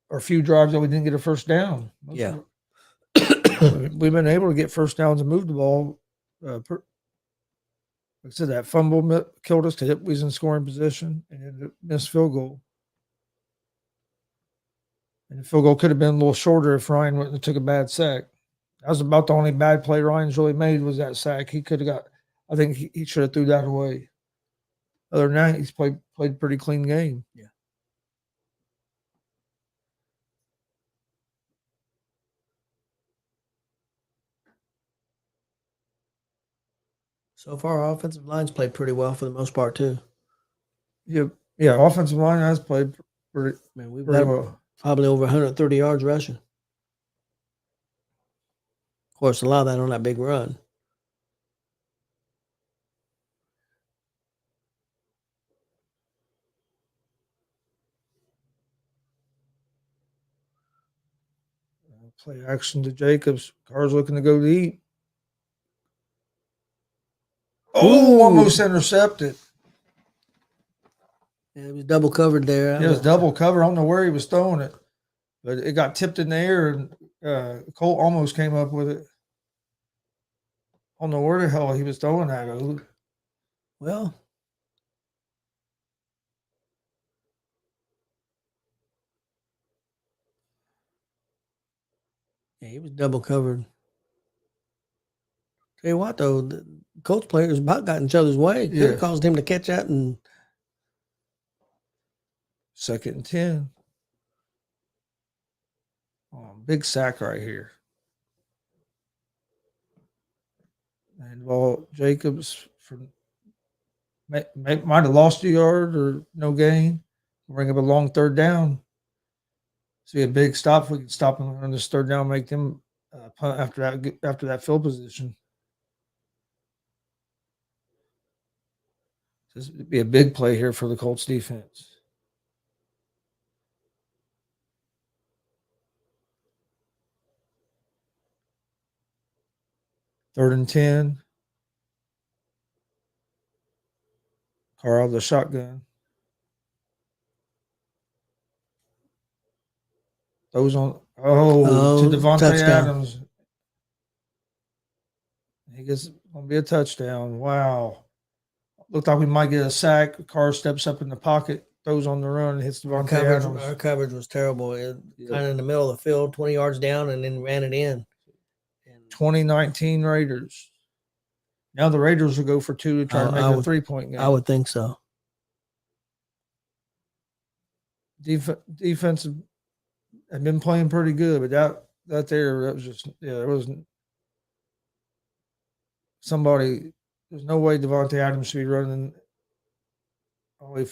or few drives that we didn't get a first down. Yeah. We've been able to get first downs and move the ball. Like I said, that fumble killed us because we was in scoring position and then missed field goal. And the field goal could have been a little shorter if Ryan wouldn't have took a bad sack. That was about the only bad play Ryan's really made was that sack. He could have got. I think he should have threw that away. Other than that, he's played a pretty clean game. Yeah. So far, our offensive line's played pretty well for the most part too. Yeah. Offensive line has played pretty. Man, we've pretty got well. probably over 130 yards rushing. Of course, a lot of that on that big run. Play action to Jacobs. Carr's looking to go to eat. Oh, almost intercepted. Yeah, it was double covered there. It was double cover. I don't know where he was throwing it, but it got tipped in the air, and Colt almost came up with it. I don't know where the hell he was throwing that. Well, yeah, he was double covered. Tell you what, though, the Colts players about got in each other's way. Could have caused him to catch that and 2nd and 10. Oh, big sack right here. And Jacobs might have lost a yard or no gain. Bring up a long 3rd down. See a big stop. If we can stop them on this 3rd down, make them punt after that field position. This would be a big play here for the Colts defense. Third and 10. Carr out of the shotgun. Those on to Devontae touchdown. Adams. He gets gonna be a touchdown. Wow. Looked like we might get a sack. Carr steps up in the pocket, throws on the run, and hits Devontae Adams. Our coverage was terrible. Kind of in the middle of the field, 20 yards down, and then ran it in. 2019 Raiders. Now the Raiders will go for 2 to try to make a 3-point game. I would think so. Defense had been playing pretty good, but that was just there wasn't somebody. There's no way Devontae Adams should be running. Oh,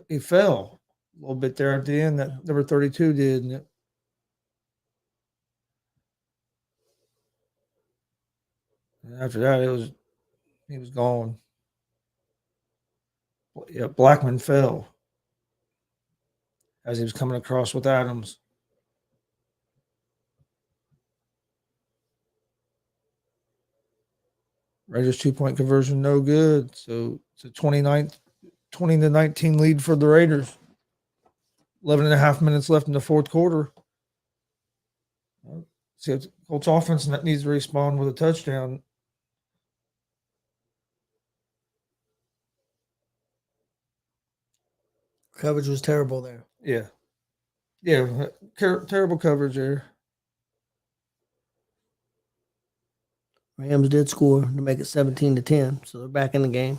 he fell a little bit there at the end. That number 32 did. And after that, he was gone. Yeah, Blackman fell as he was coming across with Adams. Raiders 2-point conversion, no good. So it's a 20-19 lead for the Raiders. 11.5 minutes left in the 4th quarter. See, it's Colts offense that needs to respond with a touchdown. Coverage was terrible there. Yeah, terrible coverage there. Rams did score to make it 17-10, so they're back in the game.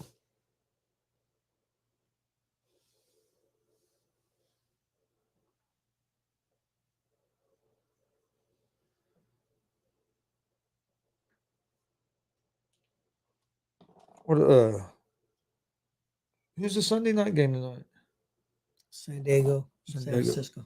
Who's the Sunday night game tonight? San Diego, San Francisco.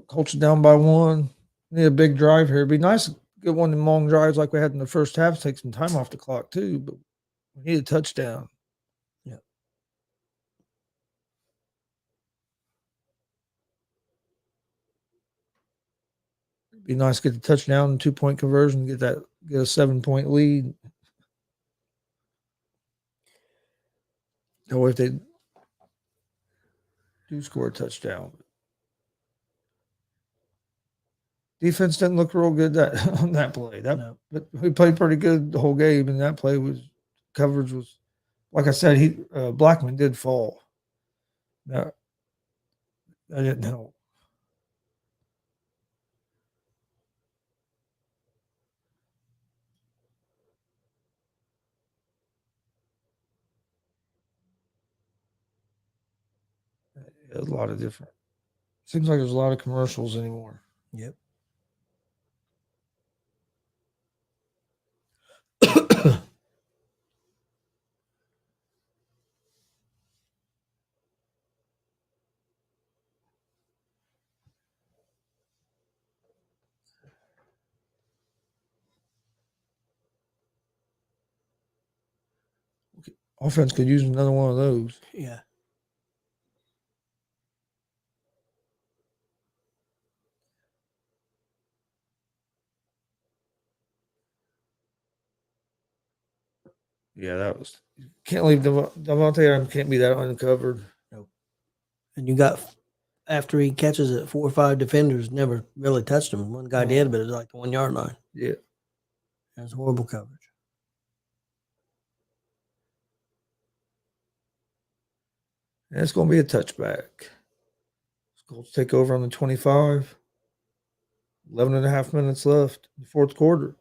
Colts are down by 1. Need a big drive here. It'd be nice to get one of them long drives like we had in the first half. Take some time off the clock too, but we need a touchdown. Yeah. It'd be nice to get the touchdown and 2-point conversion, get a 7-point lead. Or if they do score a touchdown. Defense didn't look real good on that play. No. But we played pretty good the whole game, and that play coverage was, like I said, Blackman did fall. That didn't help. There's a lot of different. Seems like there's a lot of commercials anymore. Yep. Offense could use another one of those. Yeah. Yeah, that was. Can't leave Devontae Adams can't be that uncovered. Nope. And you got, after he catches it, 4 or 5 defenders never really touched him. One guy did, but it was like the 1 yard line. Yeah. That's horrible coverage. And it's going to be a touchback. Colts take over on the 25. 11 and a half minutes left in the fourth quarter.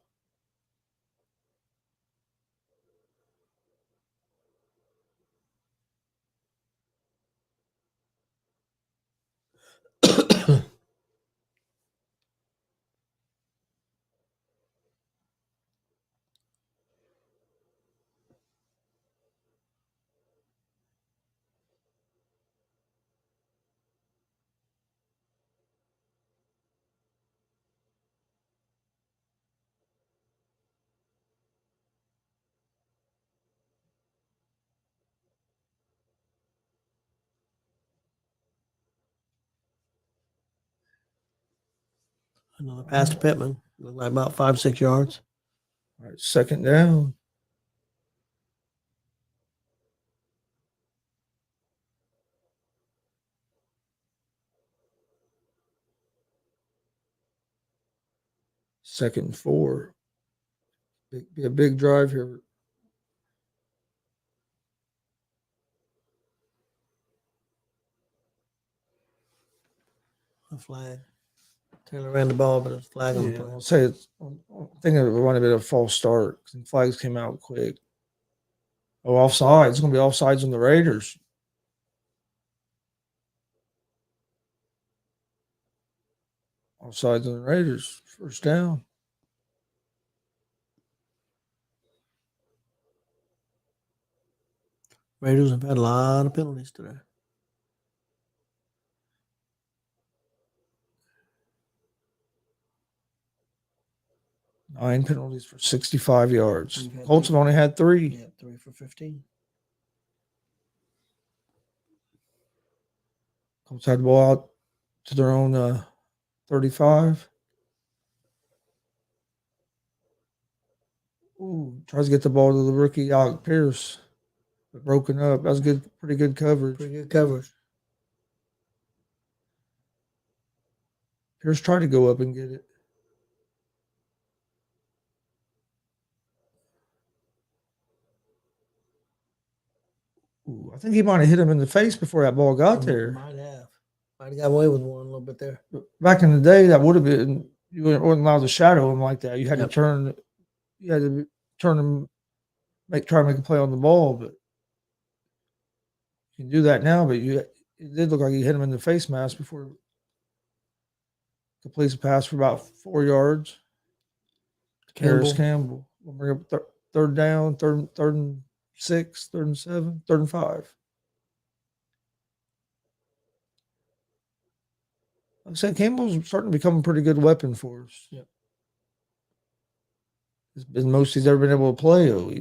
Another pass to Pittman. Looked like about 5, 6 yards. All right, second down. Second and 4. Be a big drive here. A flag. Taylor ran the ball, but it was flag on the play. I'll say it's. I think it might have been a false start because the flags came out quick. Oh, offside. It's going to be offsides on the Raiders. Offsides on the Raiders. First down. Raiders have had a lot of penalties today. Nine penalties for 65 yards. We've had Colts have only had 3. Yeah, 3 for 15. Colts had the ball out to their own 35. Ooh, tries to get the ball to the rookie Alec Pierce, but broken up. That was good, pretty good coverage. Pretty good coverage. Pierce tried to go up and get it. Ooh, I think he might have hit him in the face before that ball got there. Might have. Might have got away with one a little bit there. Back in the day, that would have been, you wouldn't allow to shadow him like that. You had Yep. to turn him, try to make a play on the ball, but you can do that now. But it did look like he hit him in the face mask before completes a pass for about 4 yards. Harris Campbell. We'll bring up third down, third and 6, third and 7, third and 5. Like I said, Campbell's starting to become a pretty good weapon for us. Yep. It's been most he's ever been able to play. Though.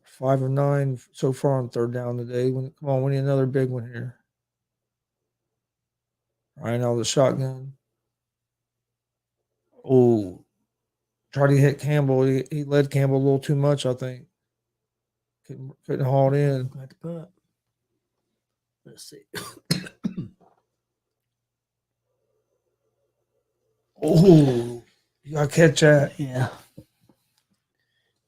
5 of 9 so far on third down today. Come on, we need another big one here. Right now, the shotgun. Oh, tried to hit Campbell. He led Campbell a little too much, I think. Couldn't haul it in. Got to punt. Let's see. Oh, you got to catch that. Yeah.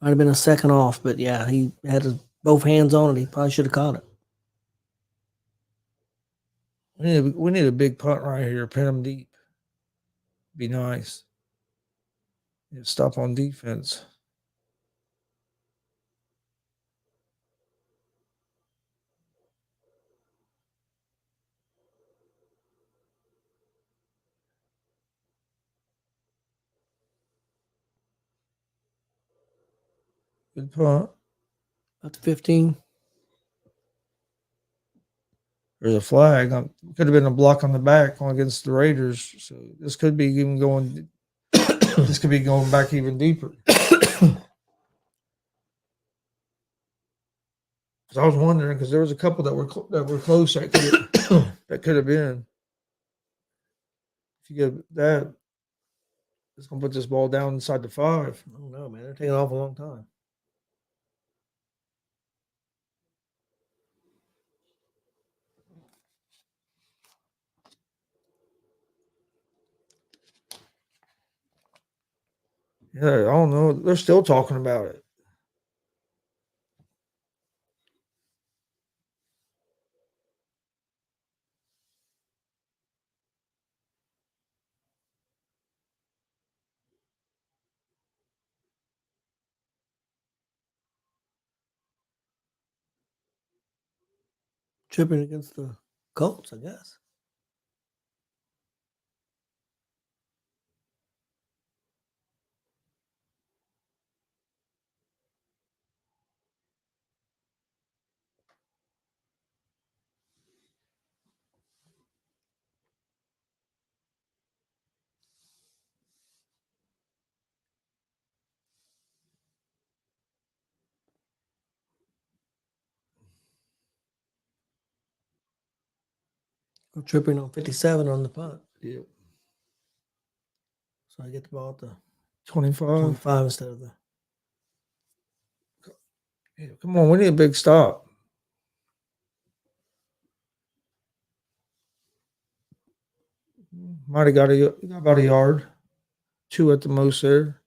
Might have been a second off, but yeah, he had both hands on it. He probably should have caught it. We need a big punt right here. Pin them deep. Be nice. Yeah, stop on defense. Good punt. Up to 15. There's a flag. Could have been a block on the back going against the Raiders. So this could be even going. This could be going back even deeper. I was wondering because there was a couple that were close that could have been. If you get that, it's gonna put this ball down inside the 5. I don't know, man. They're taking off a long time. Yeah, I don't know. They're still talking about it. Tripping against the Colts, I guess. Tripping on 57 on the punt. Yeah. So I get the ball at the 25. 25 instead of the. Yeah, come on, we need a big stop. Might have got about a yard, 2 at the most there.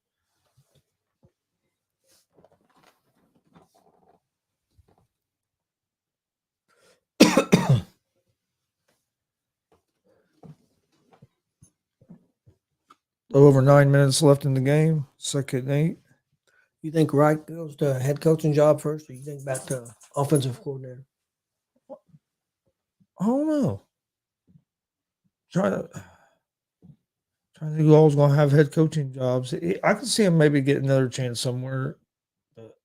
Over 9 minutes left in the game. 2nd and 8. You think Wright goes to head coaching job first, or you think back to offensive coordinator? I don't know. Trying to think who all's going to have head coaching jobs. I can see him maybe get another chance somewhere. But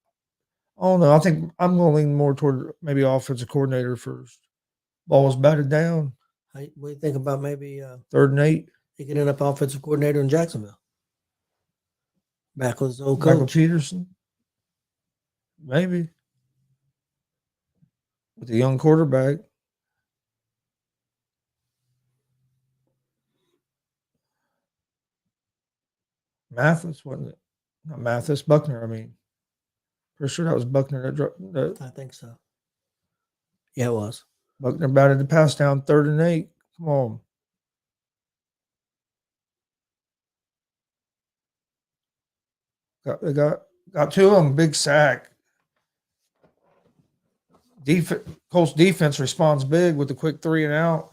I don't know. I think I'm going to lean more toward maybe offensive coordinator first. Ball was batted down. What do you think about maybe 3rd and 8. he could end up offensive coordinator in Jacksonville? Back with his old Michael coach. Peterson. Maybe. With a young quarterback. Mathis, wasn't it? Not Mathis, Buckner, I mean. Pretty sure that was Buckner that I think so. Yeah, it was. Buckner batted the pass down 3rd and 8. Come on. Got 2 of them. Big sack. Colts defense responds big with the quick 3 and out.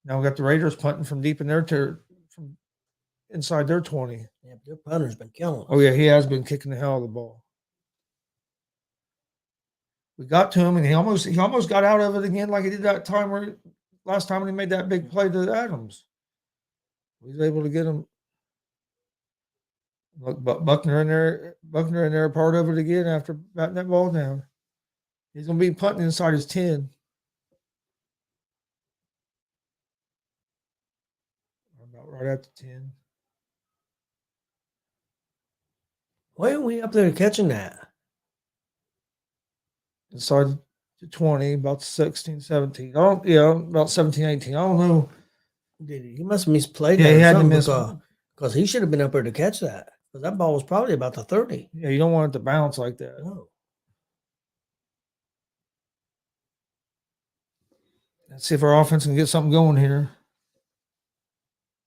Now we got the Raiders punting from deep in from inside their 20. Yeah, but their punter's been killing us. Oh yeah, he has been kicking the hell out of the ball. We got to him, and he almost got out of it again, like he did that time last time when he made that big play to Adams. He was able to get him. Look, Buckner in there, part of it again after batting that ball down. He's gonna be punting inside his 10. About right at the 10. Why aren't we up there catching that? Inside the 20, about 16, 17. About 17, 18. I don't know. He must have misplayed Yeah, that he or had to something miss. because he should have been up there to catch that. Because that ball was probably about the 30. Yeah, you don't want it to bounce like that. No. Let's see if our offense can get something going here.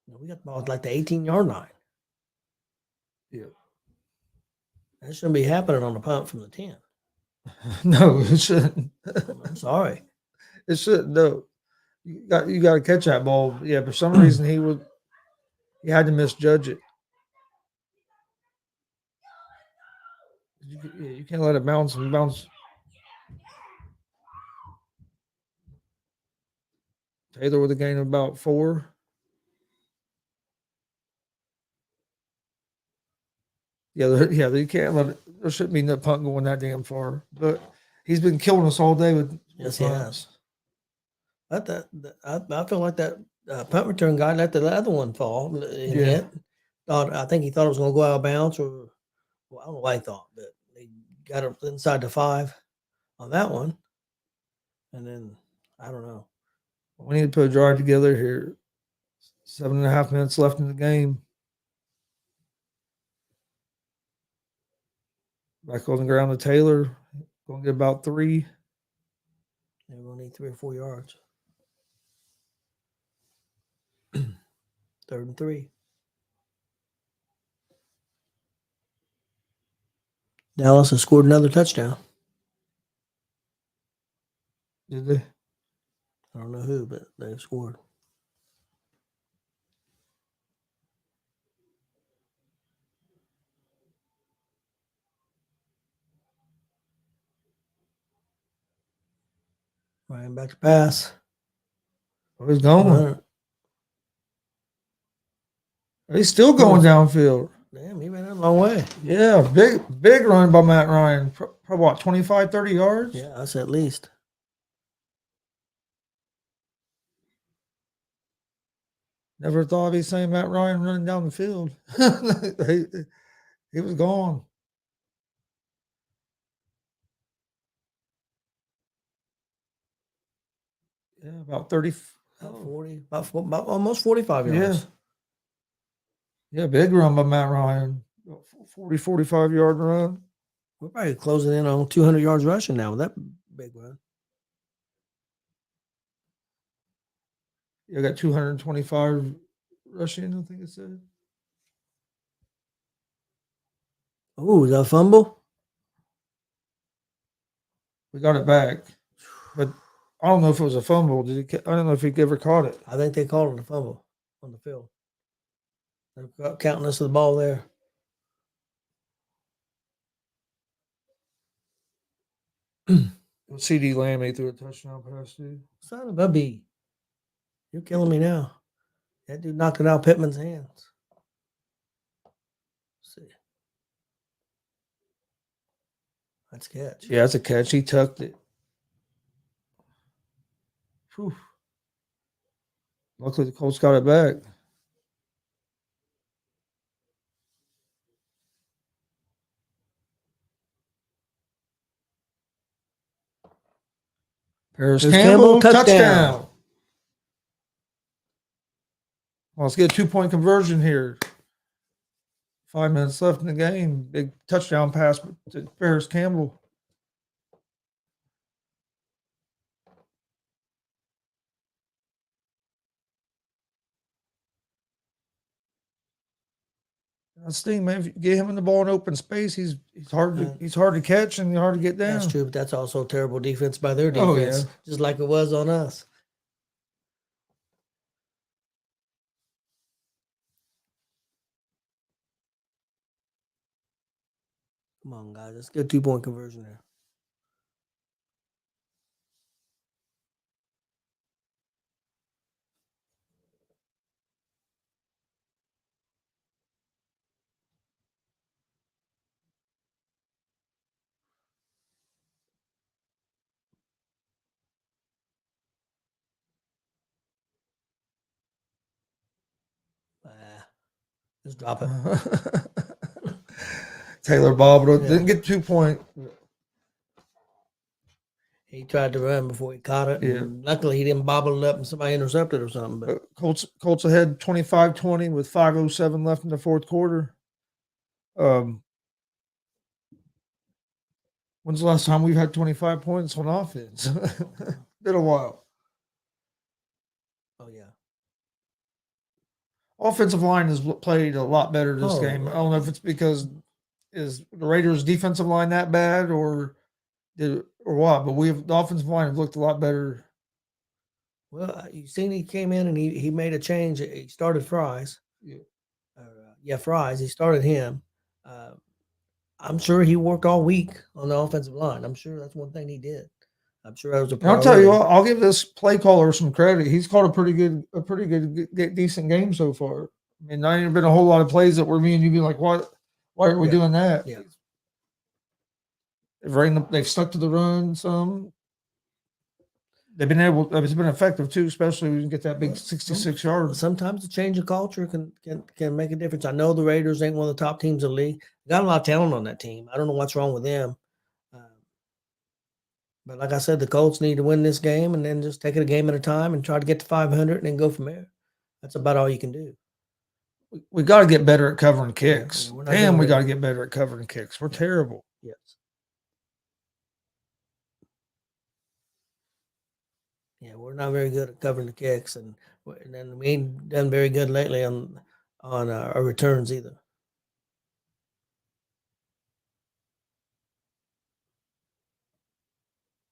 We got the ball at like the 18-yard line. Yeah. That shouldn't be happening on the punt from the 10. No, it shouldn't. I'm sorry. It shouldn't. No, you got to catch that ball. Yeah, for some reason he had to misjudge it. You can't let it bounce and bounce. Taylor with a gain of about 4. Yeah, you can't let it. There shouldn't be no punt going that damn far. But he's been killing us all day with Yes, he punts. has. I feel like that punt return guy let the other one fall and hit. I think he thought it was going to go out of bounds, or I don't know what he thought, but he got it inside the 5 on that one, and then I don't know. We need to put a drive together here. 7.5 minutes left in the game. Back on the ground to Taylor. Going to get about 3. They're going to need 3 or 4 yards. 3rd and 3. Dallas has scored another touchdown. Did they? I don't know who, but they've scored. Ryan back to pass. Oh, he's going. He's still going downfield. Damn, he ran a long way. Yeah, big run by Matt Ryan. Probably what, 25, 30 yards? Yeah, that's at least. Never thought he'd say Matt Ryan running down the field. he was gone. Yeah, about 30. About 40, about almost 45 yards. Yeah, big run by Matt Ryan. 40, 45-yard run. We're probably closing in on 200 yards rushing now with that big run. You got 225 rushing, I think it said. Oh, we got a fumble? We got it back. But I don't know if it was a fumble. I don't know if he ever caught it. I think they called it a fumble on the field. They're counting us the ball there. CD Lamb threw a touchdown pass, dude. Son of a bee. You're killing me now. That dude knocked it out of Pittman's hands. Let's see. That's a catch. Yeah, that's a catch. He tucked it. Whew. Luckily, the Colts got it back. Paris Campbell, touchdown. Well, let's get a 2-point conversion here. 5 minutes left in the game. Big touchdown pass to Paris Campbell. That's the thing, man. If you get him in the ball in open space, he's hard to catch and hard to get down. That's true, but that's also terrible defense by their defense, just like it was on us. Come on, guys. Let's get a 2-point conversion there. Just drop it. Taylor bobbled it. Yeah. Didn't get 2 point. He tried to run before he caught it. Yeah. And luckily, he didn't bobble it up and somebody intercepted or something. But Colts ahead 25-20 with 5:07 left in the fourth quarter. When's the last time we've had 25 points on offense? Been a while. oh yeah, Offensive line has played a lot better this Oh. game. I don't know if it's because is the Raiders' defensive line that bad or what, but the offensive line have looked a lot better. well, you seen he came in and he made a change. He started Fries. Yeah. Fries. He started him. I'm sure he worked all week on the offensive line. I'm sure that's one thing he did. I'm sure that was a And I'll priority. tell you what, I'll give this play caller some credit. He's called a pretty good, decent game so far. I mean, not even been a whole lot of plays that were me and you be like, what? Why are we doing that? Yeah. They've stuck to the run some. They've been able. It's been effective too, especially when you get that big 66 yards. Sometimes a change of culture can make a difference. I know the Raiders ain't one of the top teams in the league. They got a lot of talent on that team. I don't know what's wrong with them. But like I said, the Colts need to win this game and then just take it a game at a time and try to get to 500 and then go from there. That's about all you can do. We got to get better at covering kicks. we're not Damn, doing we it. got to get better at covering kicks. We're terrible. Yes. Yeah, we're not very good at covering the kicks, and then we ain't done very good lately on our returns either.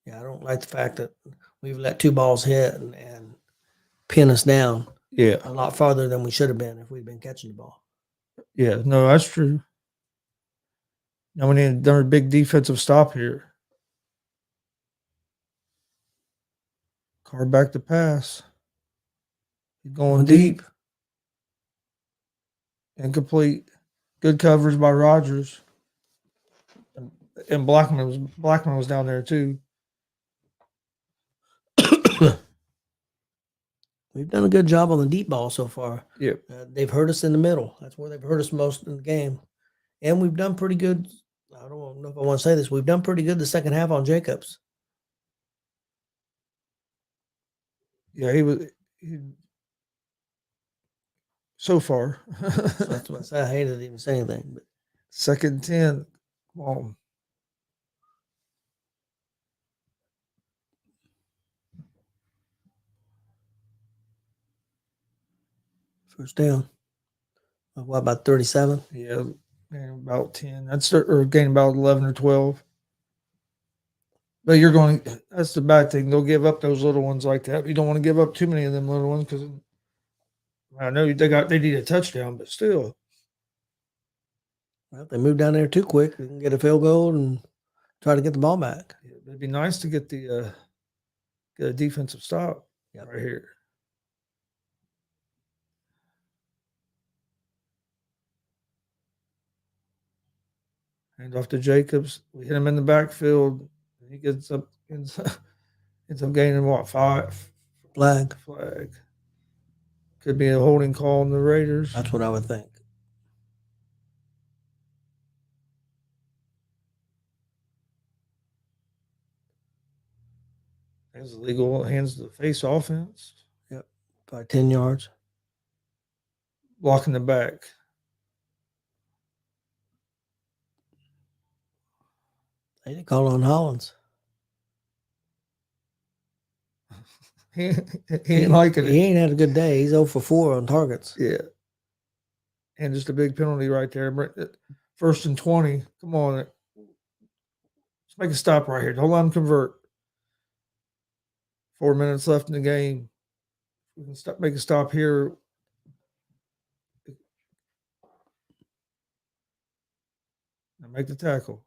Yeah, I don't like the fact that we've let 2 balls hit and pin us down Yeah. a lot farther than we should have been if we'd been catching the ball. Yeah. No, that's true. Now we need another big defensive stop here. Carr back to pass. He's going deep. Incomplete. Good coverage by Rodgers. And Blackman was down there too. We've done a good job on the deep ball so far. Yep. They've hurt us in the middle. That's where they've hurt us most in the game. And we've done pretty good. I don't know if I want to say this. We've done pretty good the second half on Jacobs. Yeah, so far. So that's what I said. I hated even saying anything. But 2nd and 10. Come on. first down. What, about 37? Yeah, about 10. Or gain about 11 or 12. But that's the bad thing. They'll give up those little ones like that. You don't want to give up too many of them little ones because I know they need a touchdown, but still. Well, if they move down there too quick, they can get a field goal and try to get the ball back. Yeah, it'd be nice to get get a defensive stop right here. Hand off to Jacobs. We hit him in the backfield. He ends up gaining what, 5? Flag. Could be a holding call on the Raiders. That's what I would think. It's illegal. Hands to the face offense. Yep. By 10 yards. Blocking the back. They didn't call on Hollins. He ain't liking it. He ain't had a good day. He's 0 for 4 on targets. Yeah. And just a big penalty right there. 1st and 20. Come on. Let's make a stop right here. Don't let them convert. 4 minutes left in the game. We can make a stop here. And make the tackle.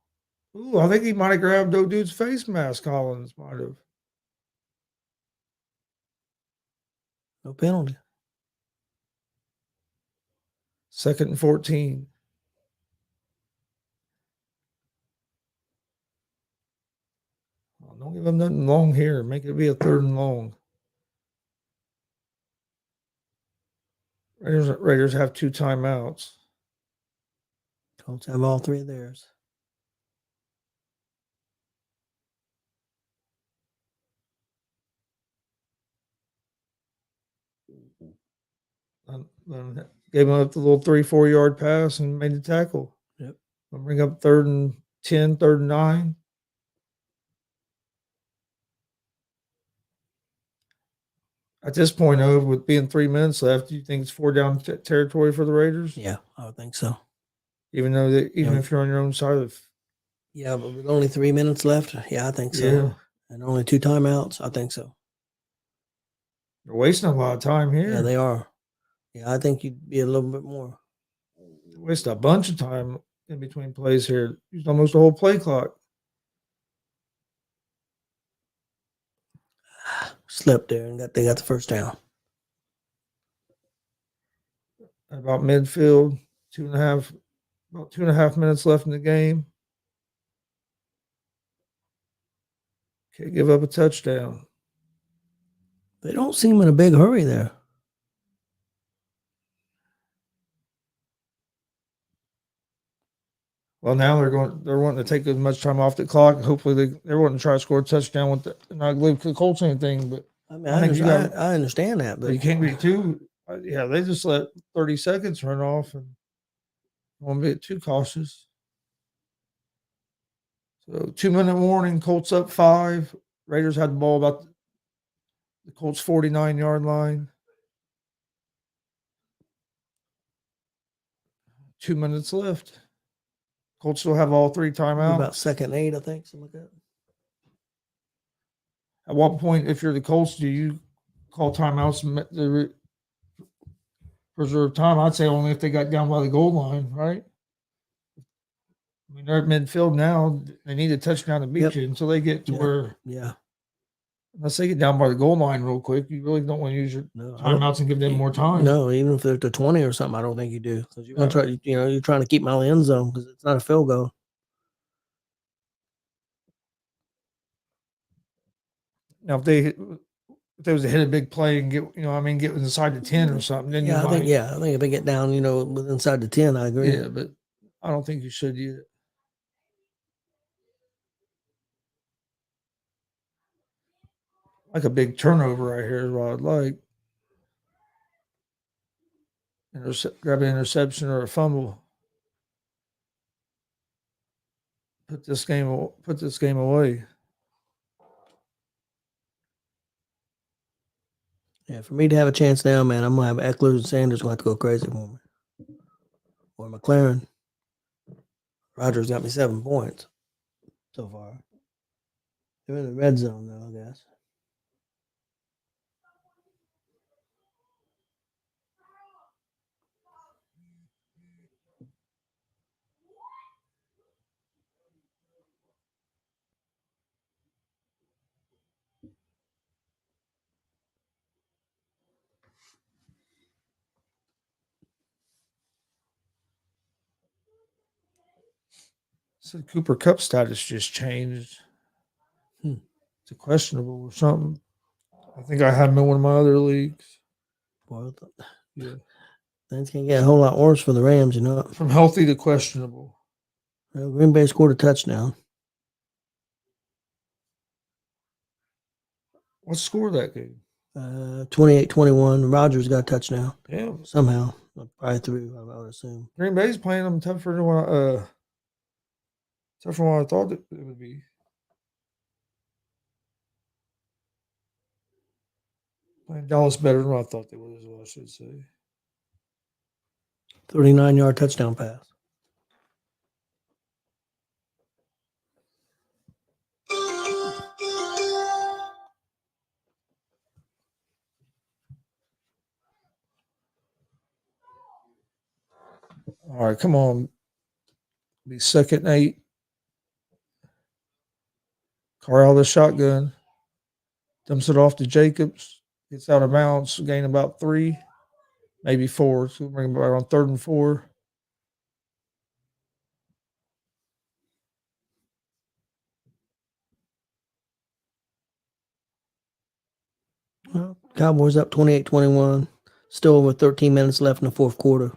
Ooh, I think he might have grabbed old dude's face mask. Collins might have. No penalty. 2nd and 14. Oh, don't give them nothing long here. Make it be a 3rd and long. Raiders have 2 timeouts. Colts have all three of theirs. Then gave him up the little 3-4 yard pass and made the tackle. Yep. I'll bring up 3rd and 10, 3rd and 9. At this point, though, with being 3 minutes left, do you think it's 4 down territory for the Raiders? Yeah, I would think so. Even if you're on your own side of, Yeah, but with only 3 minutes left, yeah, I think so. yeah, And only 2 timeouts, I think so. they're wasting a lot of time here. Yeah, they are. Yeah, I think you'd be a little bit more. Waste a bunch of time in between plays here. Used almost the whole play clock. Slipped there and they got the first down. About midfield, about 2.5 minutes left in the game. Can't give up a touchdown. They don't seem in a big hurry there. Well, now they're wanting to take as much time off the clock. Hopefully they're wanting to try to score a touchdown with not give the Colts anything, but I mean, I think I understand that, but you can't be too. Yeah, they just let 30 seconds run off and won't be too cautious. So 2-minute warning. Colts up 5. Raiders had the ball about the Colts 49-yard line. 2 minutes left. Colts still have all 3 timeouts. about 2nd and 8, I think, something like that. At what point, if you're the Colts, do you call timeouts to preserve time? I'd say only if they got down by the goal line, right? I mean, they're at midfield now. They need a touchdown to beat you until they get to where, unless they get down by the goal line real quick, you really don't want to use your timeouts and give them more time. No, even if they're at the 20 or something, I don't think you do. Because you're going to try, you're trying to keep them out of the end zone because it's not a field goal. Now, if there was a hit a big play and get inside the 10 or something, then I think if they get down, with inside the 10, I agree. Yeah, but I don't think you should either. Like a big turnover right here is what I'd like. Grab an interception or a fumble. Put this game away. Yeah, for me to have a chance now, man, I'm going to have Eckler and Sanders going to have to go crazy for me. Or McLaren. Rodgers got me 7 points so far. They're in the red zone, though, I guess. So Cooper Cup status just changed. It's a questionable or something. I think I had him in one of my other leagues. Well, Yeah. things can get a whole lot worse for the Rams, From healthy to questionable. Well, Green Bay scored a touchdown. What score that game? 28-21. Rodgers got a touchdown. Yeah. Somehow. Probably through, I would assume. Green Bay's playing them tougher than what I thought it would be. Playing Dallas better than what I thought they would, is what I should say. 39-yard touchdown pass. All right, come on. Be 2nd and 8. Carr out of the shotgun. Dumps it off to Jacobs. Gets out of bounds. Gain about 3, maybe 4. So we'll bring him right on 3rd and 4. Well, Cowboys up 28-21. Still over 13 minutes left in the fourth quarter.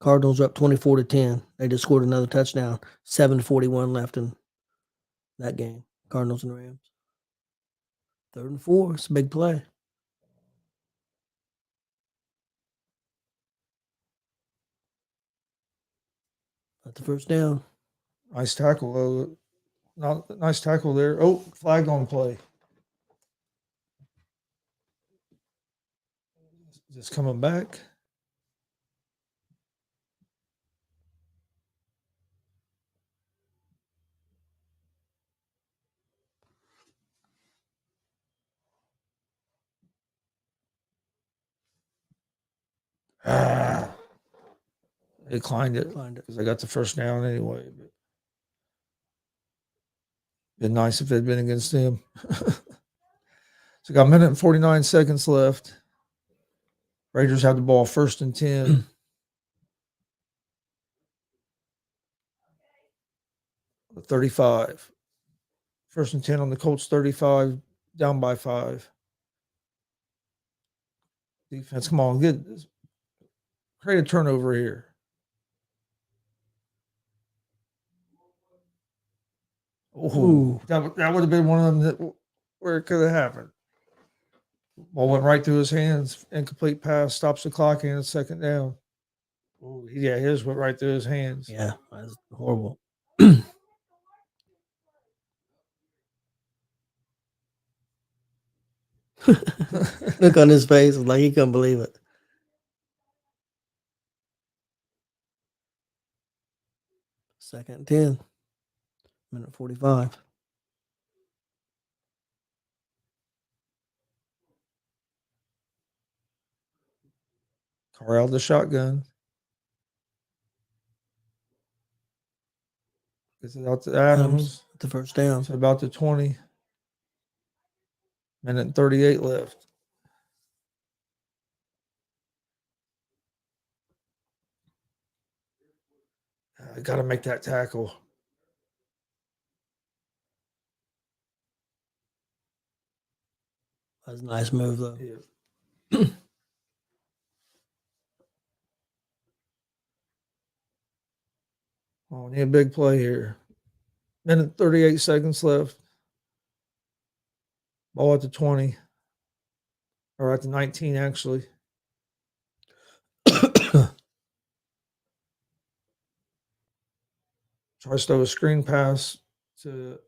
Cardinals are up 24-10. They just scored another touchdown. 7:41 left in that game. Cardinals and Rams. 3rd and 4. It's a big play. That's the first down. Nice tackle, though. Not nice tackle there. Oh, flag on play. Just coming back. Ah. They declined it because they got the first down anyway. But been nice if it had been against them. So got a minute and 49 seconds left. Raiders have the ball 1st and 10. The 35. 1st and 10 on the Colts 35, down by 5. Defense, come on, create a turnover here. Oh, that would have been one of them where it could have happened. Ball went right through his hands. Incomplete pass, stops the clock, and it's 2nd down. Oh, yeah, his went right through his hands. Yeah, that's horrible. Look on his face, like he couldn't believe it. 2nd and 10. Minute 45. Corral the shotgun. Gets it out to Adams. The first down. To about the 20. Minute and 38 left. I got to make that tackle. That's a nice move, though. Yeah. Oh, need a big play here. Minute 38 seconds left. Ball at the 20. Or at the 19, actually. Tries to throw a screen pass to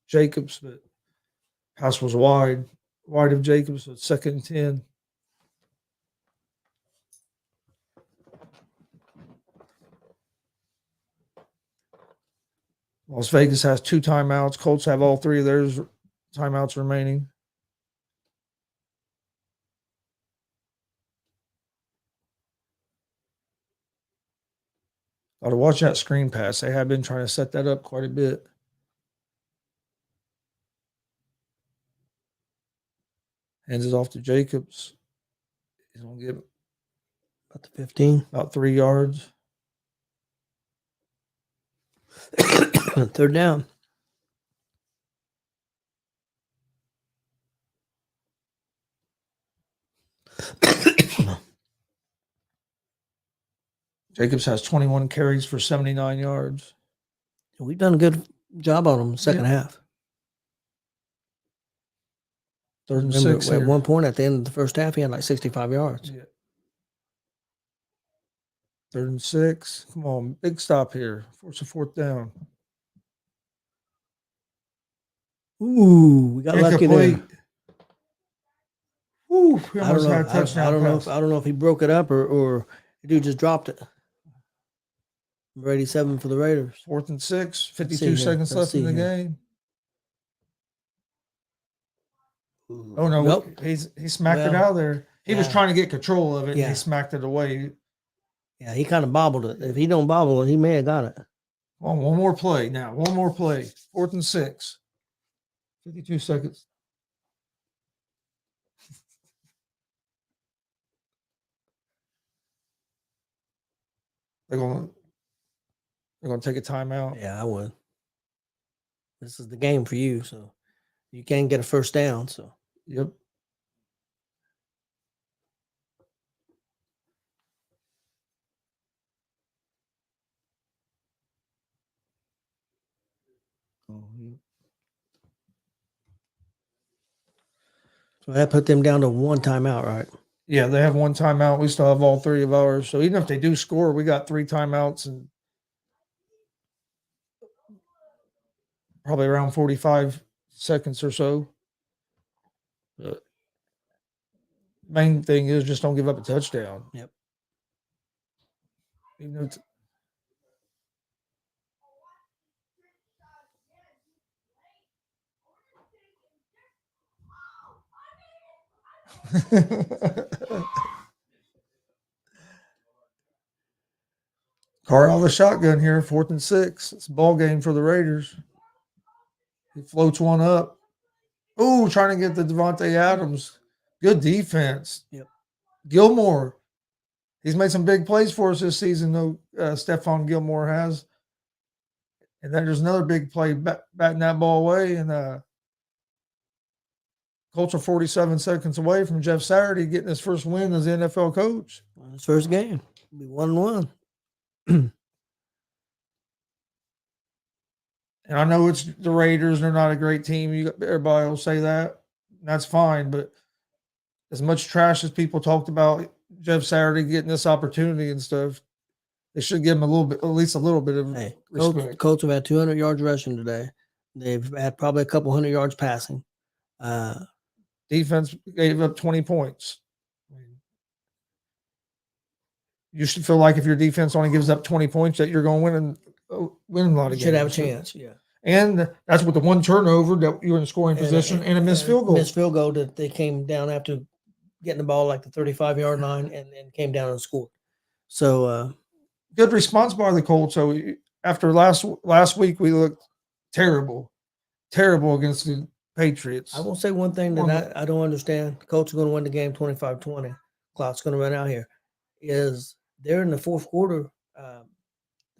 Jacobs, but pass was wide of Jacobs. So it's 2nd and 10. Las Vegas has 2 timeouts. Colts have all 3 of theirs timeouts remaining. Got to watch that screen pass. They have been trying to set that up quite a bit. Hands it off to Jacobs. He's going to get About the 15. about 3 yards. 3rd down. Jacobs has 21 carries for 79 yards. We've done a good job on him second half. 3rd and Remember, 6 at here. one point at the end of the first half, he had like 65 yards. Yeah. 3rd and 6. Come on, big stop here. Force a 4th down. Ooh, we got lucky there. Ooh, we I almost don't know. had a touchdown pass. I don't know if he broke it up or the dude just dropped it. Number 87 for the Raiders. 4th and 6. 52 here. seconds Let's left in see the here. game. Ooh. Oh no, Nope. he smacked it out of there. He was Yeah. trying to get control of it, and Yeah. he smacked it away. Yeah, he kind of bobbled it. If he don't bobble it, he may have got it. One more play now. One more play. 4th and 6. 52 seconds. They're gonna take a timeout. Yeah, I would. This is the game for you, so you can't get a first down. So Yep. So that put them down to one timeout, right? Yeah, they have one timeout. We still have all three of ours. So even if they do score, we got 3 timeouts and probably around 45 seconds or so. Main thing is just don't give up a touchdown. Yep. Even though it's, Carr out of the shotgun here, 4th and 6. It's a ball game for the Raiders. He floats one up. Ooh, trying to get the Devontae Adams. Good defense. Yep. Gilmore. He's made some big plays for us this season, though. Stephon Gilmore has. And then there's another big play batting that ball away. And Colts are 47 seconds away from Jeff Saturday getting his first win as the NFL coach. His first game. It'll be 1-1. And I know it's the Raiders. They're not a great team. Everybody will say that. That's fine. But as much trash as people talked about Jeff Saturday getting this opportunity and stuff, they should give him a little bit, at least a little bit of respect. Colts have had 200 yards rushing today. They've had probably a couple hundred yards passing. Defense gave up 20 points. You should feel like if your defense only gives up 20 points that you're going to win a lot of games. Should have a chance, yeah. And that's with the one turnover that you were in scoring position and a missed field goal. Missed field goal that they came down after getting the ball like the 35-yard line and came down and scored. So good response by the Colts. So after last week, we looked terrible against the Patriots. I will say one thing that I don't understand. The Colts are going to win the game 25-20. Clock's going to run out here. Is they're in the fourth quarter.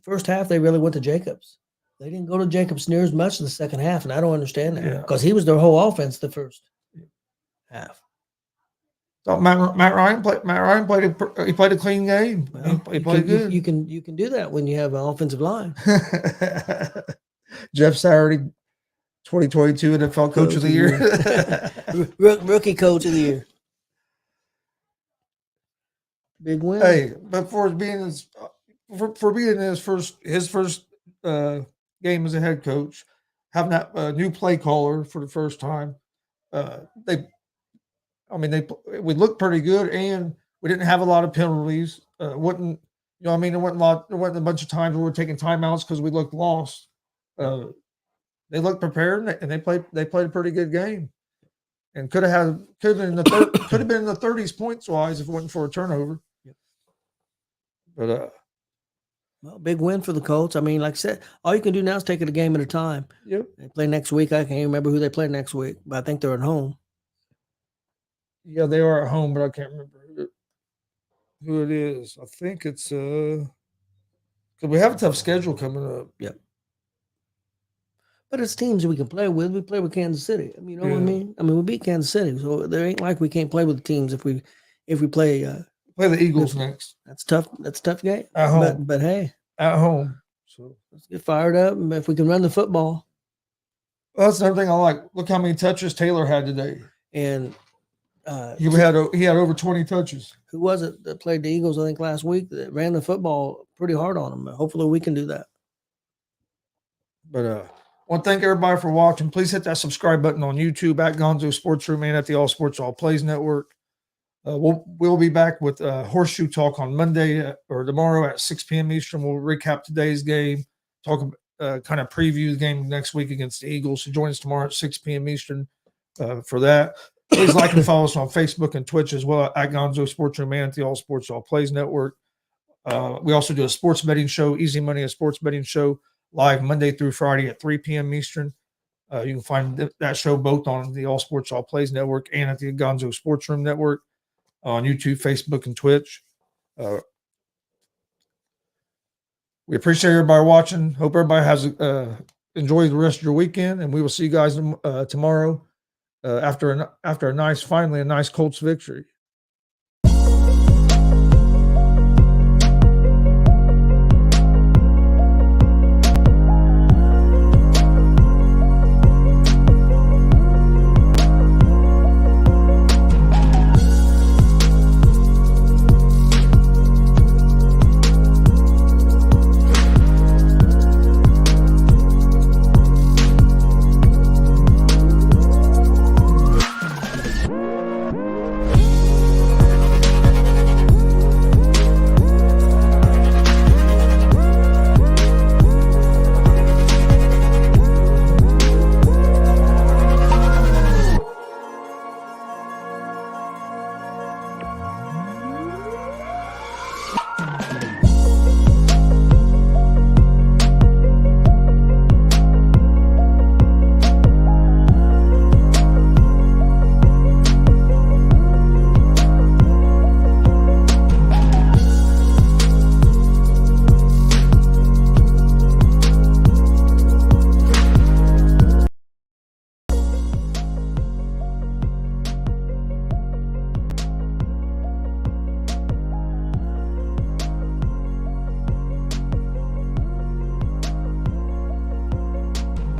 First half, they really went to Jacobs. They didn't go to Jacobs near as much in the second half, and I don't understand that because he was their whole offense the first half. So Matt Ryan played a clean game. Well, he played good. You can do that when you have an offensive line. Jeff Saturday, 2022 NFL Coach of the Year. Rookie Coach of the Year. Big win. Hey, but for being his first game as a head coach, having that new play caller for the first time, we looked pretty good, and we didn't have a lot of penalties. There wasn't a bunch of times where we're taking timeouts because we looked lost. They looked prepared, and they played a pretty good game, and could have been in the 30s points wise if it wasn't for a turnover. But well, big win for the Colts. I mean, like I said, all you can do now is take it a game at a time. Yep. They play next week. I can't even remember who they play next week, but I think they're at home. Yeah, they are at home, but I can't remember who it is. I think it's because we have a tough schedule coming up. Yep. But it's teams that we can play with. We play with Kansas City. I mean, you know what I mean? I mean, we beat Kansas City, so there ain't like we can't play with the teams if we play. Play the Eagles next. That's tough. That's a tough game. At home. But hey, at home. So let's get fired up. If we can run the football. Well, that's another thing I like. Look how many touches Taylor had today. And he had over 20 touches. Who was it that played the Eagles, I think, last week that ran the football pretty hard on them? Hopefully we can do that. But I want to thank everybody for watching. Please hit that subscribe button on YouTube at Gonzo Sports Room and at the All Sports All Plays Network. We'll be back with Horseshoe Talk on Monday or tomorrow at 6 p.m. Eastern. We'll recap today's game, talk kind of preview the game next week against the Eagles. So join us tomorrow at 6 p.m. Eastern for that. Please like and follow us on Facebook and Twitch as well at Gonzo Sports Room and at the All Sports All Plays Network. We also do a sports betting show, Easy Money, a sports betting show, live Monday through Friday at 3 p.m. Eastern. You can find that show both on the All Sports All Plays Network and at the Gonzo Sports Room Network. On YouTube, Facebook, and Twitch. We appreciate everybody watching. Hope everybody has enjoyed the rest of your weekend, and we will see you guys tomorrow after a nice Colts victory.